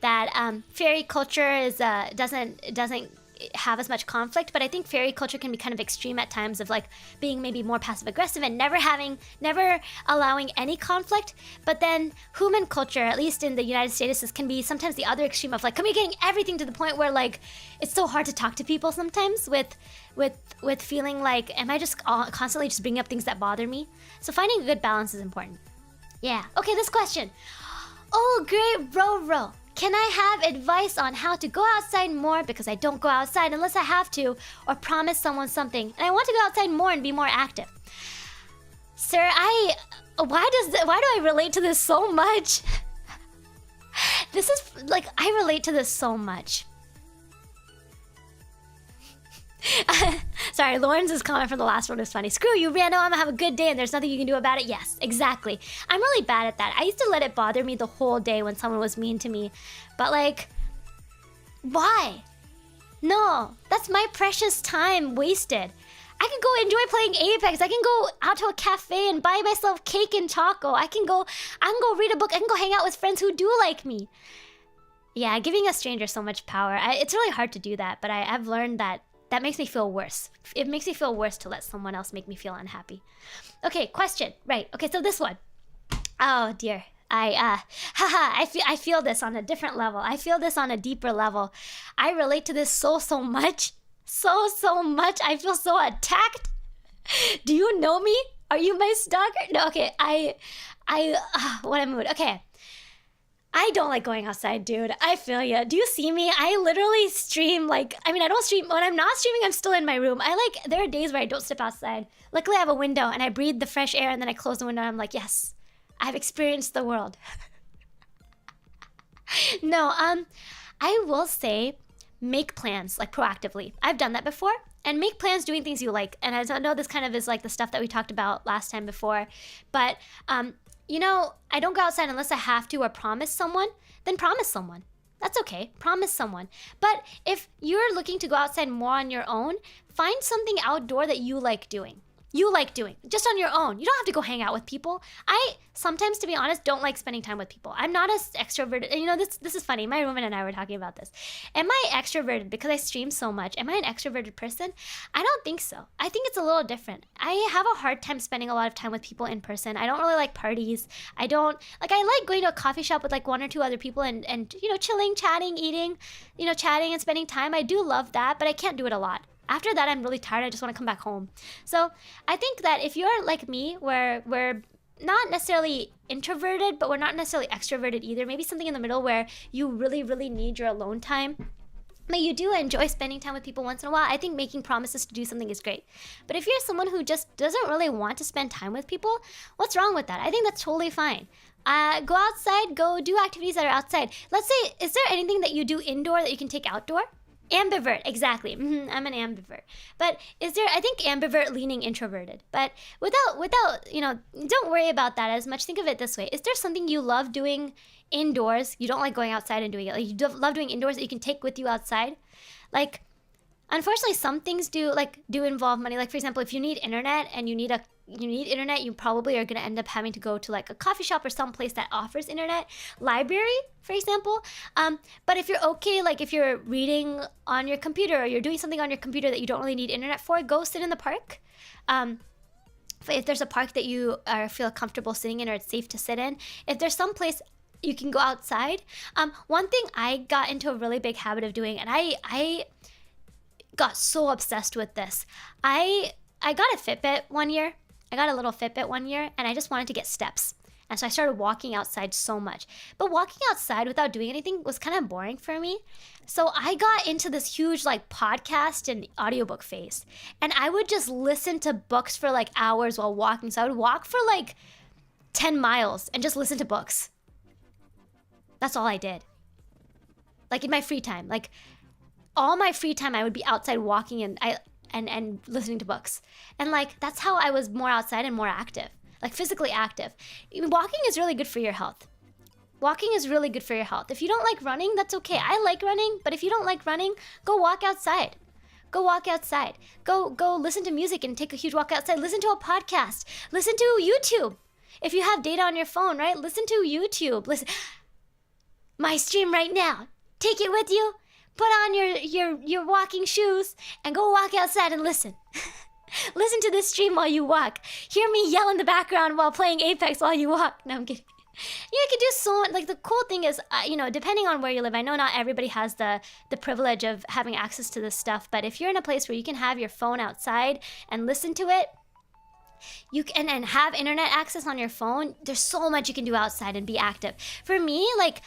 That fairy culture is doesn't have as much conflict, but I think fairy culture can be kind of extreme at times of like being maybe more passive aggressive and never allowing any conflict. But then human culture, at least in the United States, can be sometimes the other extreme of like communicating everything to the point where like it's so hard to talk to people sometimes with feeling like, am I just constantly just bringing up things that bother me? So finding a good balance is important. Yeah. Okay, this question. Oh, great, Ro. Can I have advice on how to go outside more because I don't go outside unless I have to, or promise someone something and I want to go outside more and be more active? Sir, why do I relate to this so much? This is like, I relate to this so much. Sorry, Lauren's comment from the last one was funny. Screw you, Rando, I'm gonna have a good day and there's nothing you can do about it. Yes, exactly. I'm really bad at that. I used to let it bother me the whole day when someone was mean to me. But like, why? No, that's my precious time wasted. I can go enjoy playing Apex. I can go out to a cafe and buy myself cake and taco. I can go read a book. I can go hang out with friends who do like me. Yeah, giving a stranger so much power. It's really hard to do that, but I've learned that makes me feel worse. It makes me feel worse to let someone else make me feel unhappy. Okay, question. Right. Okay, so this one. Oh dear. I feel this on a different level. I feel this on a deeper level. I relate to this so much. So much. I feel so attacked. Do you know me? Are you my stalker? No, okay. What a mood. Okay. I don't like going outside, dude. I feel ya. Do you see me? I literally stream like, I don't stream. When I'm not streaming, I'm still in my room. There are days where I don't step outside. Luckily, I have a window and I breathe the fresh air and then I close the window and I'm like, yes, I've experienced the world. No, I will say make plans like proactively. I've done that before. And make plans doing things you like. And I know this kind of is like the stuff that we talked about last time before. But, I don't go outside unless I have to or promise someone, then promise someone. That's okay. Promise someone. But if you're looking to go outside more on your own, find something outdoor that you like doing. Just on your own. You don't have to go hang out with people. I sometimes, to be honest, don't like spending time with people. I'm not as extroverted. This is funny. My roommate and I were talking about this. Am I extroverted because I stream so much? Am I an extroverted person? I don't think so. I think it's a little different. I have a hard time spending a lot of time with people in person. I don't really like parties. I like going to a coffee shop with like one or two other people and chilling, chatting, eating, chatting and spending time. I do love that, but I can't do it a lot. After that, I'm really tired. I just want to come back home. So I think that if you're like me, where we're not necessarily introverted, but we're not necessarily extroverted either, maybe something in the middle where you really, really need your alone time, but you do enjoy spending time with people once in a while, I think making promises to do something is great. But if you're someone who just doesn't really want to spend time with people, what's wrong with that? I think that's totally fine. Go outside, go do activities that are outside. Let's say, is there anything that you do indoor that you can take outdoor? Ambivert, exactly. I'm an ambivert. But I think ambivert leaning introverted. But without, don't worry about that as much. Think of it this way. Is there something you love doing indoors? You don't like going outside and doing it. Like you love doing indoors that you can take with you outside? Like, unfortunately, some things do involve money. Like, for example, if you need internet and you need internet, you probably are going to end up having to go to like a coffee shop or some place that offers internet. Library, for example. But if you're okay, like if you're reading on your computer or you're doing something on your computer that you don't really need internet for, go sit in the park. If there's a park that you feel comfortable sitting in or it's safe to sit in. If there's some place you can go outside. One thing I got into a really big habit of doing, and I got so obsessed with this. I got a Fitbit one year. I got a little Fitbit one year and I just wanted to get steps. And so I started walking outside so much. But walking outside without doing anything was kind of boring for me. So I got into this huge like podcast and audiobook phase. And I would just listen to books for like hours while walking. So I would walk for like 10 miles and just listen to books. That's all I did. Like in my free time, like all my free time, I would be outside walking and listening to books. And like, that's how I was more outside and more active, like physically active. Walking is really good for your health. Walking is really good for your health. If you don't like running, that's okay. I like running, but if you don't like running, go walk outside. Go walk outside. Go listen to music and take a huge walk outside. Listen to a podcast. Listen to YouTube. If you have data on your phone, right? Listen to YouTube. Listen. My stream right now. Take it with you. Put on your walking shoes and go walk outside and listen. Listen to this stream while you walk. Hear me yell in the background while playing Apex while you walk. No, I'm kidding. You can do so, like the cool thing is, depending on where you live, I know not everybody has the privilege of having access to this stuff, but if you're in a place where you can have your phone outside and listen to it, you can and have internet access on your phone, there's so much you can do outside and be active. For me, like,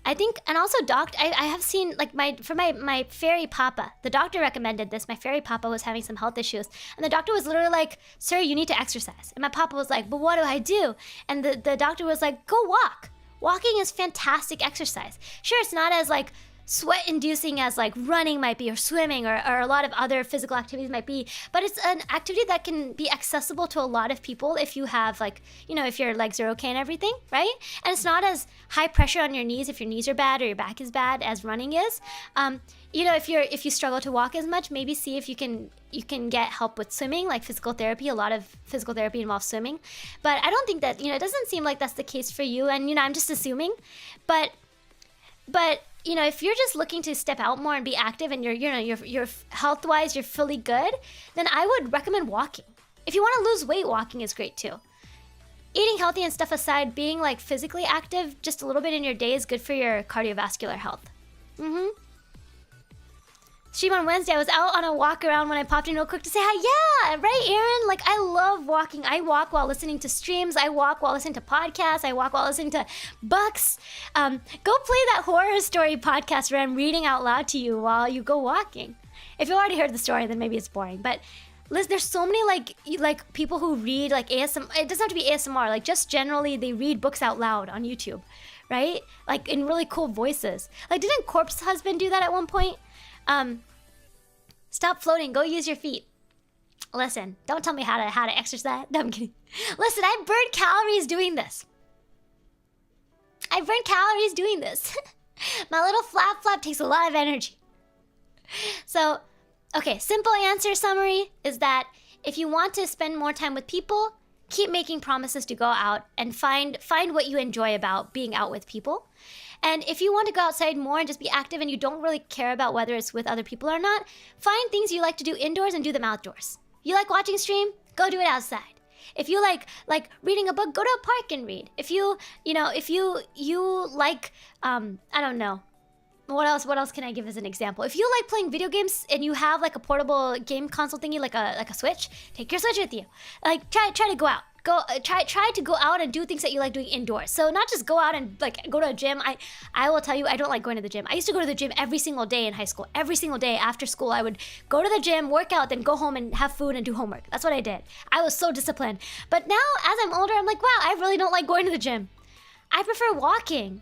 I think, and also I have seen, like, my FAIRI papa, the doctor recommended this. My FAIRI papa was having some health issues, and the doctor was literally like, sir, you need to exercise. And my papa was like, but what do I do? And the doctor was like, go walk. Walking is fantastic exercise. Sure, it's not as like sweat-inducing as like running might be, or swimming, or a lot of other physical activities might be, but it's an activity that can be accessible to a lot of people if you have, like, if your legs are okay and everything, right? And it's not as high pressure on your knees if your knees are bad or your back is bad as running is. If you struggle to walk as much, maybe see if you can get help with swimming, like physical therapy. A lot of physical therapy involves swimming, but I don't think that, it doesn't seem like that's the case for you, and I'm just assuming, but if you're just looking to step out more and be active, and you're health-wise, you're fully good, then I would recommend walking. If you want to lose weight, walking is great too. Eating healthy and stuff aside, being like physically active just a little bit in your day is good for your cardiovascular health. Stream on Wednesday, I was out on a walk around when I popped in real quick to say hi. Yeah, right, Aaron? Like, I love walking. I walk while listening to streams. I walk while listening to podcasts. I walk while listening to books. Go play that horror story podcast where I'm reading out loud to you while you go walking. If you already heard the story, then maybe it's boring. But listen, there's so many like people who read like ASMR. It doesn't have to be ASMR. Like, just generally, they read books out loud on YouTube, right? Like, in really cool voices. Like, didn't Corpse Husband do that at one point? Stop floating. Go use your feet. Listen, don't tell me how to exercise. No, I'm kidding. Listen, I burned calories doing this. My little flap takes a lot of energy. So, okay, simple answer summary is that if you want to spend more time with people, keep making promises to go out and find what you enjoy about being out with people. And if you want to go outside more and just be active and you don't really care about whether it's with other people or not, find things you like to do indoors and do them outdoors. You like watching stream? Go do it outside. If you like reading a book, go to a park and read. If you like, I don't know. What else can I give as an example? If you like playing video games and you have like a portable game console thingy, like a Switch, take your Switch with you. Like, try to go out. Try to go out and do things that you like doing indoors. So not just go out and like go to a gym. I will tell you, I don't like going to the gym. I used to go to the gym every single day in high school. Every single day after school, I would go to the gym, work out, then go home and have food and do homework. That's what I did. I was so disciplined. But now, as I'm older, I'm like, wow, I really don't like going to the gym. I prefer walking.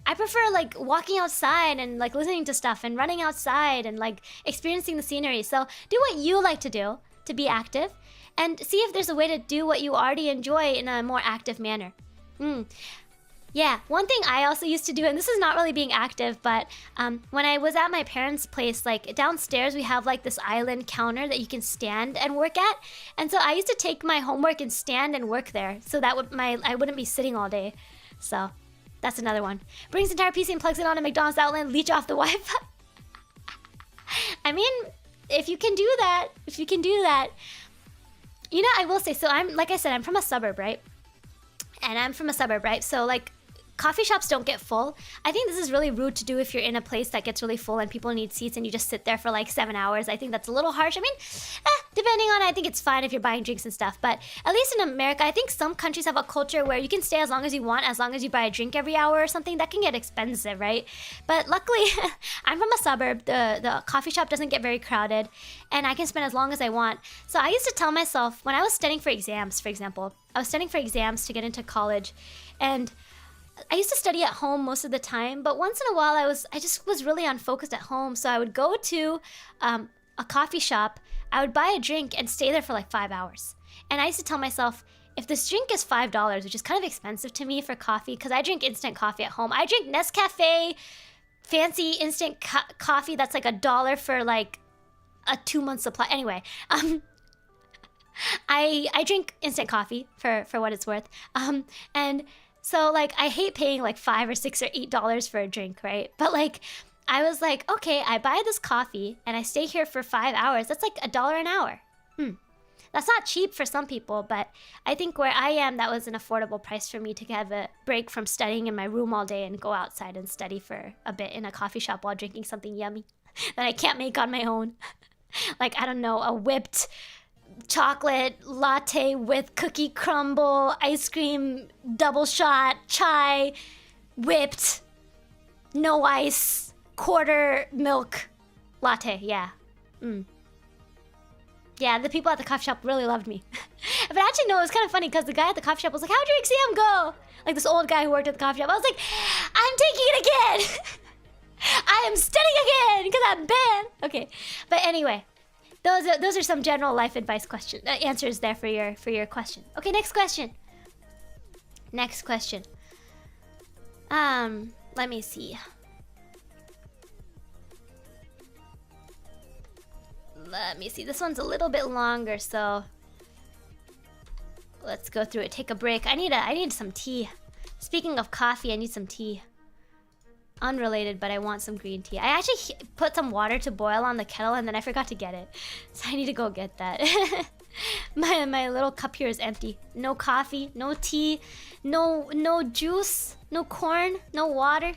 I prefer like walking outside and like listening to stuff and running outside and like experiencing the scenery. So do what you like to do to be active, and see if there's a way to do what you already enjoy in a more active manner. Yeah, one thing I also used to do, and this is not really being active, but when I was at my parents' place, like downstairs we have like this island counter that you can stand and work at. And so I used to take my homework and stand and work there, so that I wouldn't be sitting all day. So that's another one. Brings entire PC and plugs it on a McDonald's outlet, leech off the Wi-Fi. I mean, if you can do that, I will say, so like I said, I'm from a suburb, right? So like, coffee shops don't get full. I think this is really rude to do if you're in a place that gets really full and people need seats and you just sit there for like 7 hours. I think that's a little harsh. I mean, depending depending on, I think it's fine if you're buying drinks and stuff. But at least in America, I think some countries have a culture where you can stay as long as you want, as long as you buy a drink every hour or something. That can get expensive, right? But luckily, I'm from a suburb. The coffee shop doesn't get very crowded, and I can spend as long as I want. So I used to tell myself, when I was studying for exams, for example, I was studying for exams to get into college, and I used to study at home most of the time, but once in a while I just was really unfocused at home. So I would go to a coffee shop, I would buy a drink and stay there for like 5 hours. And I used to tell myself, if this drink is $5, which is kind of expensive to me for coffee, because I drink instant coffee at home. I drink Nescafe, fancy instant coffee that's like $1 for like a 2-month supply. Anyway, I drink instant coffee for what it's worth. And so like I hate paying like $5 or $6 or $8 for a drink, right? But like I was like, okay, I buy this coffee and I stay here for 5 hours. That's like $1 an hour. That's not cheap for some people, but I think where I am, that was an affordable price for me to have a break from studying in my room all day and go outside and study for a bit in a coffee shop while drinking something yummy that I can't make on my own. Like, I don't know, a whipped chocolate latte with cookie crumble, ice cream, double shot, chai, whipped, no ice, quarter milk latte. Yeah. Yeah, the people at the coffee shop really loved me. But actually, no, it was kind of funny because the guy at the coffee shop was like, how'd your exam go? Like this old guy who worked at the coffee shop. I was like, I'm taking it again. I am studying again because I'm banned. Okay, but anyway. Those are some general life advice answers there for your question. Okay, next question. Let me see. This one's a little bit longer, so let's go through it. Take a break. I need some tea. Speaking of coffee, I need some tea. Unrelated, but I want some green tea. I actually put some water to boil on the kettle and then I forgot to get it. So I need to go get that. my little cup here is empty. No coffee, no tea, no juice, no corn, no water,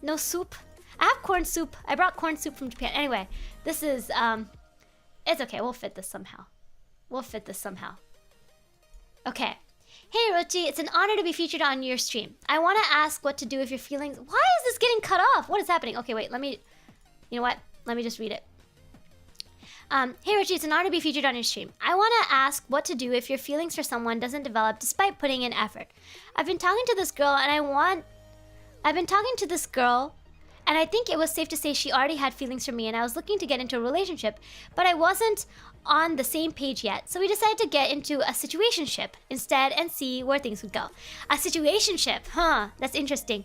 no soup. I have corn soup. I brought corn soup from Japan. Anyway, this is it's okay. We'll fit this somehow. Okay. Hey Rochi, it's an honor to be featured on your stream. I want to ask what to do if you're feeling... Why is this getting cut off? What is happening? Okay, wait, you know what? Let me just read it. Hey Rochi, it's an honor to be featured on your stream. I want to ask what to do if your feelings for someone doesn't develop despite putting in effort. I've been talking to this girl and I think it was safe to say she already had feelings for me and I was looking to get into a relationship, but I wasn't on the same page yet. So we decided to get into a situationship instead and see where things would go. A situationship, huh? That's interesting.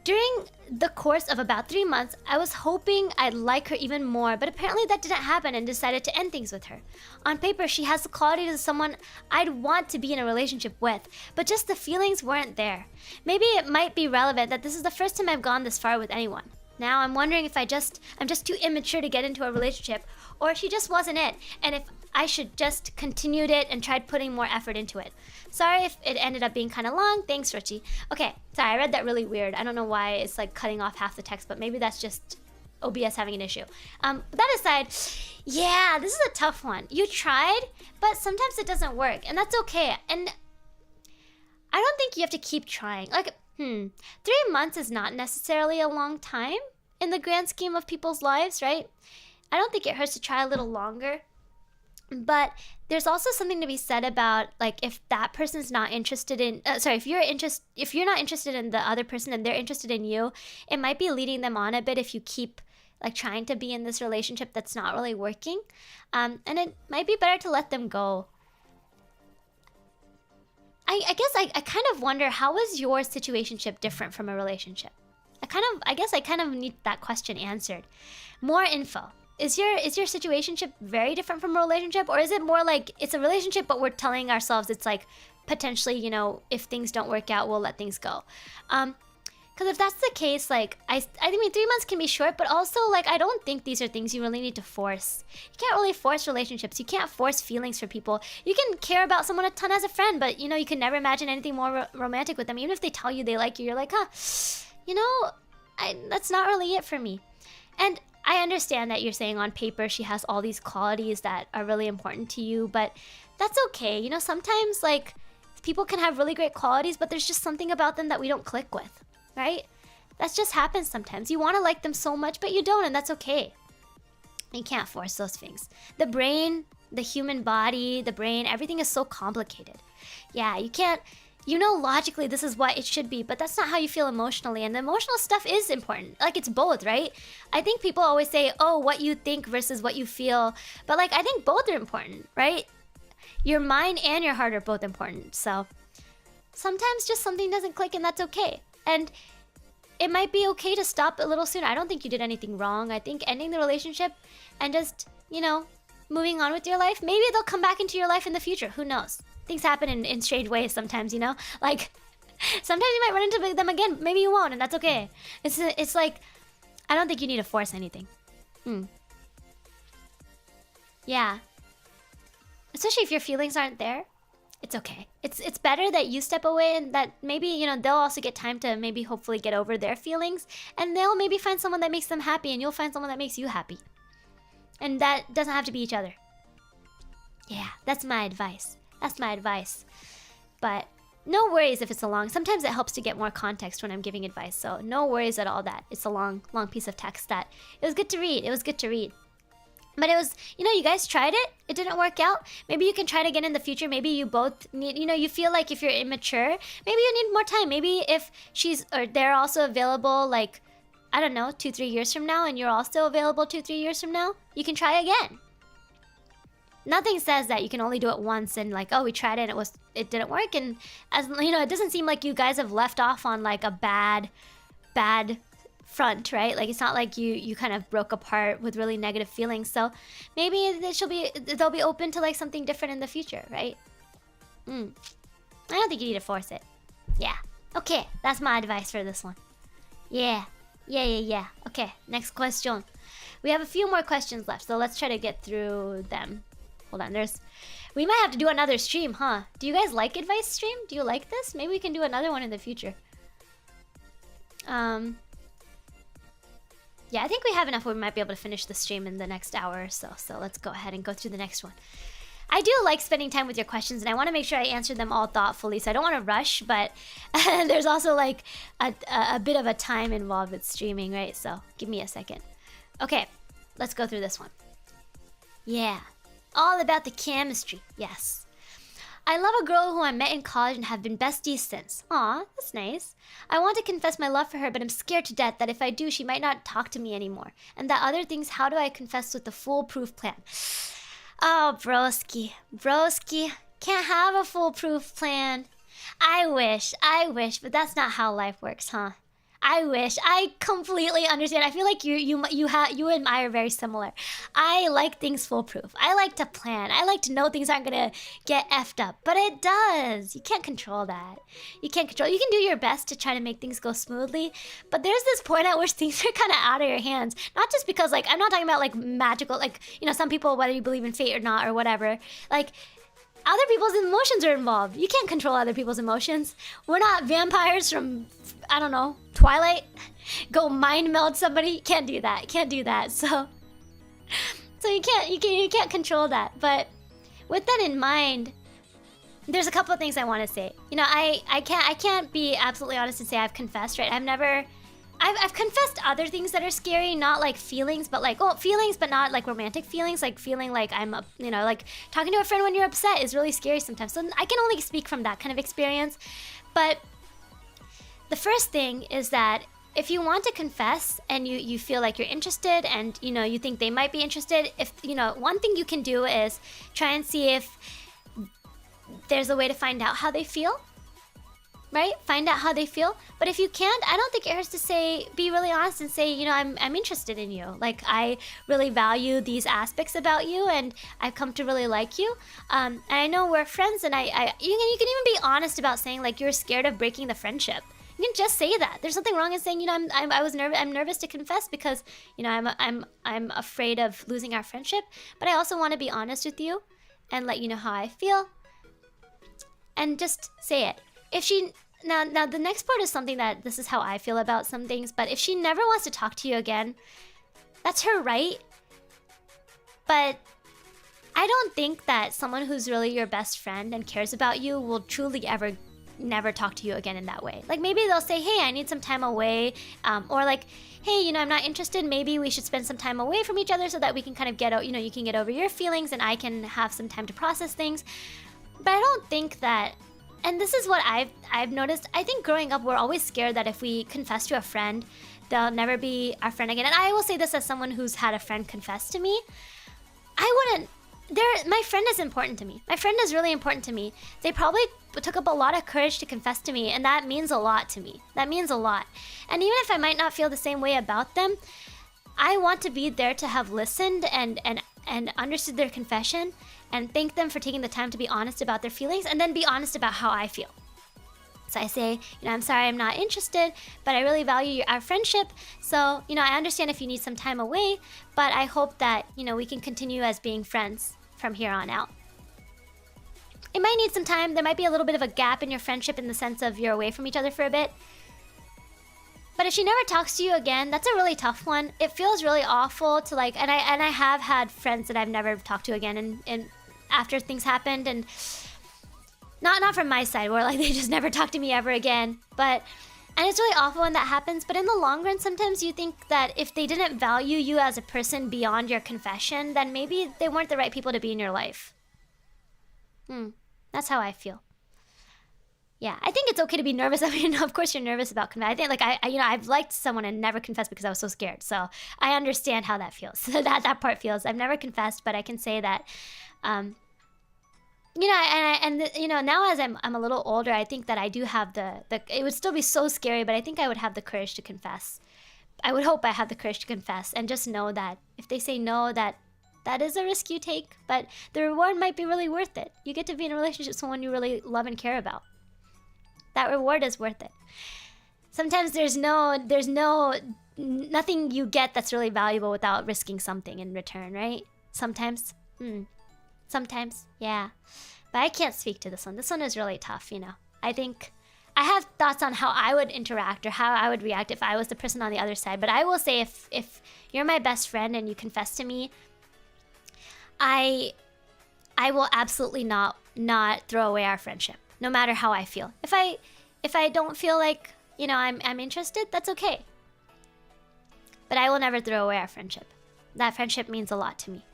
During the course of about 3 months, I was hoping I'd like her even more, but apparently that didn't happen and decided to end things with her. On paper, she has the qualities of someone I'd want to be in a relationship with, but just the feelings weren't there. Maybe it might be relevant that this is the first time I've gone this far with anyone. Now I'm wondering if I'm just too immature to get into a relationship, or if she just wasn't it, and if I should just continued it and tried putting more effort into it. Sorry if it ended up being kind of long. Thanks, Rochi. Okay, sorry, I read that really weird. I don't know why it's like cutting off half the text, but maybe that's just OBS having an issue. That aside, yeah, this is a tough one. You tried, but sometimes it doesn't work, and that's okay. And I don't think you have to keep trying. Like, 3 months is not necessarily a long time in the grand scheme of people's lives, right? I don't think it hurts to try a little longer. But there's also something to be said about, like, if that person's not interested in, if you're not interested in the other person and they're interested in you, it might be leading them on a bit if you keep, like, trying to be in this relationship that's not really working. And it might be better to let them go. I guess I kind of wonder, how is your situationship different from a relationship? I guess I kind of need that question answered. More info. Is your situationship very different from a relationship, or is it more like it's a relationship but we're telling ourselves it's like potentially, you know, if things don't work out, we'll let things go? Because if that's the case, like I mean 3 months can be short, but also like I don't think these are things you really need to force. You can't really force relationships. You can't force feelings for people. You can care about someone a ton as a friend, but you know, you can never imagine anything more romantic with them. Even if they tell you they like you, you're like, huh, you know, that's not really it for me. And I understand that you're saying on paper she has all these qualities that are really important to you, but that's okay. You know, sometimes like people can have really great qualities, but there's just something about them that we don't click with, right? That just happens sometimes. You want to like them so much, but you don't, and that's okay. You can't force those things. The brain, the human body, the brain, everything is so complicated. Yeah, you can't, you know, logically this is what it should be, but that's not how you feel emotionally. And the emotional stuff is important. Like, it's both, right? I think people always say, oh, what you think versus what you feel. But like, I think both are important, right? Your mind and your heart are both important. So sometimes just something doesn't click, and that's okay. And it might be okay to stop a little sooner. I don't think you did anything wrong. I think ending the relationship and just, you know, moving on with your life, maybe they'll come back into your life in the future. Who knows? Things happen in strange ways sometimes, you know? Like, sometimes you might run into them again. Maybe you won't, and that's okay. It's like, I don't think you need to force anything. Yeah. Especially if your feelings aren't there. It's okay. It's better that you step away, and that maybe, you know, they'll also get time to maybe hopefully get over their feelings, and they'll maybe find someone that makes them happy, and you'll find someone that makes you happy. And that doesn't have to be each other. Yeah, that's my advice. That's my advice. But no worries if it's a long. Sometimes it helps to get more context when I'm giving advice. So no worries at all that it's a long piece of text that it was good to read. It was good to read. But it was, you know, you guys tried it. It didn't work out. Maybe you can try it again in the future. Maybe you both need, you know, you feel like if you're immature, maybe you need more time. Maybe if she's, or they're also available, like, I don't know, 2-3 years from now, and you're also available 2-3 years from now, you can try again. Nothing says that you can only do it once and like, oh, we tried it and it didn't work. And as you know, it doesn't seem like you guys have left off on like a bad front, right? Like, it's not like you kind of broke apart with really negative feelings. So maybe they'll be open to like something different in the future, right? I don't think you need to force it. Yeah. Okay, that's my advice for this one. Yeah. Okay, next question. We have a few more questions left, so let's try to get through them. Hold on, we might have to do another stream, huh? Do you guys like advice stream? Do you like this? Maybe we can do another one in the future. Yeah, I think we have enough where we might be able to finish the stream in the next hour or so. So let's go ahead and go through the next one. I do like spending time with your questions, and I want to make sure I answer them all thoughtfully, so I don't want to rush, but there's also like a bit of a time involved with streaming, right? So give me a second. Okay, let's go through this one. Yeah, all about the chemistry, yes. I love a girl who I met in college and have been besties since. Aw, that's nice. I want to confess my love for her, but I'm scared to death that if I do, she might not talk to me anymore. And that other things, how do I confess with a foolproof plan? Oh, broski. Broski. Can't have a foolproof plan. I wish, but that's not how life works, huh? I wish. I completely understand. I feel like you and I are very similar. I like things foolproof. I like to plan. I like to know things aren't gonna get effed up, but it does. You can't control that. You can't control. You can do your best to try to make things go smoothly, but there's this point at which things are kind of out of your hands. Not just because, like, I'm not talking about like magical, like, you know, some people, whether you believe in fate or not or whatever, like, other people's emotions are involved. You can't control other people's emotions. We're not vampires from, I don't know, Twilight. Go mind meld somebody. Can't do that. Can't do that. So you can't control that. But with that in mind, there's a couple of things I want to say. You know, I can't be absolutely honest and say I've confessed, right? I've confessed other things that are scary, not like feelings, but like, well, feelings, but not like romantic feelings, like feeling like you know, like talking to a friend when you're upset is really scary sometimes. So I can only speak from that kind of experience. But the first thing is that if you want to confess and you feel like you're interested and, you know, you think they might be interested, if, you know, one thing you can do is try and see if there's a way to find out how they feel. Right? Find out how they feel. But if you can't, I don't think it hurts to say, be really honest and say, you know, I'm interested in you. Like, I really value these aspects about you, and I've come to really like you. And I know we're friends, and you can even be honest about saying like you're scared of breaking the friendship. You can just say that. There's nothing wrong in saying, you know, I'm nervous to confess because, you know, I'm afraid of losing our friendship. But I also want to be honest with you and let you know how I feel. And just say it. If she now the next part is something that this is how I feel about some things, but if she never wants to talk to you again, That's her right. But I don't think that someone who's really your best friend and cares about you will truly ever never talk to you again in that way. Like maybe they'll say, hey, I need some time away, or like, hey, you know, I'm not interested, maybe we should spend some time away from each other so that we can kind of get out, you know, you can get over your feelings and I can have some time to process things. But I don't think that, and this is what I've noticed, I think growing up we're always scared that if we confess to a friend, they'll never be our friend again. And I will say this as someone who's had a friend confess to me. My friend is important to me. My friend is really important to me. They probably took up a lot of courage to confess to me, and that means a lot to me. That means a lot. And even if I might not feel the same way about them, I want to be there to have listened and understood their confession and thank them for taking the time to be honest about their feelings and then be honest about how I feel. So I say, you know, I'm sorry I'm not interested, but I really value our friendship. So, you know, I understand if you need some time away, but I hope that, you know, we can continue as being friends from here on out. It might need some time. There might be a little bit of a gap in your friendship in the sense of you're away from each other for a bit. But if she never talks to you again, that's a really tough one. It feels really awful to like, and I have had friends that I've never talked to again and after things happened, and not from my side where like they just never talk to me ever again. And it's really awful when that happens, but in the long run, sometimes you think that if they didn't value you as a person beyond your confession, then maybe they weren't the right people to be in your life. That's how I feel. Yeah, I think it's okay to be nervous. I mean, of course you're nervous about confessing. I think like I've liked someone and never confessed because I was so scared. So I understand how that feels. that part feels. I've never confessed, but I can say that, you know, you know, now as I'm a little older, I think that I do have the it would still be so scary, but I think I would have the courage to confess. I would hope I have the courage to confess and just know that if they say no, that is a risk you take, but the reward might be really worth it. You get to be in a relationship with someone you really love and care about. That reward is worth it. Sometimes there's nothing you get that's really valuable without risking something in return, right? Sometimes. Sometimes, yeah. But I can't speak to this one. This one is really tough, you know. I think I have thoughts on how I would interact or how I would react if I was the person on the other side. But I will say if you're my best friend and you confess to me, I will absolutely not throw away our friendship, no matter how I feel. If I don't feel like, you know, I'm interested, that's okay. But I will never throw away our friendship. That friendship means a lot to me.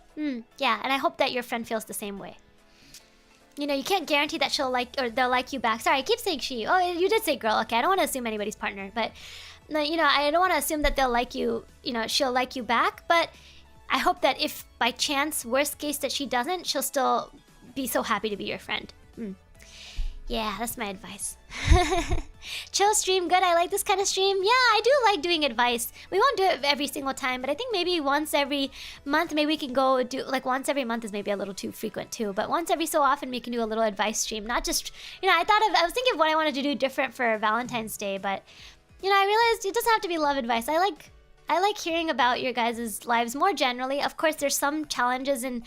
Yeah, and I hope that your friend feels the same way. You know, you can't guarantee that she'll like or they'll like you back. Sorry, I keep saying she. Oh, you did say girl. Okay, I don't want to assume anybody's partner, but you know, I don't want to assume that they'll like you. You know, she'll like you back, but I hope that if by chance, worst case that she doesn't, she'll still be so happy to be your friend. Yeah, that's my advice. Chill stream, good. I like this kind of stream. Yeah, I do like doing advice. We won't do it every single time, but I think maybe once every month, maybe we can go do, like once every month is maybe a little too frequent too, but once every so often we can do a little advice stream. Not just, you know, I was thinking of what I wanted to do different for Valentine's Day, but, you know, I realized it doesn't have to be love advice. I like hearing about your guys' lives more generally. Of course, there's some challenges in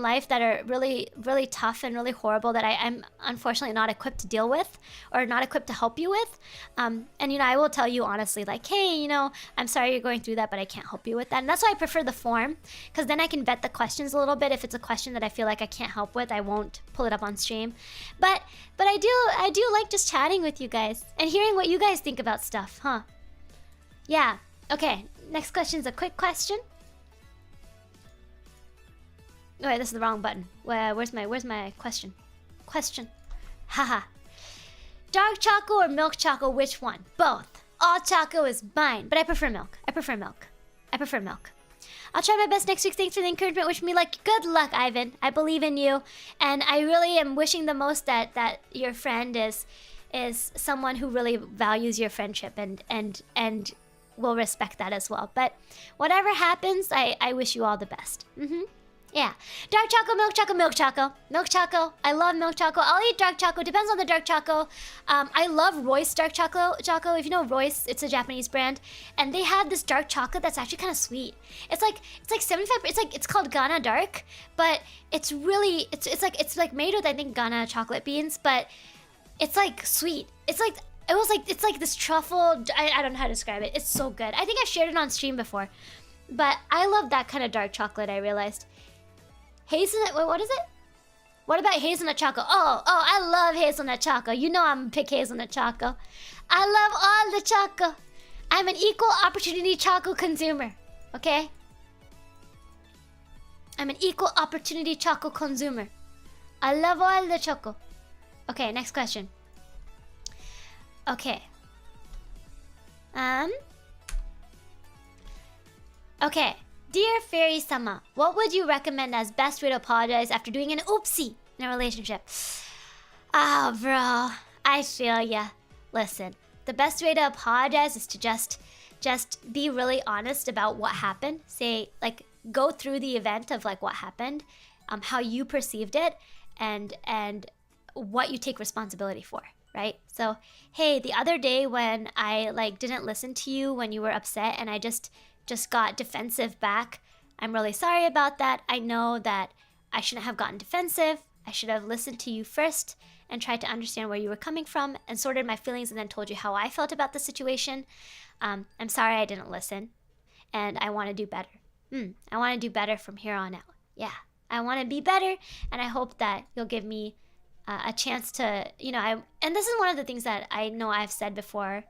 life that are really, really tough and really horrible that I'm unfortunately not equipped to deal with or not equipped to help you with. And, you know, I will tell you honestly, like, hey, you know, I'm sorry you're going through that, but I can't help you with that. And that's why I prefer the form, because then I can vet the questions a little bit. If it's a question that I feel like I can't help with, I won't pull it up on stream. But I do like just chatting with you guys and hearing what you guys think about stuff, huh? Yeah. Okay, next question's a quick question. Oh, wait, this is the wrong button. Where's my question? Haha. Dark choco or milk choco, which one? Both. All choco is mine, but I prefer milk. I prefer milk. I'll try my best next week. Thanks for the encouragement. Wish me luck. Good luck, Ivan. I believe in you. And I really am wishing the most that your friend is someone who really values your friendship and will respect that as well. But whatever happens, I wish you all the best. Yeah. Dark choco, milk choco, milk choco. Milk choco. I love milk choco. I'll eat dark choco. Depends on the dark choco. I love Royce dark choco. If you know Royce, it's a Japanese brand, and they have this dark chocolate that's actually kind of sweet. It's like 75. It's called Ghana dark, but it's really it's like made with, I think, Ghana chocolate beans, but it's like sweet. It's like this truffle. I don't know how to describe it. It's so good. I think I've shared it on stream before. But I love that kind of dark chocolate, I realized. Hazelnut, wait, what is it? What about hazelnut choco? Oh, I love hazelnut choco. You know I'm gonna pick hazelnut choco. I love all the choco. I'm an equal opportunity choco consumer, okay? I'm an equal opportunity choco consumer. I love all the choco. Okay, next question. Okay. Okay. Dear Fairy-sama, what would you recommend as best way to apologize after doing an oopsie in a relationship? Oh, bro. I feel ya. Listen, the best way to apologize is to just be really honest about what happened. Say, like, go through the event of, like, what happened, how you perceived it, and what you take responsibility for, right? So, hey, the other day when I, like, didn't listen to you when you were upset and I just got defensive back, I'm really sorry about that. I know that I shouldn't have gotten defensive. I should have listened to you first and tried to understand where you were coming from and sorted my feelings and then told you how I felt about the situation. I'm sorry I didn't listen, and I want to do better. I want to do better from here on out. Yeah, I want to be better, and I hope that you'll give me a chance to, you know, and this is one of the things that I know I've said before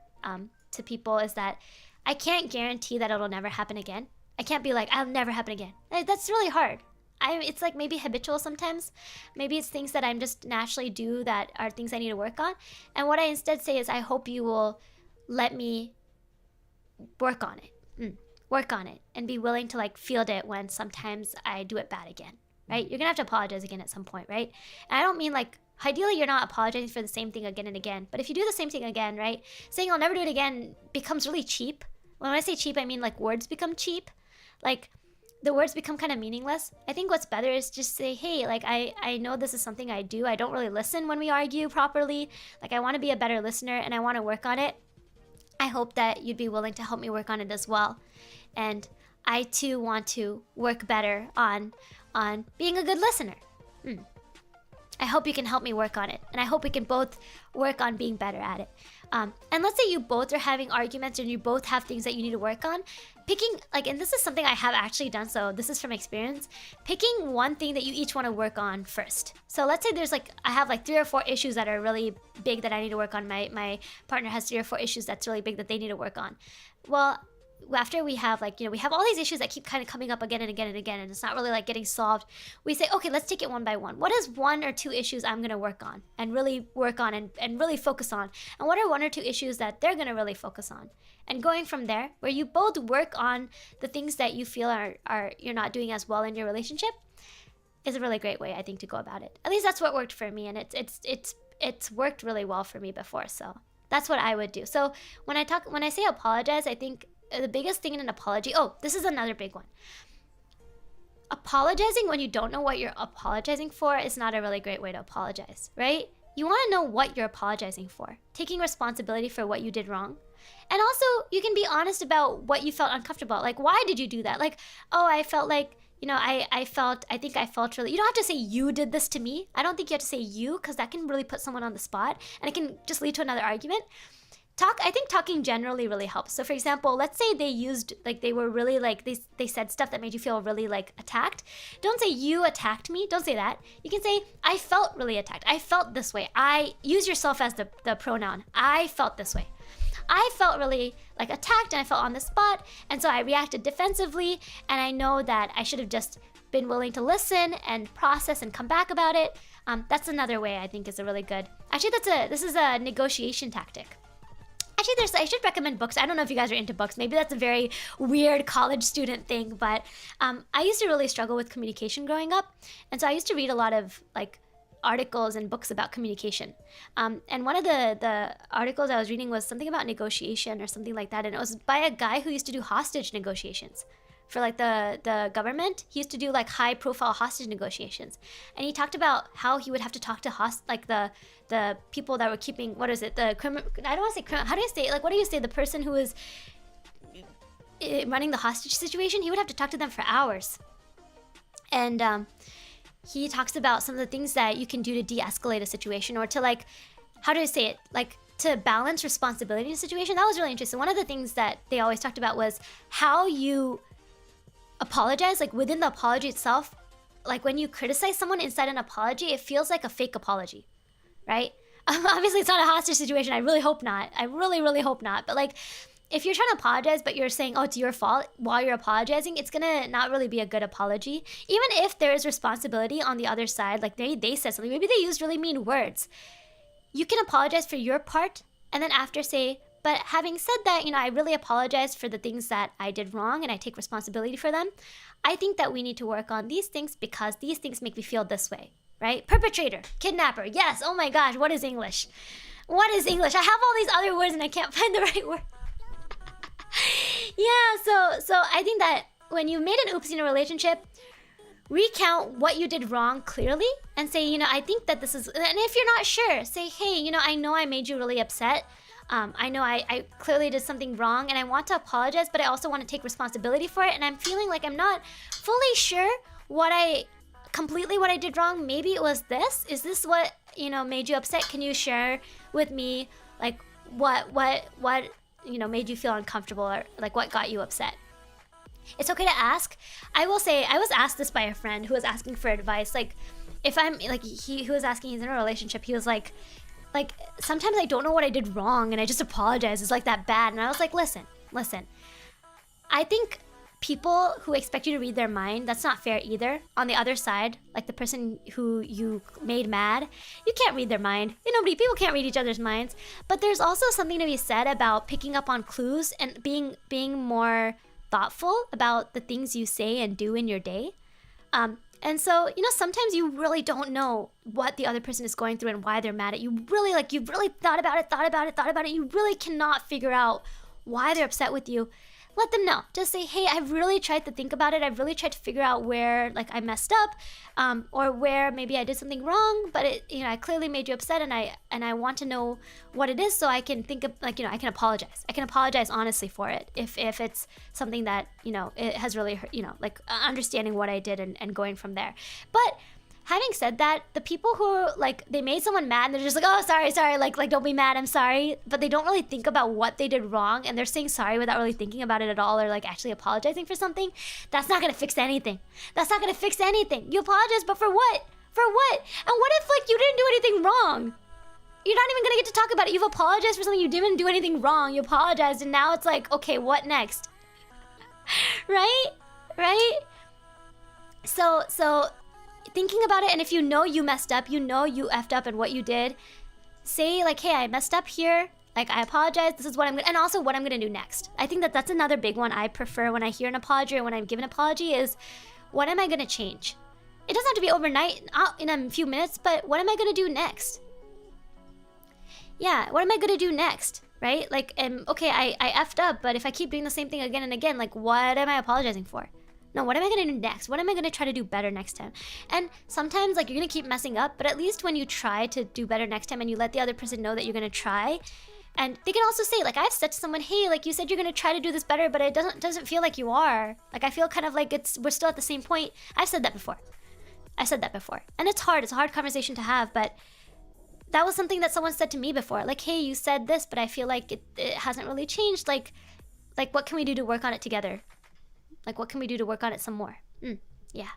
to people is that I can't guarantee that it'll never happen again. I can't be like, I'll never happen again. That's really hard. It's like maybe habitual sometimes. Maybe it's things that I'm just naturally do that are things I need to work on. And what I instead say is, I hope you will let me work on it. Work on it and be willing to like field it when sometimes I do it bad again, right? You're gonna have to apologize again at some point, right? And I don't mean like, ideally you're not apologizing for the same thing again and again, but if you do the same thing again, right? Saying I'll never do it again becomes really cheap. When I say cheap, I mean like words become cheap. Like the words become kind of meaningless. I think what's better is just say, hey, like I know this is something I do. I don't really listen when we argue properly. Like I want to be a better listener and I want to work on it. I hope that you'd be willing to help me work on it as well. And I too want to work better on being a good listener. I hope you can help me work on it. And I hope we can both work on being better at it. And let's say you both are having arguments and you both have things that you need to work on. Picking, like, and this is something I have actually done, so this is from experience. Picking one thing that you each want to work on first. So let's say there's like, I have like 3 or 4 issues that are really big that I need to work on. My partner has 3 or 4 issues that's really big that they need to work on. Well, after we have like, you know, we have all these issues that keep kind of coming up again and again and again, and it's not really like getting solved. We say, okay, let's take it one by one. What is 1 or 2 issues I'm going to work on and really work on and really focus on? And what are 1 or 2 issues that they're going to really focus on? And going from there, where you both work on the things that you feel are you're not doing as well in your relationship, is a really great way, I think, to go about it. At least that's what worked for me, and it's worked really well for me before. So that's what I would do. So when I say apologize, I think the biggest thing in an apology, this is another big one. Apologizing when you don't know what you're apologizing for is not a really great way to apologize, right? You want to know what you're apologizing for, taking responsibility for what you did wrong. And also, you can be honest about what you felt uncomfortable. Like, why did you do that? Like, I felt like, you know, I think I felt really, you don't have to say you did this to me. I don't think you have to say you, because that can really put someone on the spot and it can just lead to another argument. I think talking generally really helps. So for example, let's say they were really like, they said stuff that made you feel really like attacked. Don't say you attacked me. Don't say that. You can say, I felt really attacked. I felt this way. Use yourself as the pronoun. I felt this way. I felt really like attacked and I felt on the spot. And so I reacted defensively, and I know that I should have just been willing to listen and process and come back about it. That's another way I think is a really good, actually this is a negotiation tactic. Actually, I should recommend books. I don't know if you guys are into books. Maybe that's a very weird college student thing, but I used to really struggle with communication growing up. And so I used to read a lot of like articles and books about communication. And one of the articles I was reading was something about negotiation or something like that. And it was by a guy who used to do hostage negotiations for like the government. He used to do like high profile hostage negotiations. And he talked about how he would have to talk to the people that were keeping, what is it? I don't want to say criminal. How do you say, like, what do you say? The person who is running the hostage situation, he would have to talk to them for hours. And he talks about some of the things that you can do to de-escalate a situation, or to like, how do I say it? Like to balance responsibility in a situation. That was really interesting. One of the things that they always talked about was how you apologize, like within the apology itself, like when you criticize someone inside an apology, it feels like a fake apology, right? Obviously, it's not a hostage situation. I really hope not. I really, really hope not. But like, if you're trying to apologize, but you're saying, oh, it's your fault while you're apologizing, it's gonna not really be a good apology. Even if there is responsibility on the other side, like maybe they said something, maybe they used really mean words. You can apologize for your part and then after say, but having said that, I really apologize for the things that I did wrong and I take responsibility for them. I think that we need to work on these things because these things make me feel this way, right? Perpetrator, kidnapper, yes, oh my gosh, what is English? What is English? I have all these other words and I can't find the right word. Yeah, so I think that when you made an oopsie in a relationship, recount what you did wrong clearly and say, I think that this is, and if you're not sure, say, hey, I know I made you really upset. I know I clearly did something wrong and I want to apologize, but I also want to take responsibility for it. And I'm feeling like I'm not fully sure what I did wrong. Maybe it was this. Is this what, made you upset? Can you share with me, like, what made you feel uncomfortable or like what got you upset? It's okay to ask. I will say, I was asked this by a friend who was asking for advice. Like, if I'm, like, who was asking, he's in a relationship, he was like, sometimes I don't know what I did wrong and I just apologize. It's like that bad. And I was like, listen. I think people who expect you to read their mind, that's not fair either. On the other side, like the person who you made mad, you can't read their mind. People can't read each other's minds. But there's also something to be said about picking up on clues and being more thoughtful about the things you say and do in your day. And so, sometimes you really don't know what the other person is going through and why they're mad at you. You've really thought about it. You really cannot figure out why they're upset with you. Let them know. Just say, hey, I've really tried to think about it. I've really tried to figure out where, like, I messed up, or where maybe I did something wrong, but I clearly made you upset, and I want to know what it is so I can think of, like, I can apologize. I can apologize honestly for it if it's something that, it has really hurt, like, understanding what I did and going from there. But having said that, the people who, like, they made someone mad and they're just like, oh, sorry, like don't be mad, I'm sorry. But they don't really think about what they did wrong and they're saying sorry without really thinking about it at all or, like, actually apologizing for something. That's not gonna fix anything. You apologize, but for what? And what if, like, you didn't do anything wrong? You're not even gonna get to talk about it. You've apologized for something, you didn't do anything wrong. You apologized and now it's like, okay, what next? Right? So thinking about it, and if you messed up, you effed up and what you did, say, like, hey, I messed up here, like, I apologize, this is what I'm gonna, and also what I'm gonna do next. I think that's another big one I prefer when I hear an apology or when I'm given an apology is, what am I gonna change? It doesn't have to be overnight, in a few minutes, but what am I gonna do next? Yeah, what am I gonna do next, right? Like, okay, I effed up, but if I keep doing the same thing again and again, like, what am I apologizing for? No, what am I gonna do next? What am I gonna try to do better next time? And sometimes, like, you're gonna keep messing up, but at least when you try to do better next time and you let the other person know that you're gonna try, and they can also say, like, I've said to someone, hey, like, you said you're gonna try to do this better, but it doesn't feel like you are. Like, I feel kind of like we're still at the same point. I've said that before. And it's a hard conversation to have, but that was something that someone said to me before. Like, hey, you said this, but I feel like it hasn't really changed. Like, what can we do to work on it together? Like, what can we do to work on it some more? Yeah.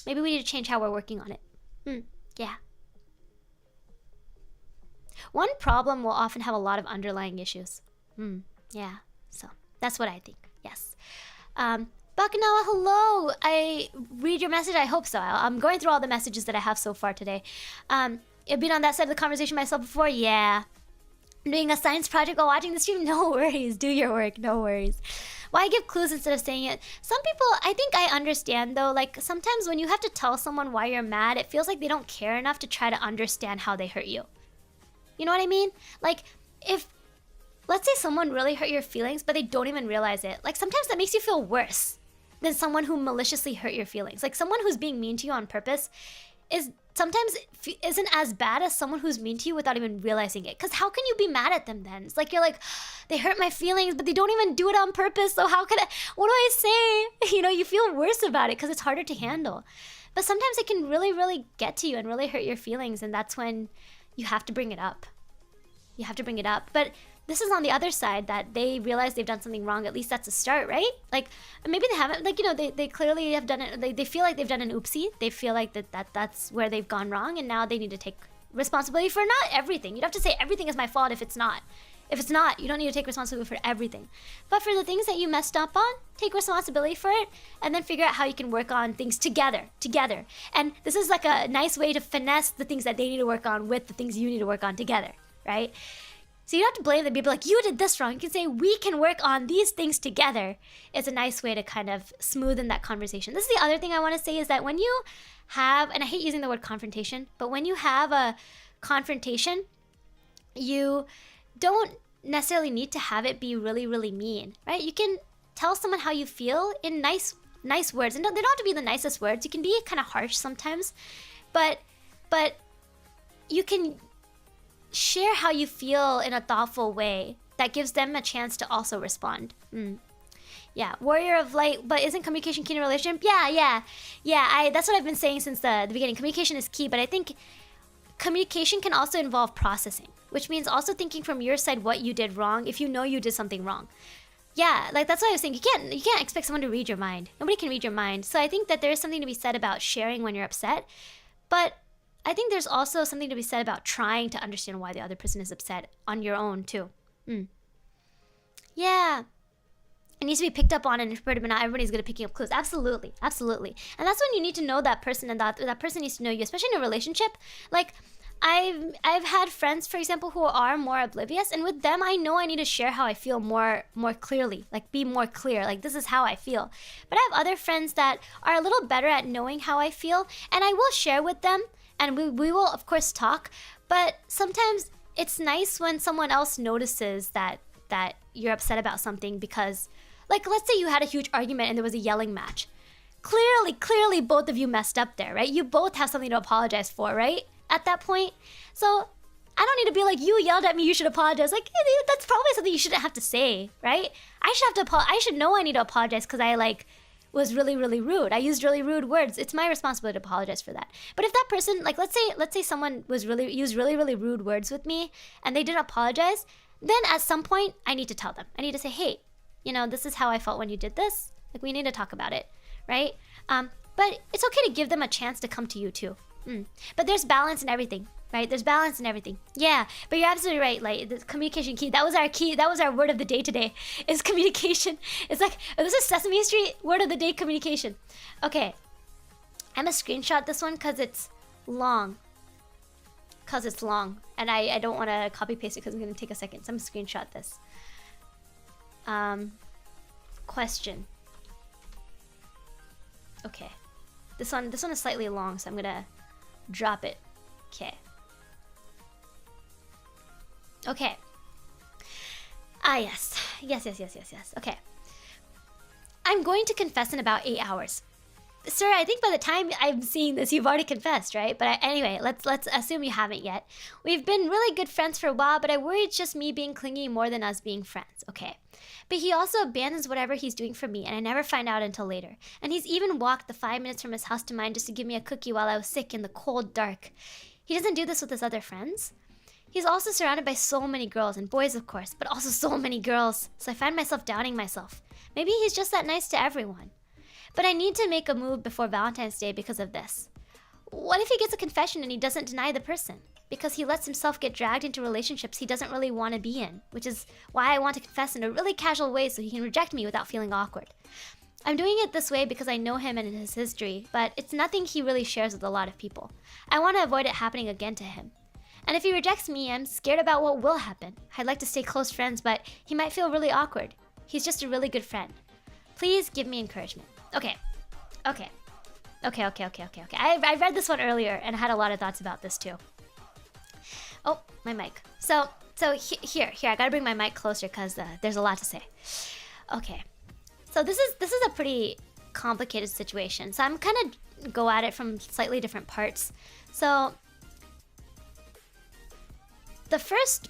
Maybe we need to change how we're working on it. Yeah. One problem will often have a lot of underlying issues. Yeah. So that's what I think. Yes. Bakanawa, hello. I read your message. I hope so. I'm going through all the messages that I have so far today. I've been on that side of the conversation myself before. Yeah. I'm doing a science project while watching the stream. No worries. Do your work. No worries. Why give clues instead of saying it? Some people, I think I understand though, like, sometimes when you have to tell someone why you're mad, it feels like they don't care enough to try to understand how they hurt you. You know what I mean? Like, if, let's say someone really hurt your feelings, but they don't even realize it. Like, sometimes that makes you feel worse than someone who maliciously hurt your feelings. Like, someone who's being mean to you on purpose sometimes isn't as bad as someone who's mean to you without even realizing it. Because how can you be mad at them then? It's like, you're like, they hurt my feelings, but they don't even do it on purpose. So how could what do I say? You feel worse about it because it's harder to handle. But sometimes it can really, really get to you and really hurt your feelings. And that's when you have to bring it up. But this is on the other side, that they realize they've done something wrong. At least that's a start, right? Like, maybe they haven't, like, you know, they clearly have done it. They feel like they've done an oopsie. They feel like that's where they've gone wrong, and now they need to take responsibility for not everything. You don't have to say everything is my fault if it's not. If it's not, you don't need to take responsibility for everything. But for the things that you messed up on, take responsibility for it, and then figure out how you can work on things together. And this is like a nice way to finesse the things that they need to work on with the things you need to work on together, right? So you don't have to blame the people like, you did this wrong. You can say, we can work on these things together. It's a nice way to kind of smoothen that conversation. This is the other thing I want to say, is that when you have, and I hate using the word confrontation, but when you have a confrontation, you don't necessarily need to have it be really, really mean, right? You can tell someone how you feel in nice words, and they don't have to be the nicest words. You can be kind of harsh sometimes, but you can share how you feel in a thoughtful way that gives them a chance to also respond. Yeah, warrior of light, but isn't communication key in a relationship? Yeah. That's what I've been saying since the beginning. Communication is key, but I think communication can also involve processing, which means also thinking from your side what you did wrong if you know you did something wrong. Yeah, like that's what I was saying. You can't expect someone to read your mind. Nobody can read your mind. So I think that there is something to be said about sharing when you're upset, but I think there's also something to be said about trying to understand why the other person is upset on your own too. Yeah. It needs to be picked up on and interpreted, but not everybody's good at picking up clues. Absolutely. And that's when you need to know that person, and that person needs to know you, especially in a relationship. Like, I've had friends, for example, who are more oblivious, and with them I know I need to share how I feel more clearly, like be more clear, like this is how I feel. But I have other friends that are a little better at knowing how I feel, and I will share with them, and we will of course talk, but sometimes it's nice when someone else notices that you're upset about something, because like, let's say you had a huge argument and there was a yelling match. Clearly both of you messed up there, right? You both have something to apologize for, right? At that point. So I don't need to be like, you yelled at me, you should apologize. Like, that's probably something you shouldn't have to say, right? I should know I need to apologize because I like was really, really rude. I used really rude words. It's my responsibility to apologize for that. But if that person, like, let's say someone used really rude words with me and they didn't apologize, then at some point I need to tell them. I need to say, hey, you know, this is how I felt when you did this. Like, we need to talk about it, right? But it's okay to give them a chance to come to you too. But there's balance in everything, right? There's balance in everything. Yeah, but you're absolutely right. Like, the communication key, that was our key. That was our word of the day today, is communication. It's like, this is Sesame Street, word of the day, communication. Okay, I'm gonna screenshot this one because it's long. And I don't want to copy paste it because it's gonna take a second. So I'm gonna screenshot this. Question. Okay, this one is slightly long, so I'm gonna drop it. Okay. Yes. Okay. I'm going to confess in about 8 hours. Sir, I think by the time I'm seeing this, you've already confessed, right? But anyway, let's assume you haven't yet. We've been really good friends for a while, but I worry it's just me being clingy more than us being friends. Okay. But he also abandons whatever he's doing for me, and I never find out until later. And he's even walked the 5 minutes from his house to mine just to give me a cookie while I was sick in the cold dark. He doesn't do this with his other friends. He's also surrounded by so many girls, and boys of course, but also so many girls. So I find myself doubting myself. Maybe he's just that nice to everyone. But I need to make a move before Valentine's Day because of this. What if he gets a confession and he doesn't deny the person? Because he lets himself get dragged into relationships he doesn't really want to be in, which is why I want to confess in a really casual way so he can reject me without feeling awkward. I'm doing it this way because I know him and his history, but it's nothing he really shares with a lot of people. I want to avoid it happening again to him. And if he rejects me, I'm scared about what will happen. I'd like to stay close friends, but he might feel really awkward. He's just a really good friend. Please give me encouragement. Okay. I read this one earlier and I had a lot of thoughts about this too. Oh, my mic. So here, I gotta bring my mic closer because there's a lot to say. Okay, so this is a pretty complicated situation. So I'm kind of go at it from slightly different parts. So the first,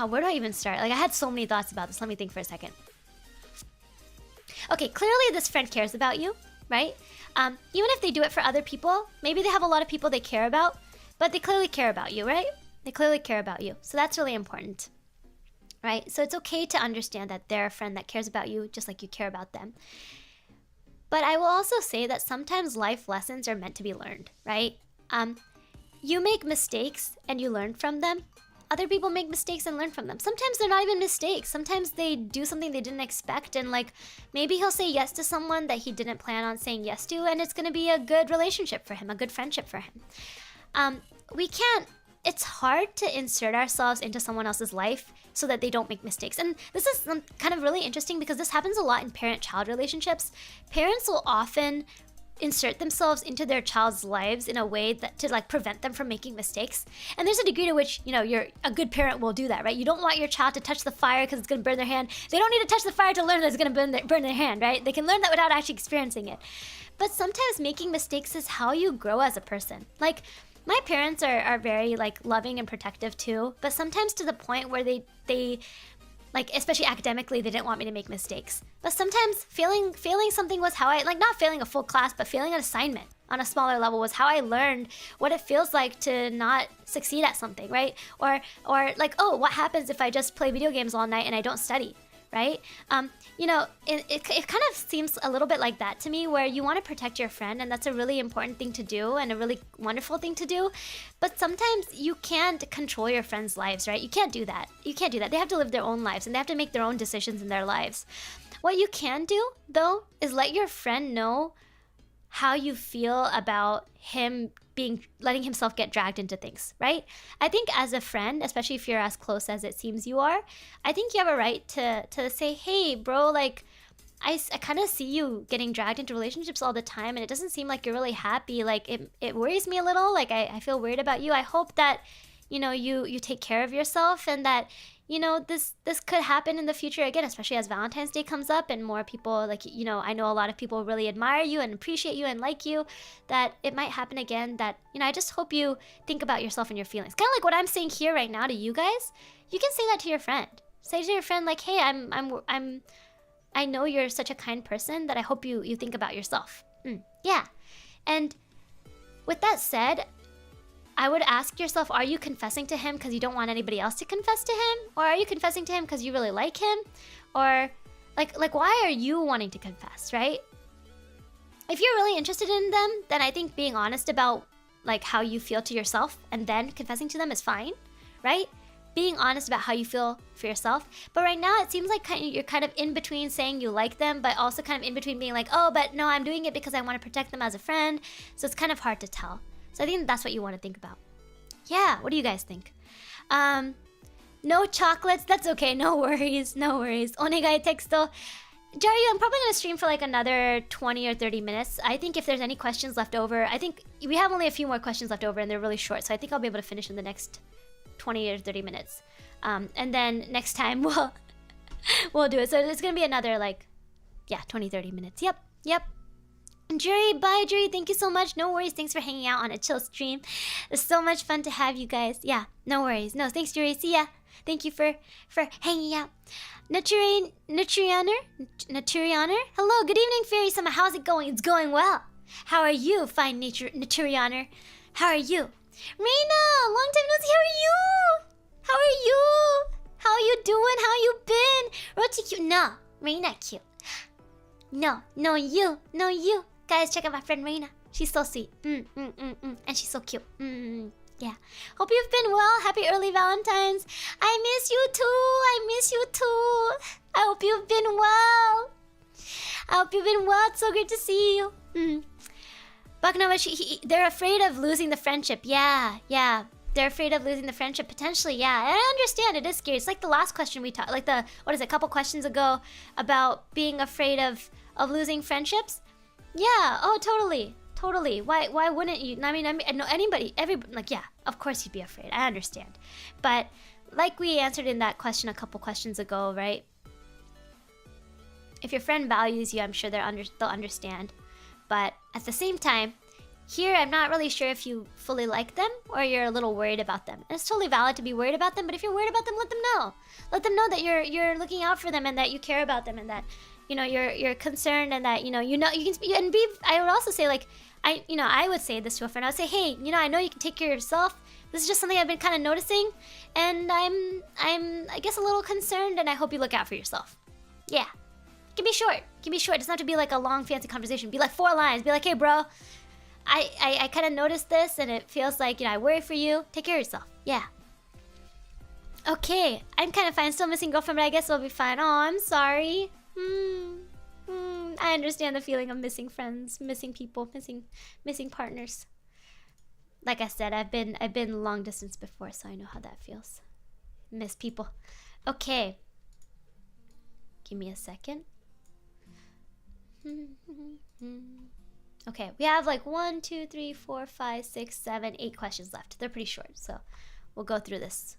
where do I even start? Like, I had so many thoughts about this. Let me think for a second. Okay, clearly this friend cares about you, right? Even if they do it for other people, maybe they have a lot of people they care about, but they clearly care about you, right? They clearly care about you, so that's really important. right? So it's okay to understand that they're a friend that cares about you just like you care about them. But I will also say that sometimes life lessons are meant to be learned, right? You make mistakes and you learn from them. Other people make mistakes and learn from them. Sometimes they're not even mistakes. Sometimes they do something they didn't expect, and like maybe he'll say yes to someone that he didn't plan on saying yes to, and it's gonna be a good relationship for him, a good friendship for him. It's hard to insert ourselves into someone else's life so that they don't make mistakes. And this is kind of really interesting because this happens a lot in parent-child relationships. Parents will often insert themselves into their child's lives in a way that to like prevent them from making mistakes. And there's a degree to which, you know, a good parent will do that, right? You don't want your child to touch the fire because it's going to burn their hand. They don't need to touch the fire to learn that it's going to burn their hand, right? They can learn that without actually experiencing it. But sometimes making mistakes is how you grow as a person. Like, my parents are very like loving and protective too, but sometimes to the point where they like, especially academically, they didn't want me to make mistakes. But sometimes failing something was how I, like, not failing a full class, but failing an assignment on a smaller level was how I learned what it feels like to not succeed at something, right? Or like, oh, what happens if I just play video games all night and I don't study, right? You know, it kind of seems a little bit like that to me, where you want to protect your friend, and that's a really important thing to do and a really wonderful thing to do. But sometimes you can't control your friends' lives, right? You can't do that. You can't do that. They have to live their own lives, and they have to make their own decisions in their lives. What you can do, though, is let your friend know how you feel about him letting himself get dragged into things, right? I think as a friend, especially if you're as close as it seems you are, I think you have a right to say, hey, bro, like, I kind of see you getting dragged into relationships all the time, and it doesn't seem like you're really happy. Like, it worries me a little. Like, I feel worried about you. I hope that, you know, you take care of yourself, and that, you know, this could happen in the future again, especially as Valentine's Day comes up and more people, like, you know, I know a lot of people really admire you and appreciate you and like you, that it might happen again. That, you know, I just hope you think about yourself and your feelings. Kind of like what I'm saying here right now to you guys. You can say that to your friend. Say to your friend, like, hey, I know you're such a kind person that I hope you think about yourself. Yeah. And with that said, I would ask yourself, are you confessing to him because you don't want anybody else to confess to him? Or are you confessing to him because you really like him? Or like why are you wanting to confess, right? If you're really interested in them, then I think being honest about like how you feel to yourself and then confessing to them is fine, right? Being honest about how you feel for yourself. But right now it seems like you're kind of in between saying you like them, but also kind of in between being like, oh, but no, I'm doing it because I want to protect them as a friend. So it's kind of hard to tell. So I think that's what you want to think about. Yeah, what do you guys think? No chocolates, that's okay, no worries, no worries. Onegai texto. Jari, I'm probably going to stream for like another 20 or 30 minutes. I think if there's any questions left over, I think we have only a few more questions left over and they're really short, so I think I'll be able to finish in the next 20 or 30 minutes. And then next time we'll do it. So it's going to be another like, yeah, 20, 30 minutes. Yep. Jury, bye Jury, thank you so much. No worries, thanks for hanging out on a chill stream. It's so much fun to have you guys. Yeah, no worries. No, thanks Jury, see ya. Thank you for hanging out. Naturianer? Hello, good evening Fairy Summer, how's it going? It's going well. How are you, fine Naturianer? How are you? Reina, long time no see, how are you? How are you doing? How you been? Roti cute, no, Reina cute. No, you. Guys, check out my friend Reina. She's so sweet. And she's so cute. Yeah. Hope you've been well. Happy early Valentine's. I miss you too. I hope you've been well. It's so great to see you. Baknava, they're afraid of losing the friendship. Yeah. They're afraid of losing the friendship, potentially, yeah. And I understand, it is scary. It's like the last question we talked, like a couple questions ago about being afraid of losing friendships. Yeah, oh, totally. Why wouldn't you? I mean, no, everybody, like, yeah, of course you'd be afraid. I understand. But like we answered in that question a couple questions ago, right? If your friend values you, I'm sure they'll understand. But at the same time, here, I'm not really sure if you fully like them or you're a little worried about them. And it's totally valid to be worried about them, but if you're worried about them, let them know. Let them know that you're looking out for them and that you care about them and that, you know, you're concerned and that, you can speak and be. I would also say, like, I would say this to a friend. I would say, hey, I know you can take care of yourself, This is just something I've been kind of noticing, and I'm I guess a little concerned, and I hope you look out for yourself. Yeah. It can be short. It can be short. It doesn't have to be like a long, fancy conversation. Be like 4 lines. Be like, hey, bro, I kind of noticed this, and it feels like, you know, I worry for you. Take care of yourself. Yeah. Okay. I'm kind of fine. Still missing girlfriend, but I guess we'll be fine. Oh, I'm sorry. I understand the feeling of missing friends, missing people, missing partners. Like I said, I've been long distance before, so I know how that feels. Miss people. Okay. Give me a second. Okay, we have like 1, 2, 3, 4, 5, 6, 7, 8 questions left. They're pretty short, so we'll go through this.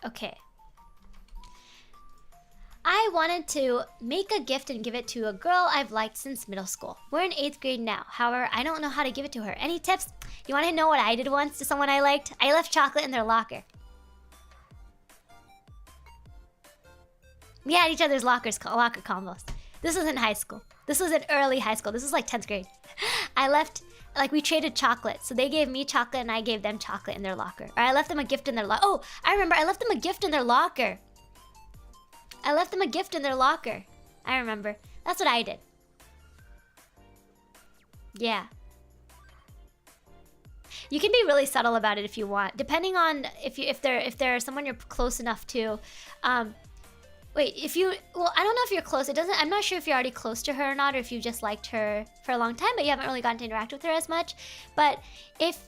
Okay. I wanted to make a gift and give it to a girl I've liked since middle school. We're in 8th grade now. However, I don't know how to give it to her. Any tips? You want to know what I did once to someone I liked? I left chocolate in their locker. We had each other's locker combos. This was in high school. This was in early high school. This was like 10th grade. I left, like, we traded chocolate. So they gave me chocolate and I gave them chocolate in their locker. Or I left them a gift in their locker. Oh, I remember. I left them a gift in their locker. I left them a gift in their locker. I remember. That's what I did. Yeah. You can be really subtle about it if you want, depending on if they're someone you're close enough to. Wait, well, I don't know if you're close. I'm not sure if you're already close to her or not, or if you just liked her for a long time, but you haven't really gotten to interact with her as much. But if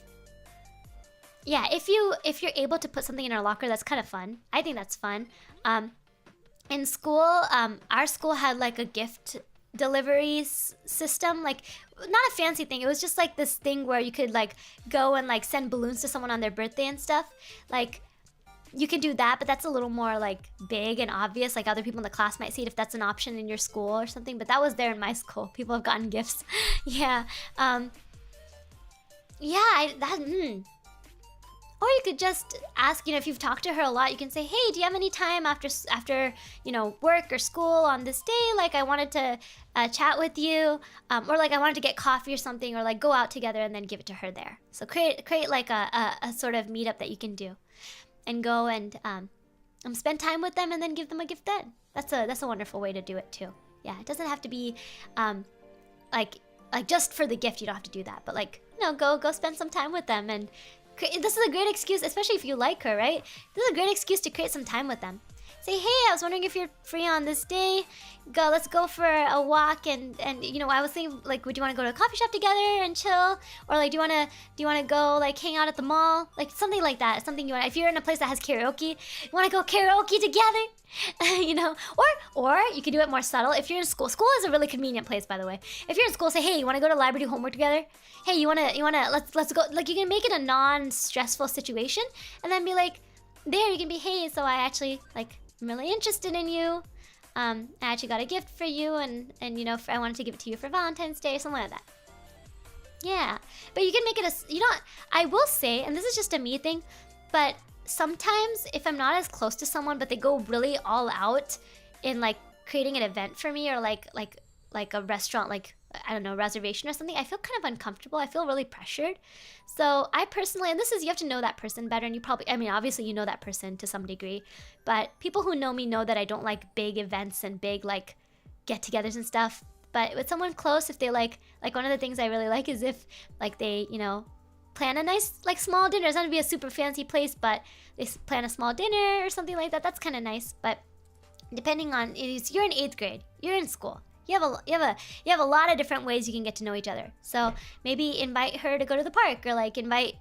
you're able to put something in her locker, that's kind of fun. I think that's fun. In school, our school had like a gift delivery system, like not a fancy thing. It was just like this thing where you could like go and like send balloons to someone on their birthday and stuff. Like you can do that, but that's a little more like big and obvious. Like other people in the class might see it if that's an option in your school or something. But that was there in my school. People have gotten gifts. Yeah. Or you could just ask, you know, if you've talked to her a lot, you can say, hey, do you have any time after you know, work or school on this day? Like, I wanted to chat with you, or like I wanted to get coffee or something, or like go out together and then give it to her there. So create like a sort of meetup that you can do, and go and spend time with them and then give them a gift then. That's a wonderful way to do it too. Yeah, it doesn't have to be like just for the gift. You don't have to do that, but like, you know, go spend some time with them. And this is a great excuse, especially if you like her, right? This is a great excuse to create some time with them. Say, hey, I was wondering if you're free on this day. Let's go for a walk, and you know, I was thinking, like, would you want to go to a coffee shop together and chill, or like, do you want to go like hang out at the mall, like something like that? Something you want. If you're in a place that has karaoke, you want to go karaoke together, you know? Or you could do it more subtle. If you're in school, school is a really convenient place, by the way. If you're in school, say, hey, you want to go to the library, do homework together? Hey, you wanna let's go. Like, you can make it a non-stressful situation, and then be like, there you can be, hey, so I actually like, I'm really interested in you. I actually got a gift for you, and you know, I wanted to give it to you for Valentine's Day, something like that. Yeah, but you can make it I will say, and this is just a me thing, but sometimes if I'm not as close to someone, but they go really all out in like creating an event for me, or like a restaurant, like, I don't know, reservation or something, I feel kind of uncomfortable. I feel really pressured. So I personally, and this is, you have to know that person better, and you probably, I mean, obviously you know that person to some degree, but people who know me know that I don't like big events and big like get-togethers and stuff. But with someone close, if they like one of the things I really like is if like they, you know, plan a nice like small dinner. It's not gonna be a super fancy place, but they plan a small dinner or something like that. That's kind of nice. But depending on, you're in 8th grade, you're in school. You have a lot of different ways you can get to know each other. So maybe invite her to go to the park, or like invite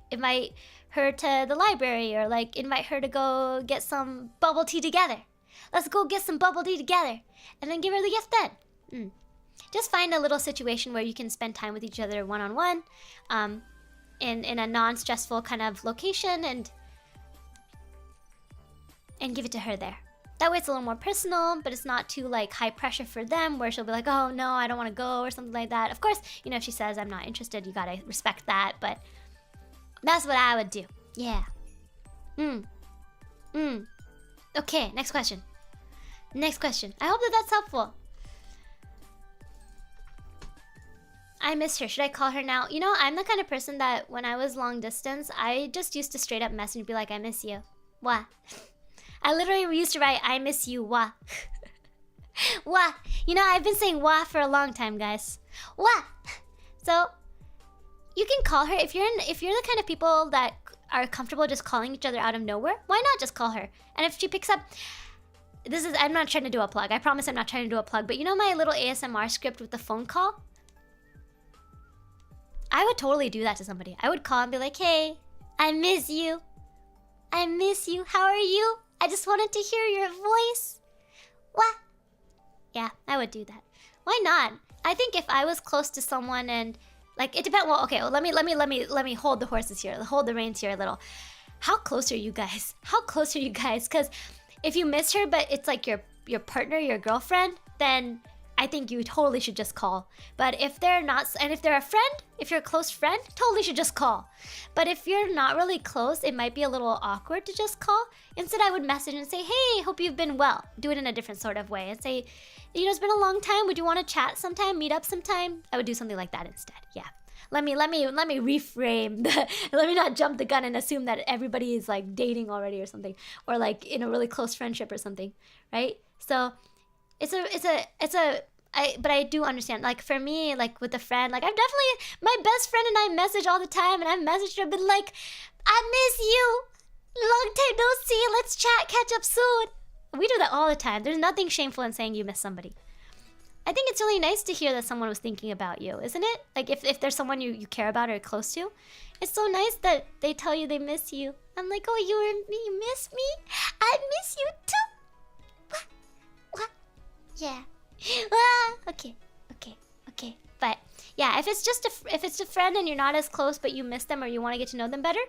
her to the library, or like invite her to go get some bubble tea together. Let's go get some bubble tea together, and then give her the gift then. Just find a little situation where you can spend time with each other one-on-one, in a non-stressful kind of location, and give it to her there. That way it's a little more personal, but it's not too like high pressure for them, where she'll be like, oh no, I don't want to go, or something like that. Of course, you know, if she says I'm not interested, you gotta respect that, but that's what I would do. Yeah. Okay, next question. I hope that that's helpful. I miss her. Should I call her now? You know, I'm the kind of person that when I was long distance, I just used to straight up message and be like, I miss you. Wah. I literally used to write, I miss you. Wah. Wah. You know, I've been saying wah for a long time, guys. Wah. So, you can call her if you're the kind of people that are comfortable just calling each other out of nowhere. Why not just call her? And if she picks up, I'm not trying to do a plug. I promise I'm not trying to do a plug. But you know my little ASMR script with the phone call? I would totally do that to somebody. I would call and be like, hey, I miss you. I miss you. How are you? I just wanted to hear your voice. What? Yeah, I would do that. Why not? I think if I was close to someone and like it depends. Well, okay. Well, let me hold the horses here. Hold the reins here a little. How close are you guys? How close are you guys? Because if you miss her, but it's like your partner, your girlfriend, then I think you totally should just call. But if they're not, and if they're a friend, if you're a close friend, totally should just call. But if you're not really close, it might be a little awkward to just call. Instead, I would message and say, hey, hope you've been well. Do it in a different sort of way and say, you know, it's been a long time. Would you want to chat sometime, meet up sometime? I would do something like that instead. Yeah. Let me reframe let me not jump the gun and assume that everybody is like dating already or something, or like in a really close friendship or something, right? So but I do understand. Like for me, like with a friend, like I've definitely, my best friend and I message all the time, and I've messaged her, been like, I miss you. Long time no see. Let's chat, catch up soon. We do that all the time. There's nothing shameful in saying you miss somebody. I think it's really nice to hear that someone was thinking about you, isn't it? Like if there's someone you care about or close to, it's so nice that they tell you they miss you. I'm like, oh, you miss me? I miss you too. What? Yeah. Okay. But yeah, if it's a friend and you're not as close but you miss them or you want to get to know them better,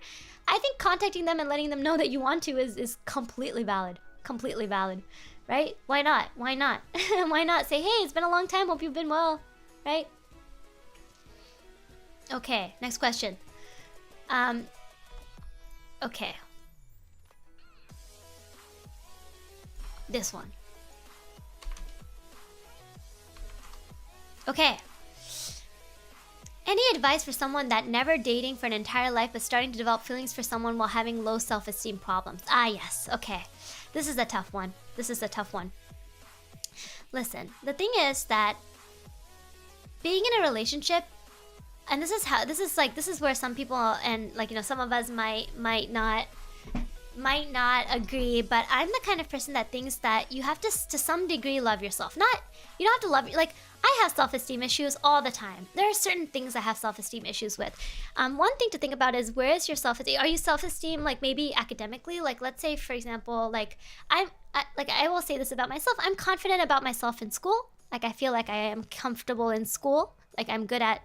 I think contacting them and letting them know that you want to is completely valid. Completely valid. Right? Why not? Why not? Why not say, hey, it's been a long time, hope you've been well. Right? Okay, next question. Okay. This one. Okay. Any advice for someone that never dating for an entire life but starting to develop feelings for someone while having low self-esteem problems? Ah, yes. Okay. This is a tough one. Listen, the thing is that being in a relationship, and this is where some people and like, you know, some of us might not agree, but I'm the kind of person that thinks that you have to some degree love yourself. You don't have to love, like, I have self-esteem issues all the time. There are certain things I have self-esteem issues with. One thing to think about is, where is your self-esteem? Are you self-esteem, like, maybe academically? Like, let's say, for example, like, I will say this about myself. I'm confident about myself in school. Like, I feel like I am comfortable in school. Like, I'm good at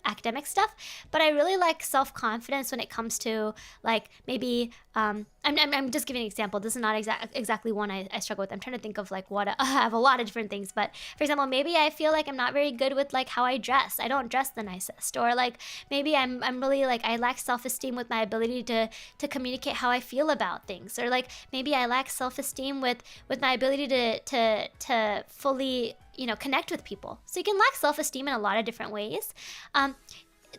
academic stuff, but I really like self-confidence when it comes to, like, maybe I'm just giving an example. This is not exactly one I struggle with. I'm trying to think of like what I have a lot of different things, but for example, maybe I feel like I'm not very good with like how I dress. I don't dress the nicest, or like maybe I'm really like, I lack self-esteem with my ability to communicate how I feel about things, or like maybe I lack self-esteem with my ability to fully, you know, connect with people. So you can lack self-esteem in a lot of different ways.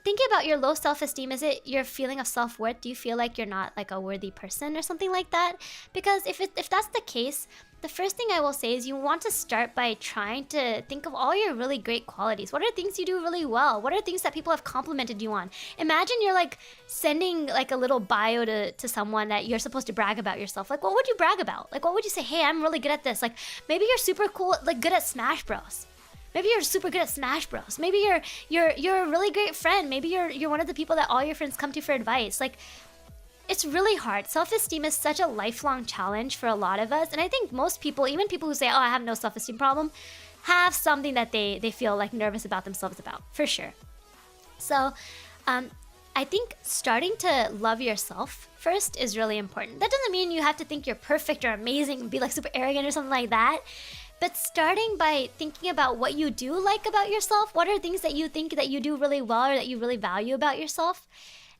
Thinking about your low self-esteem, is it your feeling of self-worth? Do you feel like you're not like a worthy person or something like that? Because if that's the case, the first thing I will say is you want to start by trying to think of all your really great qualities. What are things you do really well? What are things that people have complimented you on? Imagine you're like sending like a little bio to someone that you're supposed to brag about yourself. Like, what would you brag about? Like, what would you say? Hey, I'm really good at this. Like, maybe you're super cool, like good at Smash Bros. Maybe you're super good at Smash Bros. Maybe you're a really great friend. Maybe you're one of the people that all your friends come to for advice. Like, it's really hard. Self-esteem is such a lifelong challenge for a lot of us. And I think most people, even people who say, oh, I have no self-esteem problem, have something that they feel like nervous about themselves about, for sure. So I think starting to love yourself first is really important. That doesn't mean you have to think you're perfect or amazing and be like super arrogant or something like that. But starting by thinking about what you do like about yourself, what are things that you think that you do really well or that you really value about yourself,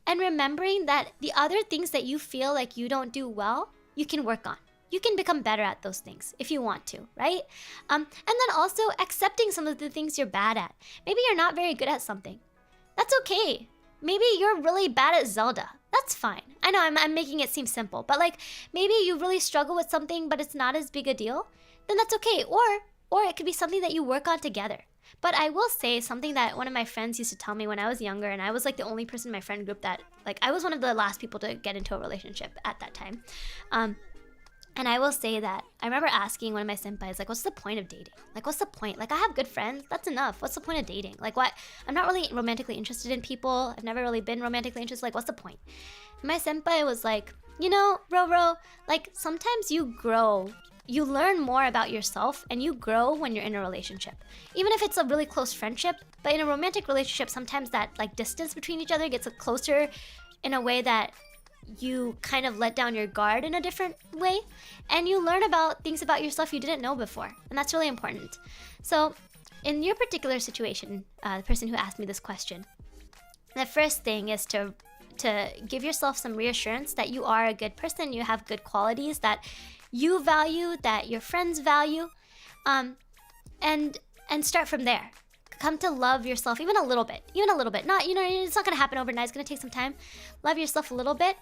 and remembering that the other things that you feel like you don't do well, you can work on. you can become better at those things if you want to, right? And then also accepting some of the things you're bad at. Maybe you're not very good at something. That's okay. Maybe you're really bad at Zelda. That's fine. I know I'm making it seem simple, but like maybe you really struggle with something, but it's not as big a deal. Then that's okay. Or it could be something that you work on together. But I will say something that one of my friends used to tell me when I was younger, and I was like the only person in my friend group that, like, I was one of the last people to get into a relationship at that time. And I will say that I remember asking one of my senpais, like, what's the point of dating? Like, what's the point? Like, I have good friends. That's enough. What's the point of dating? Like, what? I'm not really romantically interested in people. I've never really been romantically interested. Like, what's the point? And my senpai was like, you know, Ro, like, sometimes you grow. You learn more about yourself and you grow when you're in a relationship. Even if it's a really close friendship, but in a romantic relationship, sometimes that, like, distance between each other gets closer in a way that you kind of let down your guard in a different way, and you learn about things about yourself you didn't know before, and that's really important. So in your particular situation, the person who asked me this question, the first thing is to give yourself some reassurance that you are a good person, you have good qualities that you value, that your friends value, and start from there. Come to love yourself even a little bit. Not, you know, it's not gonna happen overnight. It's gonna take some time. Love yourself a little bit,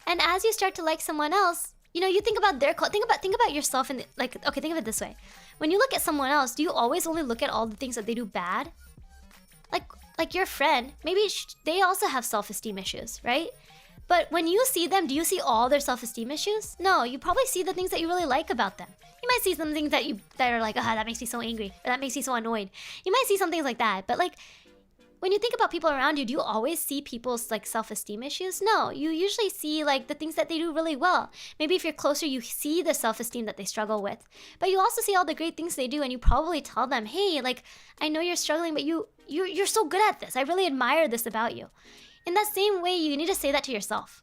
and as you start to like someone else, you know, you think about their think about yourself, and like, okay, think of it this way: when you look at someone else, do you always only look at all the things that they do bad? Like your friend, maybe they also have self-esteem issues, right? But when you see them, do you see all their self-esteem issues? No, you probably see the things that you really like about them. You might see some things that are like, that makes me so angry, or that makes me so annoyed. You might see some things like that, but like, when you think about people around you, do you always see people's like self-esteem issues? No, you usually see like the things that they do really well. Maybe if you're closer, you see the self-esteem that they struggle with, but you also see all the great things they do, and you probably tell them, hey, like, I know you're struggling, but you're so good at this. I really admire this about you. In that same way, you need to say that to yourself.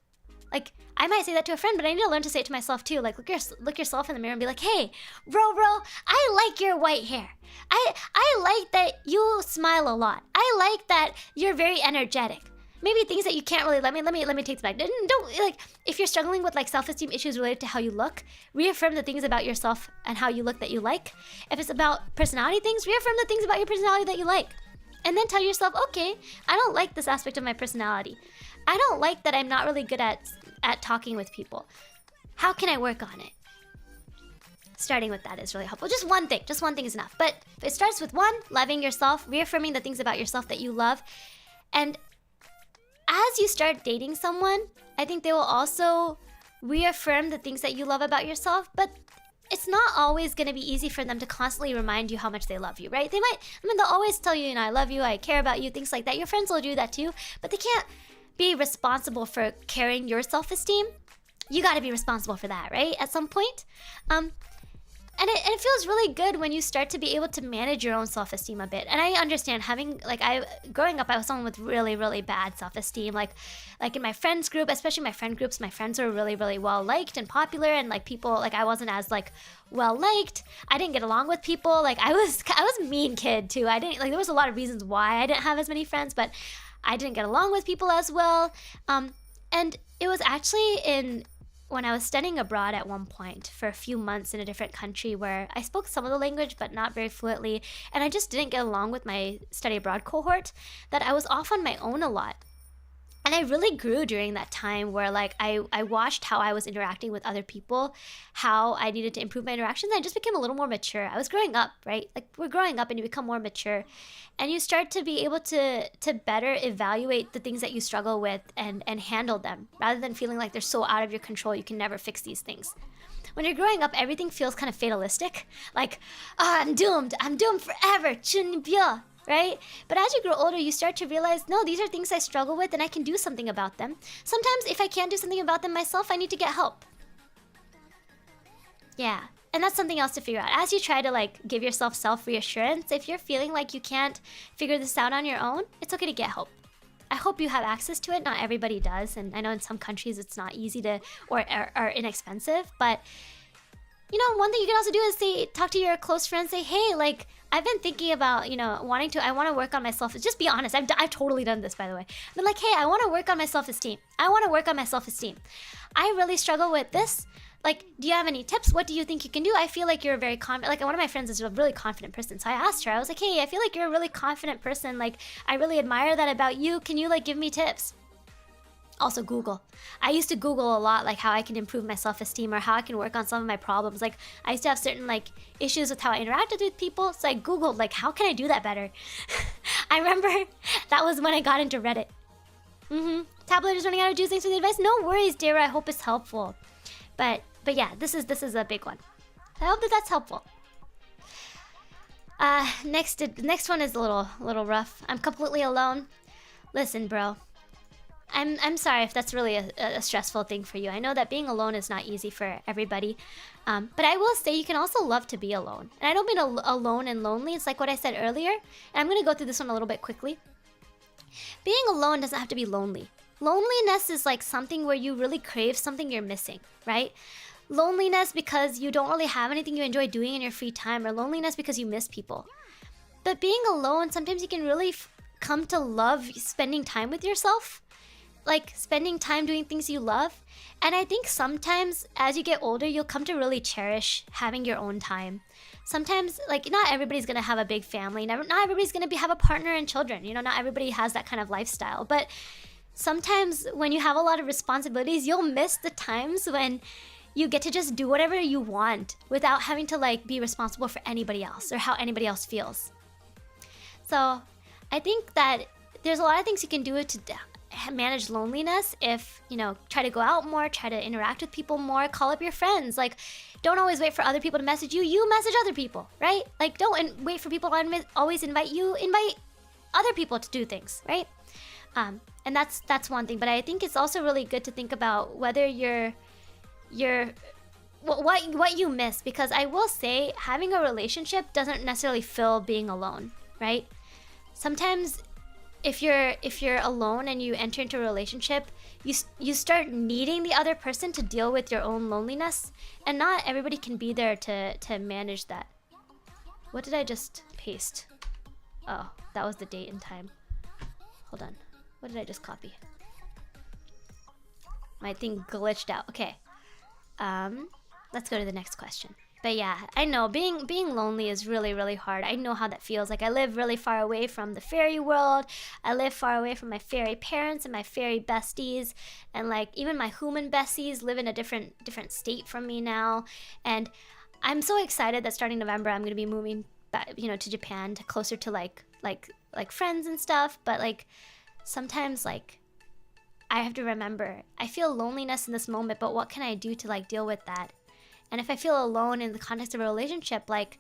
Like, I might say that to a friend, but I need to learn to say it to myself too. Like, look yourself in the mirror and be like, hey, bro, I like your white hair. I like that you smile a lot. I like that you're very energetic. Maybe things that you can't really, let me take this back. Don't, like, if you're struggling with like self-esteem issues related to how you look, reaffirm the things about yourself and how you look that you like. If it's about personality things, reaffirm the things about your personality that you like. And then tell yourself, okay, I don't like this aspect of my personality. I don't like that I'm not really good at talking with people. How can I work on it? Starting with that is really helpful. Just one thing is enough. But it starts with one, loving yourself, reaffirming the things about yourself that you love. And as you start dating someone, I think they will also reaffirm the things that you love about yourself, but it's not always going to be easy for them to constantly remind you how much they love you, right? They'll always tell you, I love you, I care about you, things like that. Your friends will do that too, but they can't be responsible for carrying your self-esteem. You got to be responsible for that, right? At some point. And it feels really good when you start to be able to manage your own self-esteem a bit. And I understand growing up, I was someone with really, really bad self-esteem. Like in my friends group, especially my friend groups, my friends were really, really well liked and popular, and like people, like I wasn't as like well liked. I didn't get along with people. Like I was a mean kid too. There was a lot of reasons why I didn't have as many friends, but I didn't get along with people as well. And it was actually when I was studying abroad at one point for a few months in a different country where I spoke some of the language but not very fluently, and I just didn't get along with my study abroad cohort, that I was off on my own a lot. And I really grew during that time where like I watched how I was interacting with other people, how I needed to improve my interactions. I just became a little more mature. I was growing up, right? Like we're growing up and you become more mature, and you start to be able to better evaluate the things that you struggle with and handle them, rather than feeling like they're so out of your control you can never fix these things. When you're growing up, everything feels kind of fatalistic. Like, I'm doomed forever. 真别. Right? But as you grow older, you start to realize, no, these are things I struggle with and I can do something about them. Sometimes if I can't do something about them myself, I need to get help. Yeah. And that's something else to figure out. As you try to like give yourself self-reassurance, if you're feeling like you can't figure this out on your own, it's okay to get help. I hope you have access to it. Not everybody does. And I know in some countries it's not easy to, or inexpensive. But, you know, one thing you can also do is talk to your close friends, say, hey, like, I've been thinking about, I want to work on myself. Just be honest. I've totally done this, by the way. I've been like, hey, I want to work on my self-esteem. I really struggle with this. Like, do you have any tips? What do you think you can do? I feel like you're very confident. Like, one of my friends is a really confident person. So I asked her, I was like, hey, I feel like you're a really confident person. Like, I really admire that about you. Can you, like, give me tips? Also, Google. I used to Google a lot, like, how I can improve my self-esteem or how I can work on some of my problems. Like, I used to have certain, like, issues with how I interacted with people. So I Googled, like, how can I do that better? I remember that was when I got into Reddit. Tablet is running out of juice. Thanks for the advice. No worries, dear. I hope it's helpful. But yeah, this is a big one. I hope that that's helpful. Next one is a little rough. I'm completely alone. Listen, bro. I'm sorry if that's really a stressful thing for you. I know that being alone is not easy for everybody. But I will say you can also love to be alone. And I don't mean alone and lonely. It's like what I said earlier. And I'm going to go through this one a little bit quickly. Being alone doesn't have to be lonely. Loneliness is like something where you really crave something you're missing, right? Loneliness because you don't really have anything you enjoy doing in your free time, or loneliness because you miss people. But being alone, sometimes you can really come to love spending time with yourself. Like spending time doing things you love. And I think sometimes as you get older, you'll come to really cherish having your own time. Sometimes, like, not everybody's gonna have a big family. Not everybody's gonna have a partner and children. You know, not everybody has that kind of lifestyle. But sometimes when you have a lot of responsibilities, you'll miss the times when you get to just do whatever you want without having to, like, be responsible for anybody else or how anybody else feels. So I think that there's a lot of things you can do to manage loneliness. If, you know, try to go out more, try to interact with people more, call up your friends. Like, don't always wait for other people to message you. You message other people, right? Like, don't wait for people to always invite you. Invite other people to do things, right? And that's one thing. But I think it's also really good to think about whether what you miss, because I will say having a relationship doesn't necessarily fill being alone, right? Sometimes if you're alone and you enter into a relationship, you start needing the other person to deal with your own loneliness, and not everybody can be there to manage that. What did I just paste? Oh, that was the date and time. Hold on. What did I just copy? My thing glitched out. Okay. Let's go to the next question. But yeah, I know being lonely is really, really hard. I know how that feels. Like, I live really far away from the fairy world. I live far away from my fairy parents and my fairy besties, and like even my human besties live in a different state from me now. And I'm so excited that starting November I'm gonna be moving back, you know, to Japan, to closer to like friends and stuff. But like sometimes, like, I have to remember I feel loneliness in this moment, but what can I do to like deal with that? And if I feel alone in the context of a relationship, like,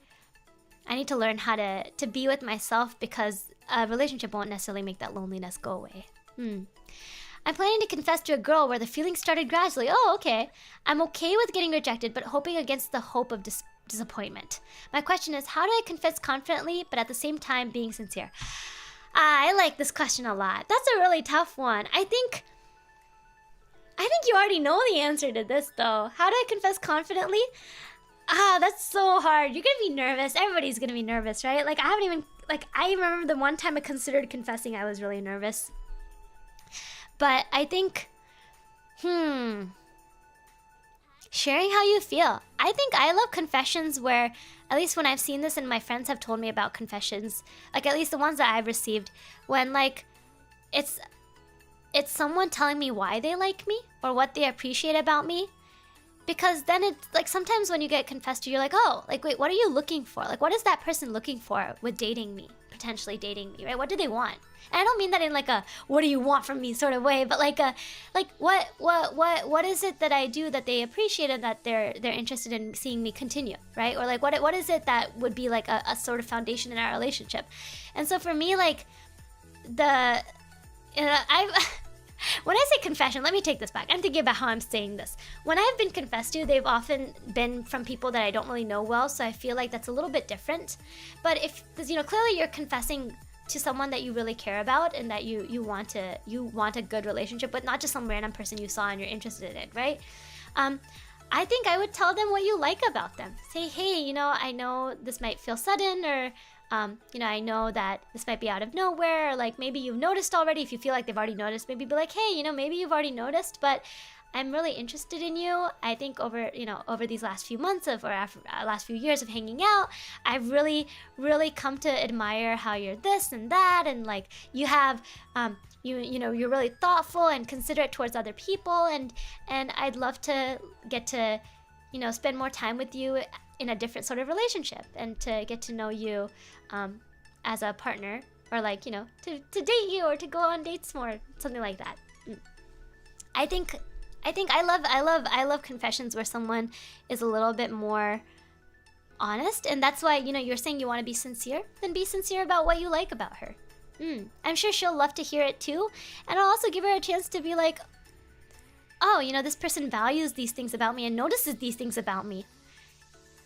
I need to learn how to be with myself, because a relationship won't necessarily make that loneliness go away. I'm planning to confess to a girl where the feelings started gradually. Oh, okay. I'm okay with getting rejected, but hoping against the hope of disappointment. My question is, how do I confess confidently, but at the same time being sincere? I like this question a lot. That's a really tough one. I think you already know the answer to this, though. How do I confess confidently? That's so hard. You're gonna be nervous. Everybody's gonna be nervous, right? Like, I remember the one time I considered confessing, I was really nervous. But I think, sharing how you feel. I think I love confessions where, at least when I've seen this and my friends have told me about confessions, like at least the ones that I've received, when like it's someone telling me why they like me or what they appreciate about me. Because then it's like, sometimes when you get confessed to, you're like, oh, like, wait, what are you looking for? Like, what is that person looking for with dating me, potentially dating me, right? What do they want? And I don't mean that in like a, what do you want from me sort of way, but like a, like, what is it that I do that they appreciate and that they're interested in seeing me continue, right? Or like, what is it that would be like a sort of foundation in our relationship? And so for me, like, when I say confession, let me take this back. I'm thinking about how I'm saying this. When I've been confessed to, they've often been from people that I don't really know well, so I feel like that's a little bit different. But if, because, you know, clearly you're confessing to someone that you really care about and that you want a good relationship with, not just some random person you saw and you're interested in, right? I think I would tell them what you like about them. Say, hey, you know, I know this might feel sudden, or you know, I know that this might be out of nowhere, or like maybe you've noticed already. If you feel like they've already noticed, maybe be like, hey, you know, maybe you've already noticed, but I'm really interested in you. I think over these last few months last few years of hanging out, I've really come to admire how you're this and that, and like you have you're really thoughtful and considerate towards other people, and I'd love to get to spend more time with you in a different sort of relationship, and to get to know you as a partner, or like to date you, or to go on dates more, something like that. I think I love confessions where someone is a little bit more honest, and that's why you're saying you want to be sincere. Then be sincere about what you like about her. I'm sure she'll love to hear it too, and I'll also give her a chance to be like, oh, this person values these things about me and notices these things about me,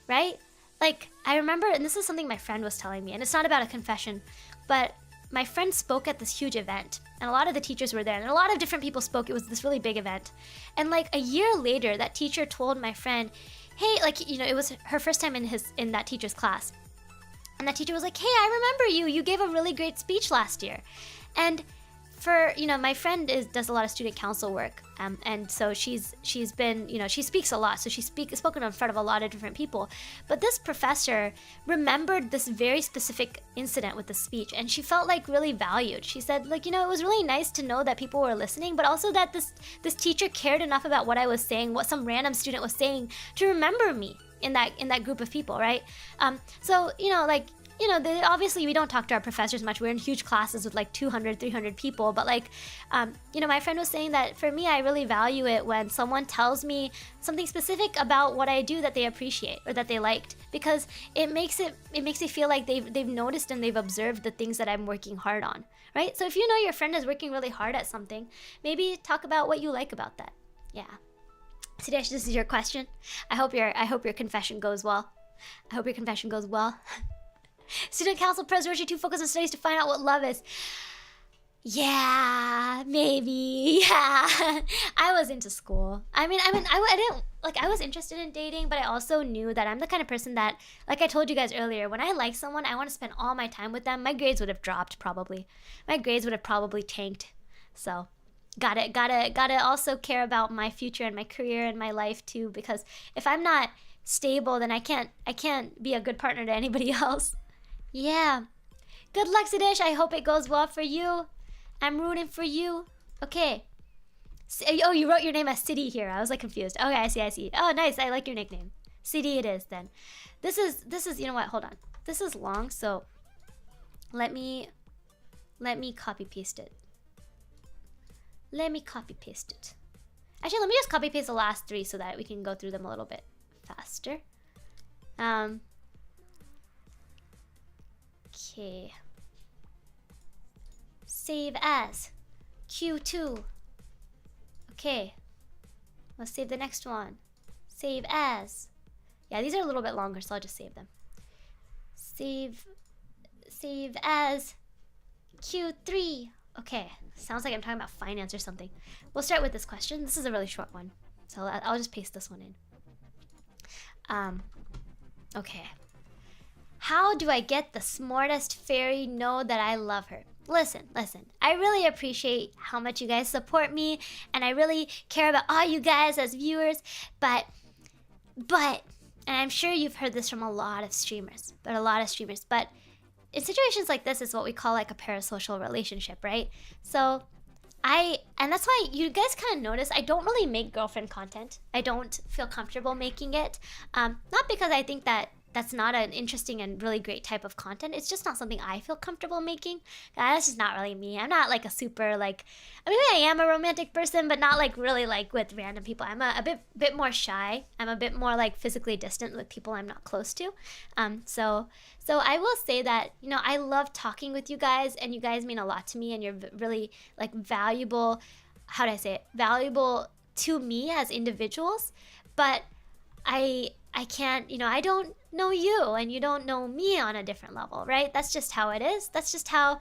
right? Like, I remember, and this is something my friend was telling me, and it's not about a confession, but my friend spoke at this huge event, and a lot of the teachers were there, and a lot of different people spoke. It was this really big event. And like a year later, that teacher told my friend, hey, like, it was her first time in that teacher's class. And that teacher was like, hey, I remember you. You gave a really great speech last year. And for, my friend does a lot of student council work. And so she's been, she speaks a lot. So she's spoken in front of a lot of different people. But this professor remembered this very specific incident with the speech, and she felt like really valued. She said, like, it was really nice to know that people were listening, but also that this teacher cared enough about what I was saying, what some random student was saying, to remember me in that group of people, right? So, obviously we don't talk to our professors much. We're in huge classes with like 200, 300 people. But like, my friend was saying that for me, I really value it when someone tells me something specific about what I do that they appreciate or that they liked, because it makes me feel like they've noticed and they've observed the things that I'm working hard on, right? So if you know your friend is working really hard at something, maybe talk about what you like about that. Yeah. Sudesh, this is your question. I hope your confession goes well. I hope your confession goes well. Student council president, Roshi 2 focus on studies to find out what love is. Yeah, maybe. Yeah. I was into school. I didn't, like, I was interested in dating, but I also knew that I'm the kind of person that, like I told you guys earlier, when I like someone, I want to spend all my time with them. My grades would have dropped probably. My grades would have probably tanked. So, gotta also care about my future and my career and my life too, because if I'm not stable, then I can't be a good partner to anybody else. Yeah. Good luck, Sidesh. I hope it goes well for you. I'm rooting for you. Okay. Oh, you wrote your name as City here. I was like confused. Okay, I see. Oh, nice. I like your nickname. City it is then. This is, you know what? Hold on. This is long, so let me copy paste it. Actually, let me just copy paste the last three so that we can go through them a little bit faster. Okay. Save as Q2. Okay. Let's save the next one. Save as. Yeah, these are a little bit longer, so I'll just save them. Save as Q3. Okay. Sounds like I'm talking about finance or something. We'll start with this question. This is a really short one, so I'll just paste this one in. Okay. How do I get the smartest fairy know that I love her? Listen. I really appreciate how much you guys support me, and I really care about all you guys as viewers, but, and I'm sure you've heard this from a lot of streamers, but in situations like this is what we call like a parasocial relationship, right? So and that's why you guys kind of notice I don't really make girlfriend content. I don't feel comfortable making it. Not because I think that that's not an interesting and really great type of content. It's just not something I feel comfortable making. That's just not really me. I'm not like a super like, I mean, I am a romantic person, but not like really like with random people. I'm a bit more shy. I'm a bit more like physically distant with people I'm not close to. So I will say that, I love talking with you guys, and you guys mean a lot to me, and you're really like valuable, how do I say it? Valuable to me as individuals, but I can't, I don't know you, and you don't know me on a different level, right? That's just how it is. That's just how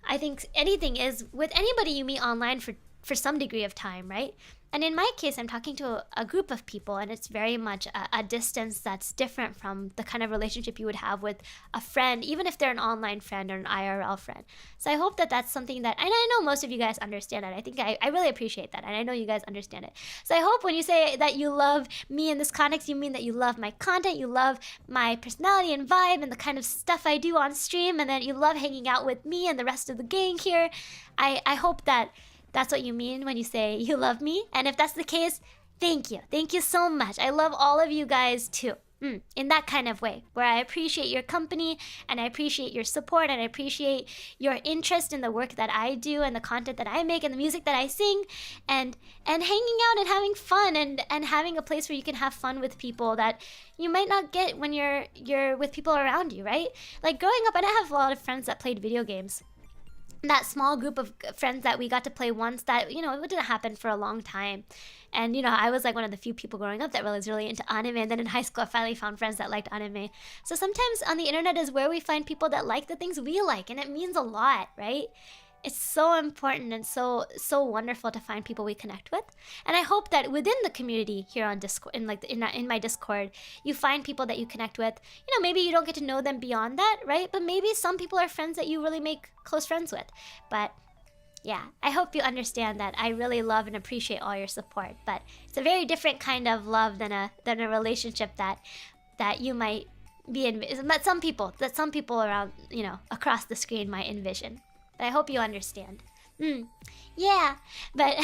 I think anything is with anybody you meet online for for some degree of time, right? And in my case, I'm talking to a group of people, and it's very much a distance that's different from the kind of relationship you would have with a friend, even if they're an online friend or an IRL friend. So I hope that that's something that, and I know most of you guys understand that. I think I really appreciate that, and I know you guys understand it. So I hope when you say that you love me in this context, you mean that you love my content, you love my personality and vibe and the kind of stuff I do on stream, and that you love hanging out with me and the rest of the gang here. I hope that that's what you mean when you say you love me. And if that's the case, thank you. Thank you so much. I love all of you guys too. In that kind of way, where I appreciate your company and I appreciate your support and I appreciate your interest in the work that I do and the content that I make and the music that I sing, and hanging out and having fun and having a place where you can have fun with people that you might not get when you're with people around you, right? Like growing up, I didn't have a lot of friends that played video games. That small group of friends that we got to play once, that, you know, it didn't happen for a long time. And, you know, I was like one of the few people growing up that was really into anime. And then in high school, I finally found friends that liked anime. So sometimes on the internet is where we find people that like the things we like. And it means a lot, right? It's so important and so wonderful to find people we connect with. And I hope that within the community here on Discord, in my Discord, you find people that you connect with. You know, maybe you don't get to know them beyond that, right? But maybe some people are friends that you really make close friends with. But yeah, I hope you understand that I really love and appreciate all your support. But it's a very different kind of love than a relationship that you might be in, that some people around, you know, across the screen might envision. But I hope you understand. Yeah, but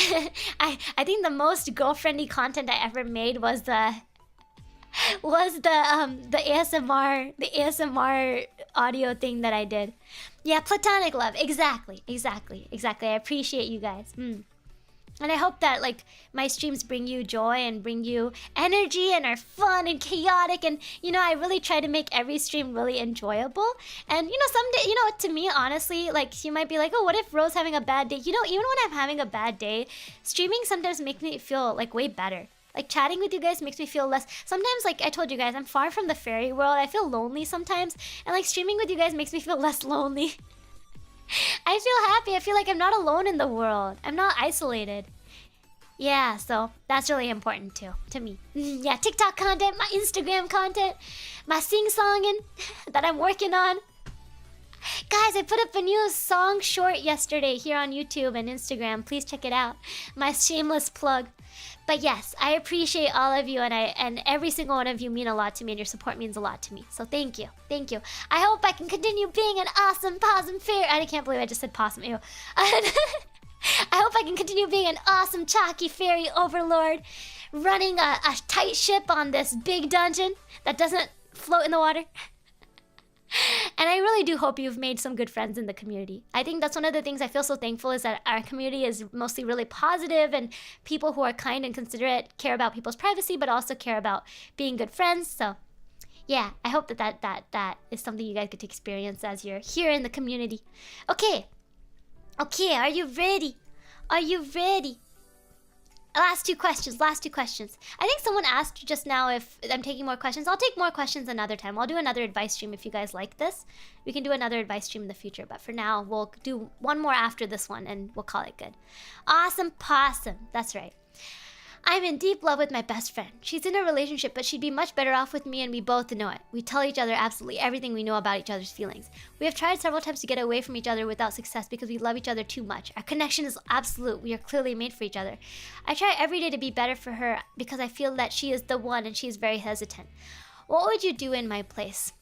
I think the most girlfriendly content I ever made was the ASMR audio thing that I did. Yeah, platonic love. Exactly. I appreciate you guys. And I hope that like my streams bring you joy and bring you energy and are fun and chaotic, and you know, I really try to make every stream really enjoyable. And you know, someday, you know, to me honestly, like you might be like, oh, what if Rose having a bad day? You know, even when I'm having a bad day, streaming sometimes makes me feel like way better. Like chatting with you guys makes me feel less. Sometimes, like I told you guys, I'm far from the fairy world. I feel lonely sometimes, and like streaming with you guys makes me feel less lonely. I feel happy. I feel like I'm not alone in the world. I'm not isolated. Yeah, so that's really important too, to me. Yeah, TikTok content, my Instagram content, my sing-songing that I'm working on. Guys, I put up a new song short yesterday here on YouTube and Instagram. Please check it out. My shameless plug. But yes, I appreciate all of you, and every single one of you mean a lot to me, and your support means a lot to me. So thank you. Thank you. I hope I can continue being an awesome possum fairy. I can't believe I just said possum. Ew. I hope I can continue being an awesome chalky fairy overlord, running a tight ship on this big dungeon that doesn't float in the water. And I really do hope you've made some good friends in the community. I think that's one of the things I feel so thankful, is that our community is mostly really positive, and people who are kind and considerate, care about people's privacy, but also care about being good friends. So yeah, I hope that is something you guys get to experience as you're here in the community. Okay, are you ready? Are you ready? Last two questions. I think someone asked just now if I'm taking more questions. I'll take more questions another time. I'll do another advice stream if you guys like this. We can do another advice stream in the future, but for now, we'll do one more after this one, and we'll call it good. Awesome possum. That's right. I'm in deep love with my best friend. She's in a relationship, but she'd be much better off with me, and we both know it. We tell each other absolutely everything we know about each other's feelings. We have tried several times to get away from each other without success because we love each other too much. Our connection is absolute. We are clearly made for each other. I try every day to be better for her because I feel that she is the one, and she is very hesitant. What would you do in my place?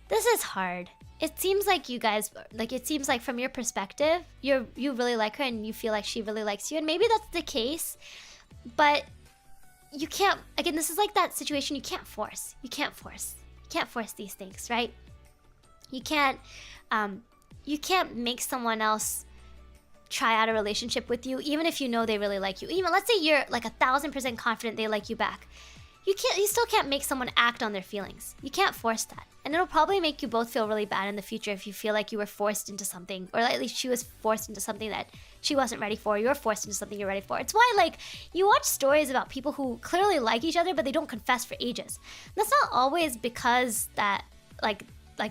This is hard. It seems like you guys, it seems like from your perspective, you really like her and you feel like she really likes you, and maybe that's the case. But you can't, again, this is like that situation you can't force. You can't force these things, right? You can't make someone else try out a relationship with you, even if you know they really like you. Even let's say you're like 1,000% confident they like you back. You still can't make someone act on their feelings. You can't force that. And it'll probably make you both feel really bad in the future if you feel like you were forced into something, or at least she was forced into something that she wasn't ready for. You're forced into something you're ready for. It's why, like, you watch stories about people who clearly like each other, but they don't confess for ages. That's not always because that, like,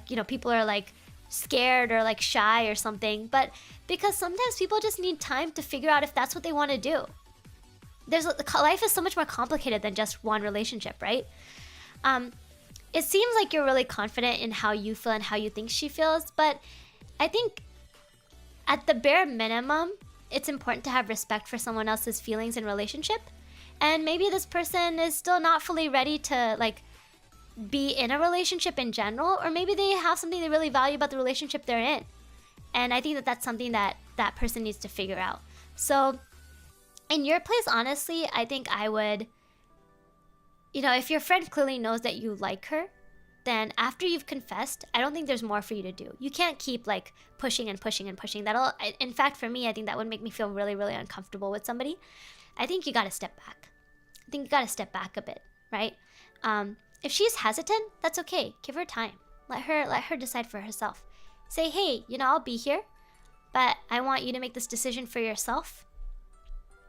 you know, people are like scared or like shy or something, but because sometimes people just need time to figure out if that's what they want to do. Life is so much more complicated than just one relationship, right? It seems like you're really confident in how you feel and how you think she feels, but I think at the bare minimum, it's important to have respect for someone else's feelings and relationship. And maybe this person is still not fully ready to like be in a relationship in general, or maybe they have something they really value about the relationship they're in. And I think that that's something that that person needs to figure out. So in your place, honestly, I think I would, you know, if your friend clearly knows that you like her, then after you've confessed, I don't think there's more for you to do. You can't keep like pushing and pushing and pushing. In fact, for me, I think that would make me feel really, really uncomfortable with somebody. I think you gotta step back. I think you gotta step back a bit, right? If she's hesitant, that's okay. Give her time. Let her decide for herself. Say, hey, you know, I'll be here, but I want you to make this decision for yourself.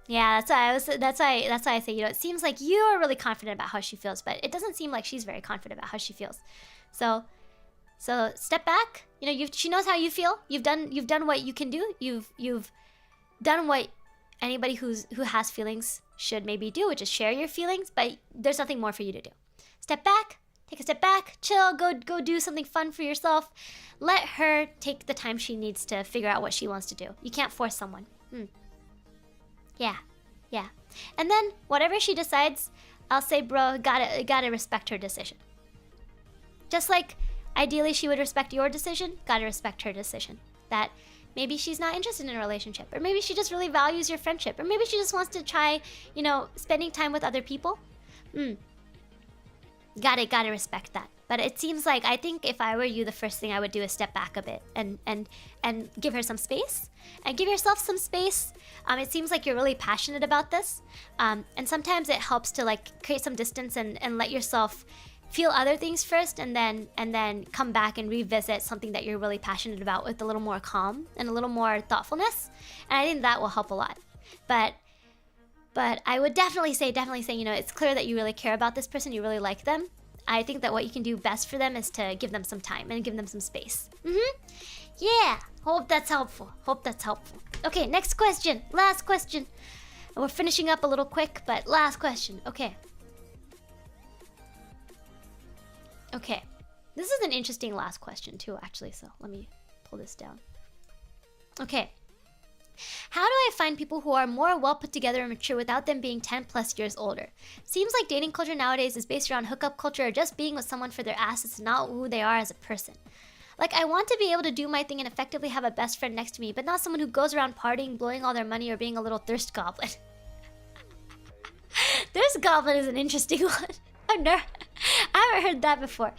Yeah, that's why I say, you know, it seems like you are really confident about how she feels, but it doesn't seem like she's very confident about how she feels. So step back. You know, she knows how you feel. You've done what you can do. You've done what anybody who has feelings should maybe do, which is share your feelings, but there's nothing more for you to do. Step back, take a step back, chill, go do something fun for yourself. Let her take the time she needs to figure out what she wants to do. You can't force someone. Yeah. And then whatever she decides, I'll say, bro, gotta respect her decision. Just like ideally she would respect your decision, gotta respect her decision. That maybe she's not interested in a relationship, or maybe she just really values your friendship, or maybe she just wants to try, you know, spending time with other people. Gotta respect that. But it seems like, I think if I were you, the first thing I would do is step back a bit and give her some space, and give yourself some space. It seems like you're really passionate about this, and sometimes it helps to like create some distance and let yourself feel other things first, and then come back and revisit something that you're really passionate about with a little more calm and a little more thoughtfulness. And I think that will help a lot. But I would definitely say, you know, it's clear that you really care about this person, you really like them. I think that what you can do best for them is to give them some time and give them some space. Yeah, hope that's helpful. Okay, next question, last question. We're finishing up a little quick, but last question. Okay, this is an interesting last question too, actually, so let me pull this down. Okay. How do I find people who are more well put together and mature without them being 10 plus years older? Seems like dating culture nowadays is based around hookup culture or just being with someone for their assets and not who they are as a person. Like, I want to be able to do my thing and effectively have a best friend next to me, but not someone who goes around partying, blowing all their money, or being a little thirst goblin. Thirst goblin is an interesting one. I haven't heard that before.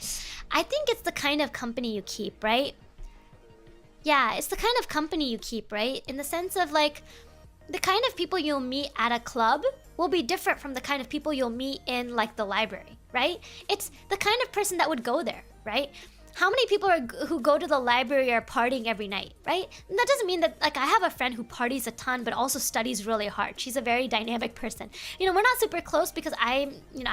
I think it's the kind of company you keep, right? Yeah, it's the kind of company you keep, right? In the sense of like, the kind of people you'll meet at a club will be different from the kind of people you'll meet in like the library, right? It's the kind of person that would go there, right? How many people who go to the library are partying every night, right? And that doesn't mean that, like, I have a friend who parties a ton but also studies really hard. She's a very dynamic person. You know, we're not super close because I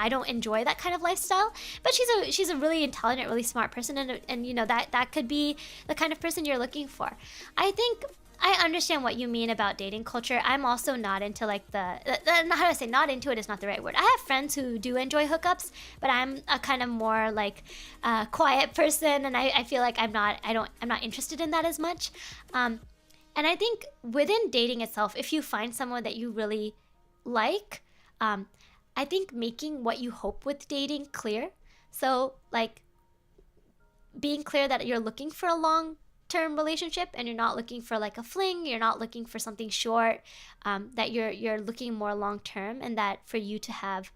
don't enjoy that kind of lifestyle, but she's a really intelligent, really smart person, and you know, that could be the kind of person you're looking for. I think I understand what you mean about dating culture. I'm also not into like how do I say not into it is not the right word. I have friends who do enjoy hookups, but I'm a kind of more like quiet person, and I feel like I'm not interested in that as much. And I think within dating itself, if you find someone that you really like, I think making what you hope with dating clear. So like being clear that you're looking for a long-term relationship and you're not looking for like a fling, you're not looking for something short, that you're looking more long-term, and that for you to have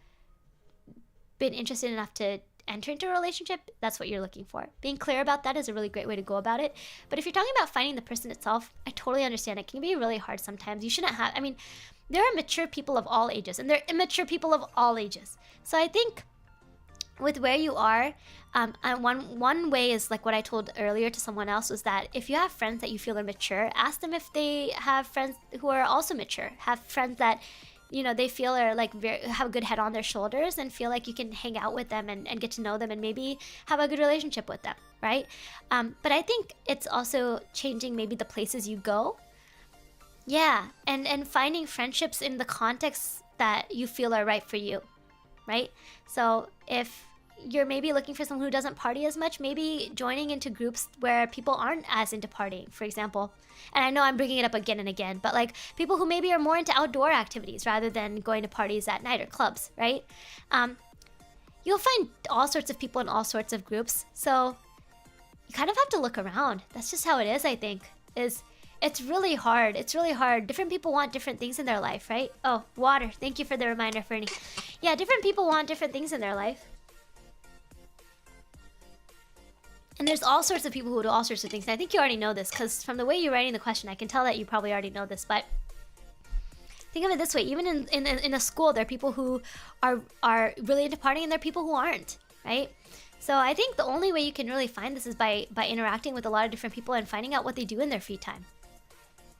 been interested enough to enter into a relationship, that's what you're looking for. Being clear about that is a really great way to go about it. But if you're talking about finding the person itself, I totally understand. It can be really hard sometimes. You shouldn't have, I mean, there are mature people of all ages and there are immature people of all ages. So I think with where you are, one way is like what I told earlier to someone else, was that if you have friends that you feel are mature, ask them if they have friends who are also mature. Have friends that you know, they feel are like have a good head on their shoulders and feel like you can hang out with them and get to know them and maybe have a good relationship with them, right? But I think it's also changing maybe the places you go. Yeah, and finding friendships in the context that you feel are right for you, right? So if you're maybe looking for someone who doesn't party as much, maybe joining into groups where people aren't as into partying, for example. And I know I'm bringing it up again and again, but like people who maybe are more into outdoor activities rather than going to parties at night or clubs, right? You'll find all sorts of people in all sorts of groups. So you kind of have to look around. That's just how it is, I think. It's really hard. It's really hard. Different people want different things in their life, right? Oh, water. Thank you for the reminder, Fernie. Yeah, different people want different things in their life. And there's all sorts of people who do all sorts of things. And I think you already know this, because from the way you're writing the question, I can tell that you probably already know this. But think of it this way. Even in a school, there are people who are really into partying, and there are people who aren't, right? So I think the only way you can really find this is by interacting with a lot of different people and finding out what they do in their free time.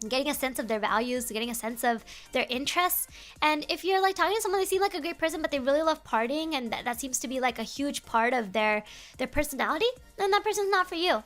Getting a sense of their values, getting a sense of their interests. And if you're like talking to someone, they seem like a great person, but they really love partying, and that seems to be like a huge part of their personality, then that person's not for you.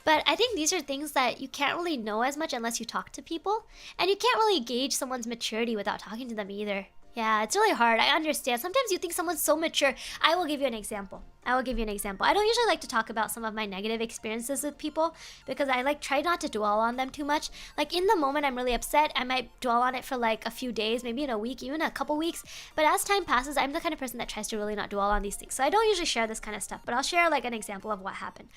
But I think these are things that you can't really know as much unless you talk to people. And you can't really gauge someone's maturity without talking to them either. Yeah, it's really hard. I understand. Sometimes you think someone's so mature. I will give you an example. I don't usually like to talk about some of my negative experiences with people because I like try not to dwell on them too much. Like in the moment I'm really upset, I might dwell on it for like a few days, maybe in a week, even a couple weeks. But as time passes, I'm the kind of person that tries to really not dwell on these things. So I don't usually share this kind of stuff, but I'll share like an example of what happened.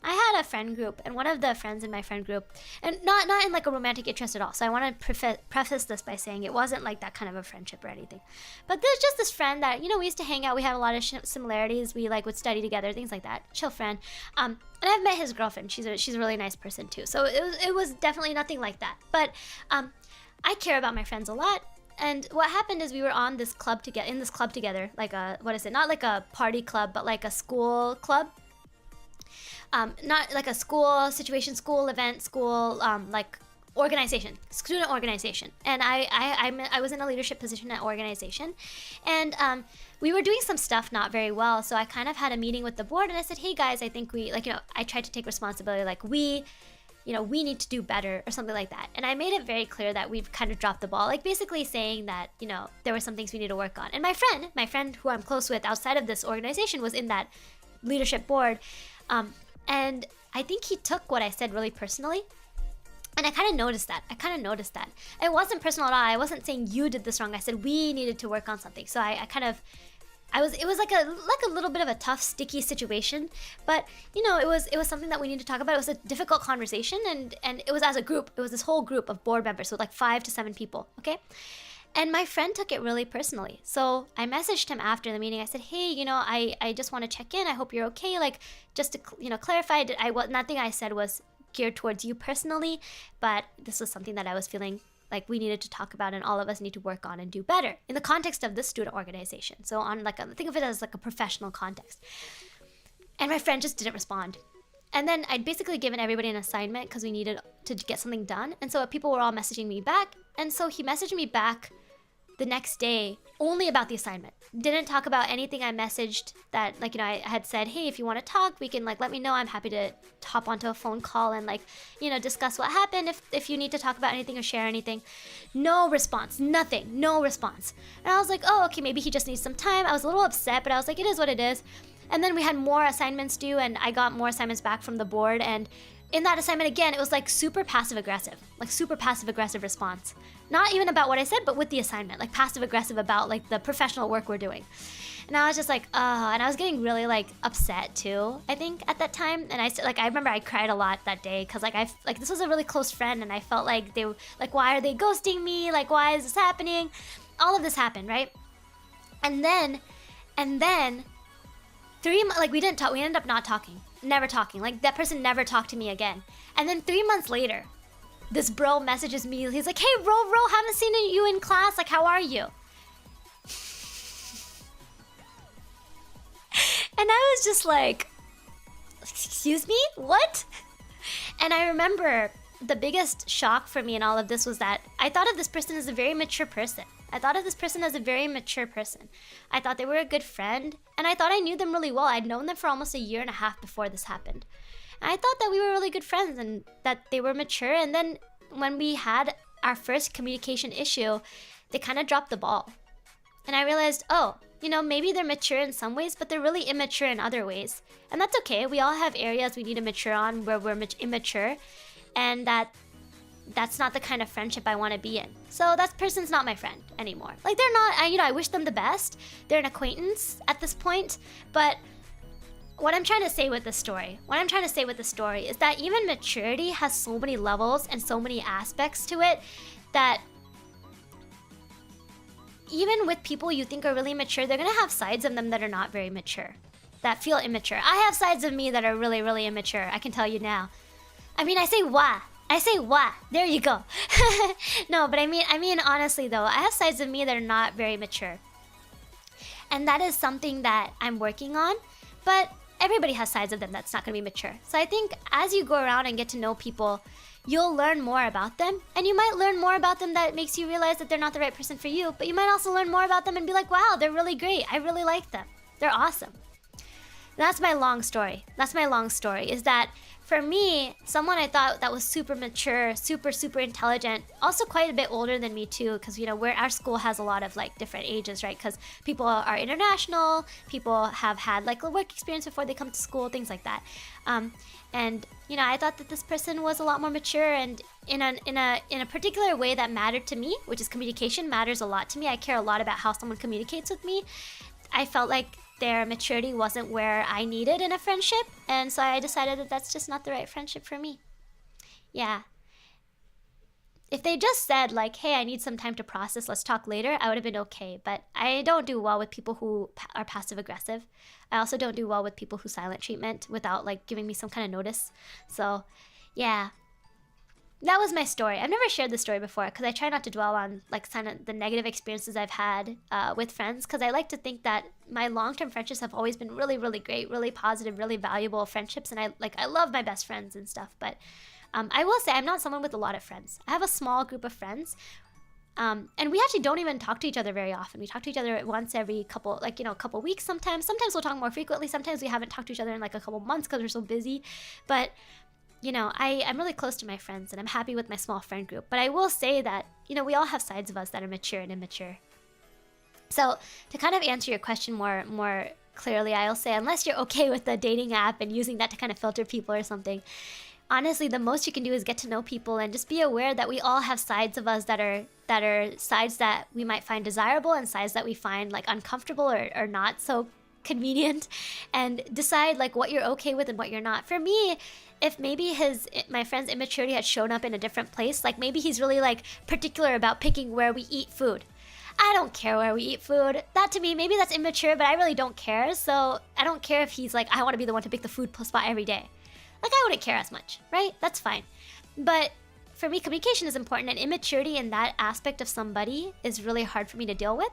I had a friend group, and one of the friends in my friend group, and not in like a romantic interest at all. So I want to preface this by saying it wasn't like that kind of a friendship or anything. But there's just this friend that, you know, we used to hang out. We had a lot of similarities. We like would study together, things like that. Chill friend. And I've met his girlfriend. She's a really nice person too. So it was definitely nothing like that. But I care about my friends a lot. And what happened is we were on this club together, like a, what is it? Not like a party club, but like a school club. Not like a school situation, school event, school like organization, student organization. And I was in a leadership position at organization, and we were doing some stuff not very well. So I kind of had a meeting with the board, and I said, hey guys, I think we I tried to take responsibility, like we need to do better or something like that. And I made it very clear that we've kind of dropped the ball, like basically saying that, there were some things we need to work on. And my friend who I'm close with outside of this organization was in that leadership board. And I think he took what I said really personally. And I kind of noticed that. It wasn't personal at all. I wasn't saying you did this wrong. I said we needed to work on something. So it was like a little bit of a tough, sticky situation. But, it was something that we needed to talk about. It was a difficult conversation, and it was as a group. It was this whole group of board members, so like 5 to 7 people, okay? And my friend took it really personally. So I messaged him after the meeting. I said, hey, I just want to check in. I hope you're okay. Like, just to, clarify, nothing I said was geared towards you personally, but this was something that I was feeling like we needed to talk about and all of us need to work on and do better in the context of this student organization. So on think of it as like a professional context. And my friend just didn't respond. And then I'd basically given everybody an assignment because we needed to get something done. And so people were all messaging me back. And so he messaged me back the next day only about the assignment. Didn't talk about anything I messaged that, I had said, hey, if you want to talk, we can, let me know. I'm happy to hop onto a phone call and, discuss what happened if you need to talk about anything or share anything. No response. Nothing. No response. And I was like, oh, okay, maybe he just needs some time. I was a little upset, but I was like, it is what it is. And then we had more assignments due, and I got more assignments back from the board, and in that assignment, again, it was super passive-aggressive response. Not even about what I said, but with the assignment, passive-aggressive about the professional work we're doing. And I was just and I was getting really upset too, I think, at that time. And I remember I cried a lot that day because this was a really close friend, and I felt like they why are they ghosting me? Why is this happening? All of this happened, right? And then 3 months, we didn't talk. We ended up not talking. Never talking. That person never talked to me again. And then 3 months later, this bro messages me. He's like, hey, bro, haven't seen you in class. How are you? And I was just like, excuse me? What? And I remember the biggest shock for me in all of this was that I thought of this person as a very mature person. I thought of this person as a very mature person. I thought they were a good friend, and I thought I knew them really well. I'd known them for almost a year and a half before this happened. And I thought that we were really good friends and that they were mature. And then when we had our first communication issue, they kind of dropped the ball. And I realized, oh, you know, maybe they're mature in some ways, but they're really immature in other ways. And that's okay. We all have areas we need to mature on where we're immature. And that's not the kind of friendship I want to be in. So that person's not my friend anymore. Like, they're not, I wish them the best. They're an acquaintance at this point. But what I'm trying to say with this story, is that even maturity has so many levels and so many aspects to it that even with people you think are really mature, they're gonna have sides of them that are not very mature, that feel immature. I have sides of me that are really, really immature. I can tell you now. I mean, I say what? There you go. No, but I mean honestly though, I have sides of me that are not very mature. And that is something that I'm working on, but everybody has sides of them that's not going to be mature. So I think as you go around and get to know people, you'll learn more about them. And you might learn more about them that makes you realize that they're not the right person for you. But you might also learn more about them and be like, wow, they're really great. I really like them. They're awesome. That's my long story. Is that for me, someone I thought that was super mature, super, super intelligent, also quite a bit older than me too, because, you know, our school has a lot of like different ages, right? Because people are international, people have had like a work experience before they come to school, things like that. And, you know, I thought that this person was a lot more mature and in a particular way that mattered to me, which is communication matters a lot to me. I care a lot about how someone communicates with me. I felt like their maturity wasn't where I needed in a friendship, and so I decided that that's just not the right friendship for me. Yeah. If they just said like, hey, I need some time to process, let's talk later, I would have been okay. But I don't do well with people who are passive aggressive. I also don't do well with people who silent treatment without like giving me some kind of notice. So yeah, that was my story. I've never shared this story before because I try not to dwell on like kind of the negative experiences I've had with friends, because I like to think that my long-term friendships have always been really, really great, really positive, really valuable friendships, and I love my best friends and stuff. But I will say I'm not someone with a lot of friends. I have a small group of friends, and we actually don't even talk to each other very often. We talk to each other once every couple weeks sometimes. Sometimes we'll talk more frequently. Sometimes we haven't talked to each other in like a couple months because we're so busy. But you know, I'm really close to my friends and I'm happy with my small friend group. But I will say that, you know, we all have sides of us that are mature and immature. So to kind of answer your question more clearly, I'll say unless you're okay with the dating app and using that to kind of filter people or something, honestly, the most you can do is get to know people and just be aware that we all have sides of us that are sides that we might find desirable and sides that we find like uncomfortable or not so convenient, and decide like what you're okay with and what you're not. For me, if maybe my friend's immaturity had shown up in a different place, like maybe he's really like particular about picking where we eat food. I don't care where we eat food. That to me, maybe that's immature, but I really don't care. So I don't care if he's like, I want to be the one to pick the food spot every day. Like, I wouldn't care as much, right? That's fine. But for me, communication is important, and immaturity in that aspect of somebody is really hard for me to deal with.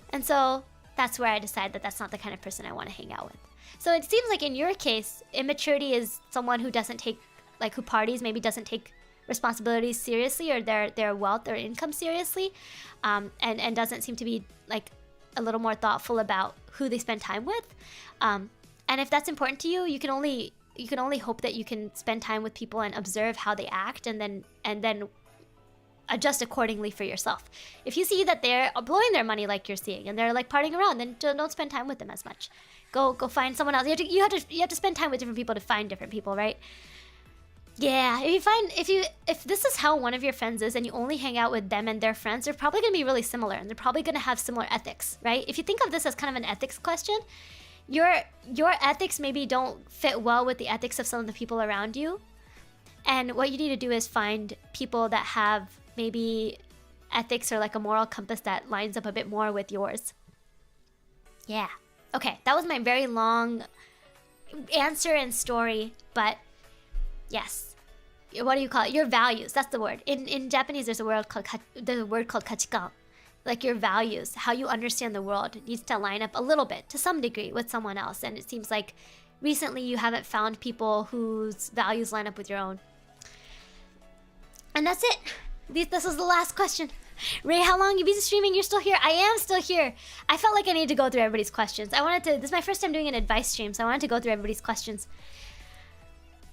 And so that's where I decide that that's not the kind of person I want to hang out with. So it seems like in your case, immaturity is someone who doesn't take, like who parties, maybe doesn't take responsibilities seriously or their wealth or income seriously, and doesn't seem to be like a little more thoughtful about who they spend time with. And if that's important to you, you can only hope that you can spend time with people and observe how they act, and then adjust accordingly for yourself. If you see that they're blowing their money like you're seeing and they're like partying around, then don't spend time with them as much. Go find someone else. You have to spend time with different people to find different people, right? Yeah, if this is how one of your friends is and you only hang out with them and their friends, they're probably going to be really similar and they're probably going to have similar ethics, right? If you think of this as kind of an ethics question, your ethics maybe don't fit well with the ethics of some of the people around you. And what you need to do is find people that have maybe ethics or like a moral compass that lines up a bit more with yours. Yeah. Okay, that was my very long answer and story, but yes. What do you call it? Your values. That's the word. In Japanese, there's a word called kachikan. Like your values, how you understand the world needs to line up a little bit, to some degree, with someone else. And it seems like recently you haven't found people whose values line up with your own. And that's it. This was the last question. Ray, how long you been streaming? You're still here? I am still here. I felt like I needed to go through everybody's questions. This is my first time doing an advice stream, so I wanted to go through everybody's questions.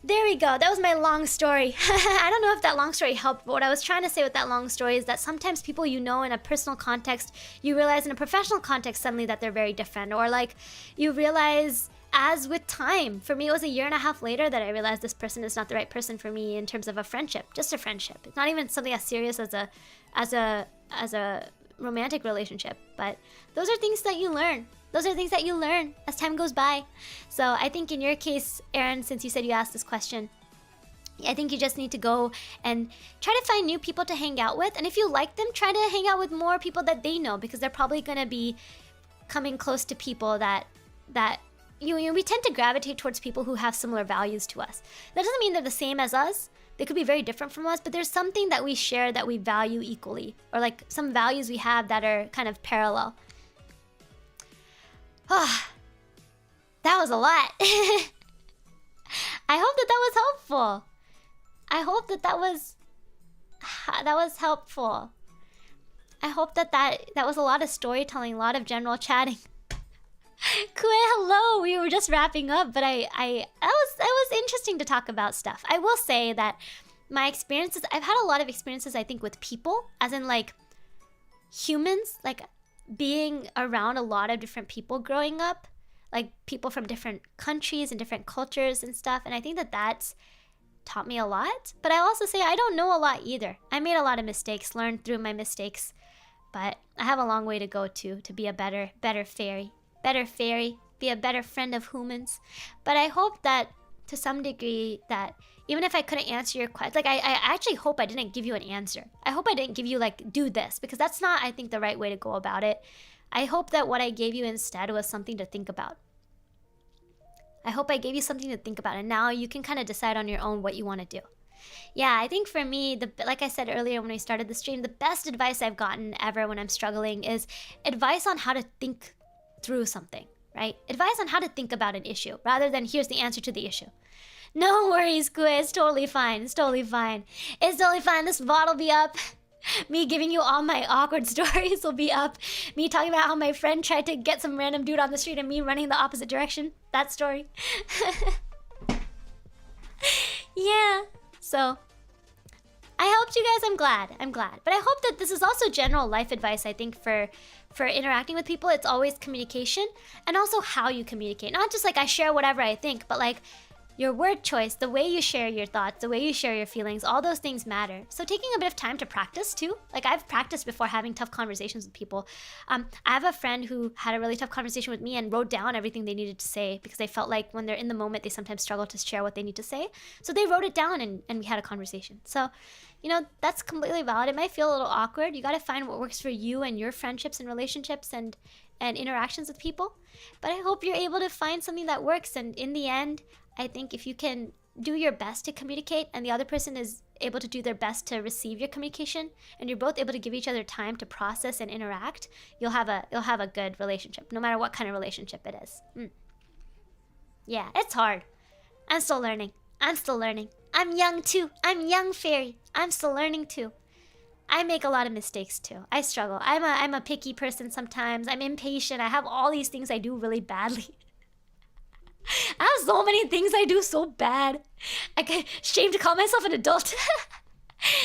There we go. That was my long story. I don't know if that long story helped, but what I was trying to say with that long story is that sometimes people you know in a personal context, you realize in a professional context suddenly that they're very different. Or like you realize as with time. For me, it was 1.5 years later that I realized this person is not the right person for me in terms of a friendship. Just a friendship. It's not even something as serious as a romantic relationship. But those are things that you learn. Those are things that you learn as time goes by. So I think in your case, Aaron, since you said you asked this question, I think you just need to go and try to find new people to hang out with. And if you like them, try to hang out with more people that they know, because they're probably going to be coming close to people that we tend to gravitate towards people who have similar values to us. That doesn't mean they're the same as us. They could be very different from us, but there's something that we share that we value equally, or like some values we have that are kind of parallel. Oh, that was a lot. I hope that was helpful. I hope that was helpful. I hope that was a lot of storytelling, a lot of general chatting. Kue, hello. We were just wrapping up, but that was interesting to talk about stuff. I will say that my experiences, I've had a lot of experiences, I think, with people, as in like humans, like being around a lot of different people growing up, like people from different countries and different cultures and stuff. And I think that's taught me a lot. But I also say I don't know a lot either. I made a lot of mistakes, learned through my mistakes, but I have a long way to go to be a better fairy. Better fairy, be a better friend of humans. But I hope that to some degree that even if I couldn't answer your question, like I actually hope I didn't give you an answer. I hope I didn't give you like, do this, because that's not, I think, the right way to go about it. I hope that what I gave you instead was something to think about. I hope I gave you something to think about, and now you can kind of decide on your own what you want to do. Yeah, I think for me, like I said earlier when I started the stream, the best advice I've gotten ever when I'm struggling is advice on how to think through something, right? Advice on how to think about an issue rather than here's the answer to the issue. No worries, Kue. It's totally fine. It's totally fine. It's totally fine. This VOD will be up. Me giving you all my awkward stories will be up. Me talking about how my friend tried to get some random dude on the street and me running the opposite direction. That story. Yeah. So I helped you guys. I'm glad. But I hope that this is also general life advice, I think, for interacting with people. It's always communication, and also how you communicate. Not just like I share whatever I think, but like your word choice, the way you share your thoughts, the way you share your feelings, all those things matter. So taking a bit of time to practice too. Like I've practiced before having tough conversations with people. I have a friend who had a really tough conversation with me and wrote down everything they needed to say, because they felt like when they're in the moment, they sometimes struggle to share what they need to say. So they wrote it down and we had a conversation. So, you know, that's completely valid. It might feel a little awkward. You got to find what works for you and your friendships and relationships and interactions with people. But I hope you're able to find something that works. And in the end, I think if you can do your best to communicate and the other person is able to do their best to receive your communication, and you're both able to give each other time to process and interact, you'll have a good relationship, no matter what kind of relationship it is. Yeah, it's hard. I'm still learning. I'm young too. I'm young fairy. I'm still learning too. I make a lot of mistakes too. I struggle. I'm a picky person sometimes. I'm impatient. I have all these things I do really badly. I have so many things I do so bad. I get ashamed to call myself an adult.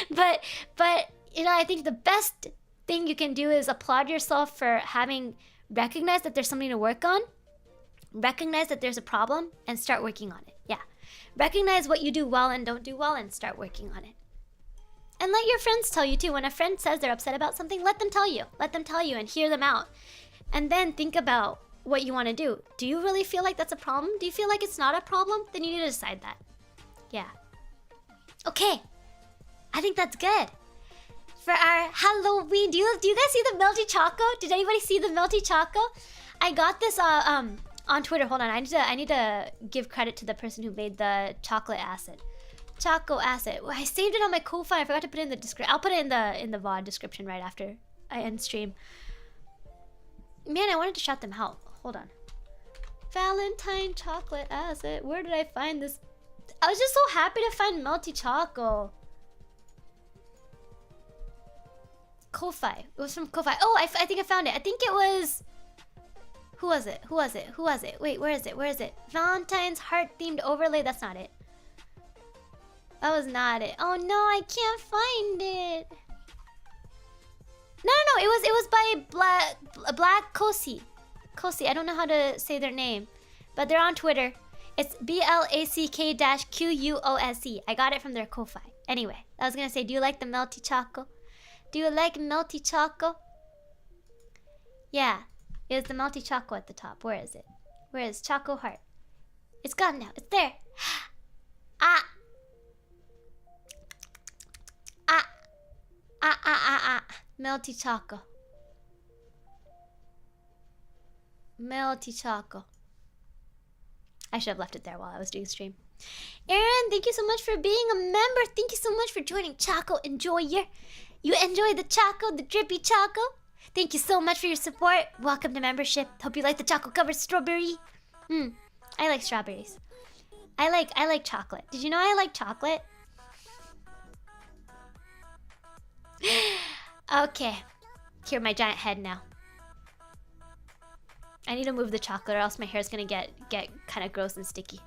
but you know, I think the best thing you can do is applaud yourself for having recognized that there's something to work on. Recognize that there's a problem and start working on it. Yeah. Recognize what you do well and don't do well and start working on it. And let your friends tell you too. When a friend says they're upset about something, let them tell you. Let them tell you and hear them out. And then think about what you want to do. Do you really feel like that's a problem? Do you feel like it's not a problem? Then you need to decide that. Yeah. Okay. I think that's good. For our Halloween, do you guys see the Melty Choco? Did anybody see the Melty Choco? I got this on Twitter. Hold on. I need to give credit to the person who made the chocolate acid. Choco acid. Well, I saved it on my Ko-Fi. I forgot to put it in the description. I'll put it in the VOD description right after I end stream. Man, I wanted to shout them out. Hold on. Valentine chocolate acid. Where did I find this? I was just so happy to find Melty Choco. Ko-Fi. It was from Ko-Fi. Oh, I think I found it. I think it was... Who was it? Wait, where is it? Valentine's heart-themed overlay. That's not it. That was not it. Oh no, I can't find it. No. It was by Black Kosi. Kosi. I don't know how to say their name, but they're on Twitter. It's BLACK-QUOSE. I got it from their Ko-Fi. Anyway, I was gonna say, do you like the melty choco? Do you like melty choco? Yeah, it's the melty choco at the top. Where is it? Where is Choco Heart? It's gone now. It's there. Ah. Melty choco. Melty choco. I should have left it there while I was doing stream. Aaron, thank you so much for being a member. Thank you so much for joining Choco Enjoyer. You enjoy the choco, the drippy choco. Thank you so much for your support. Welcome to membership. Hope you like the choco covered strawberry. I like strawberries. I like chocolate. Did you know I like chocolate? Okay. Here, my giant head now. I need to move the chocolate or else my hair's gonna get kind of gross and sticky.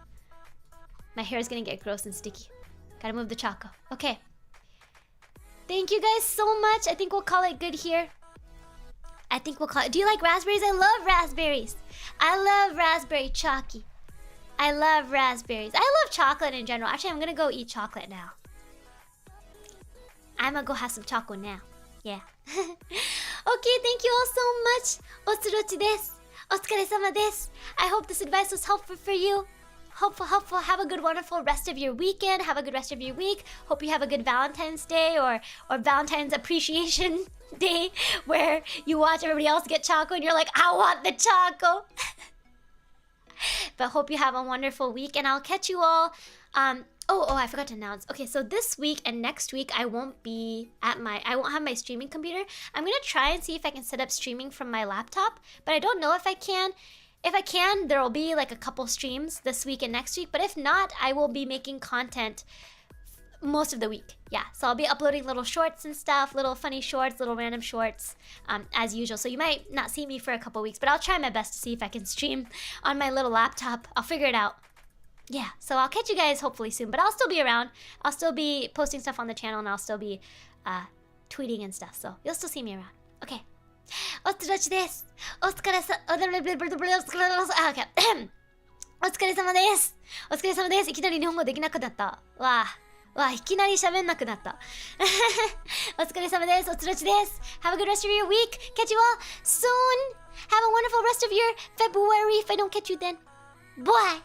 My hair is gonna get gross and sticky. Gotta move the choco. Okay. Thank you guys so much. I think we'll call it good here. I think we'll call it... Do you like raspberries? I love raspberries. I love raspberry chalky. I love raspberries. I love chocolate in general. Actually, I'm gonna go eat chocolate now. I'm gonna go have some chocolate now. Yeah. Okay, thank you all so much. Otsurochi desu. Otsukaresama desu. I hope this advice was helpful for you. Helpful. Have a good, wonderful rest of your weekend. Have a good rest of your week. Hope you have a good Valentine's Day or Valentine's Appreciation Day where you watch everybody else get choco and you're like, I want the choco. But hope you have a wonderful week and I'll catch you all. Oh, I forgot to announce. Okay, so this week and next week I won't have my streaming computer. I'm gonna try and see if I can set up streaming from my laptop, but I don't know if I can. If I can, there will be like a couple streams this week and next week, but if not, I will be making content most of the week. Yeah, so I'll be uploading little shorts and stuff, little funny shorts, little random shorts, as usual. So you might not see me for a couple weeks, but I'll try my best to see if I can stream on my little laptop. I'll figure it out. Yeah, so I'll catch you guys hopefully soon, but I'll still be around. I'll still be posting stuff on the channel and I'll still be tweeting and stuff, so you'll still see me around. Okay. お疲れです。お疲れさ、お疲れ様です。お疲れ様です。いきなり日本語できなくなった。わあ、いきなり喋んなくなった。お疲れ様です。おつろちです。Have a good rest of your week. Catch you all soon. Have a wonderful rest of your February if I don't catch you then. Bye.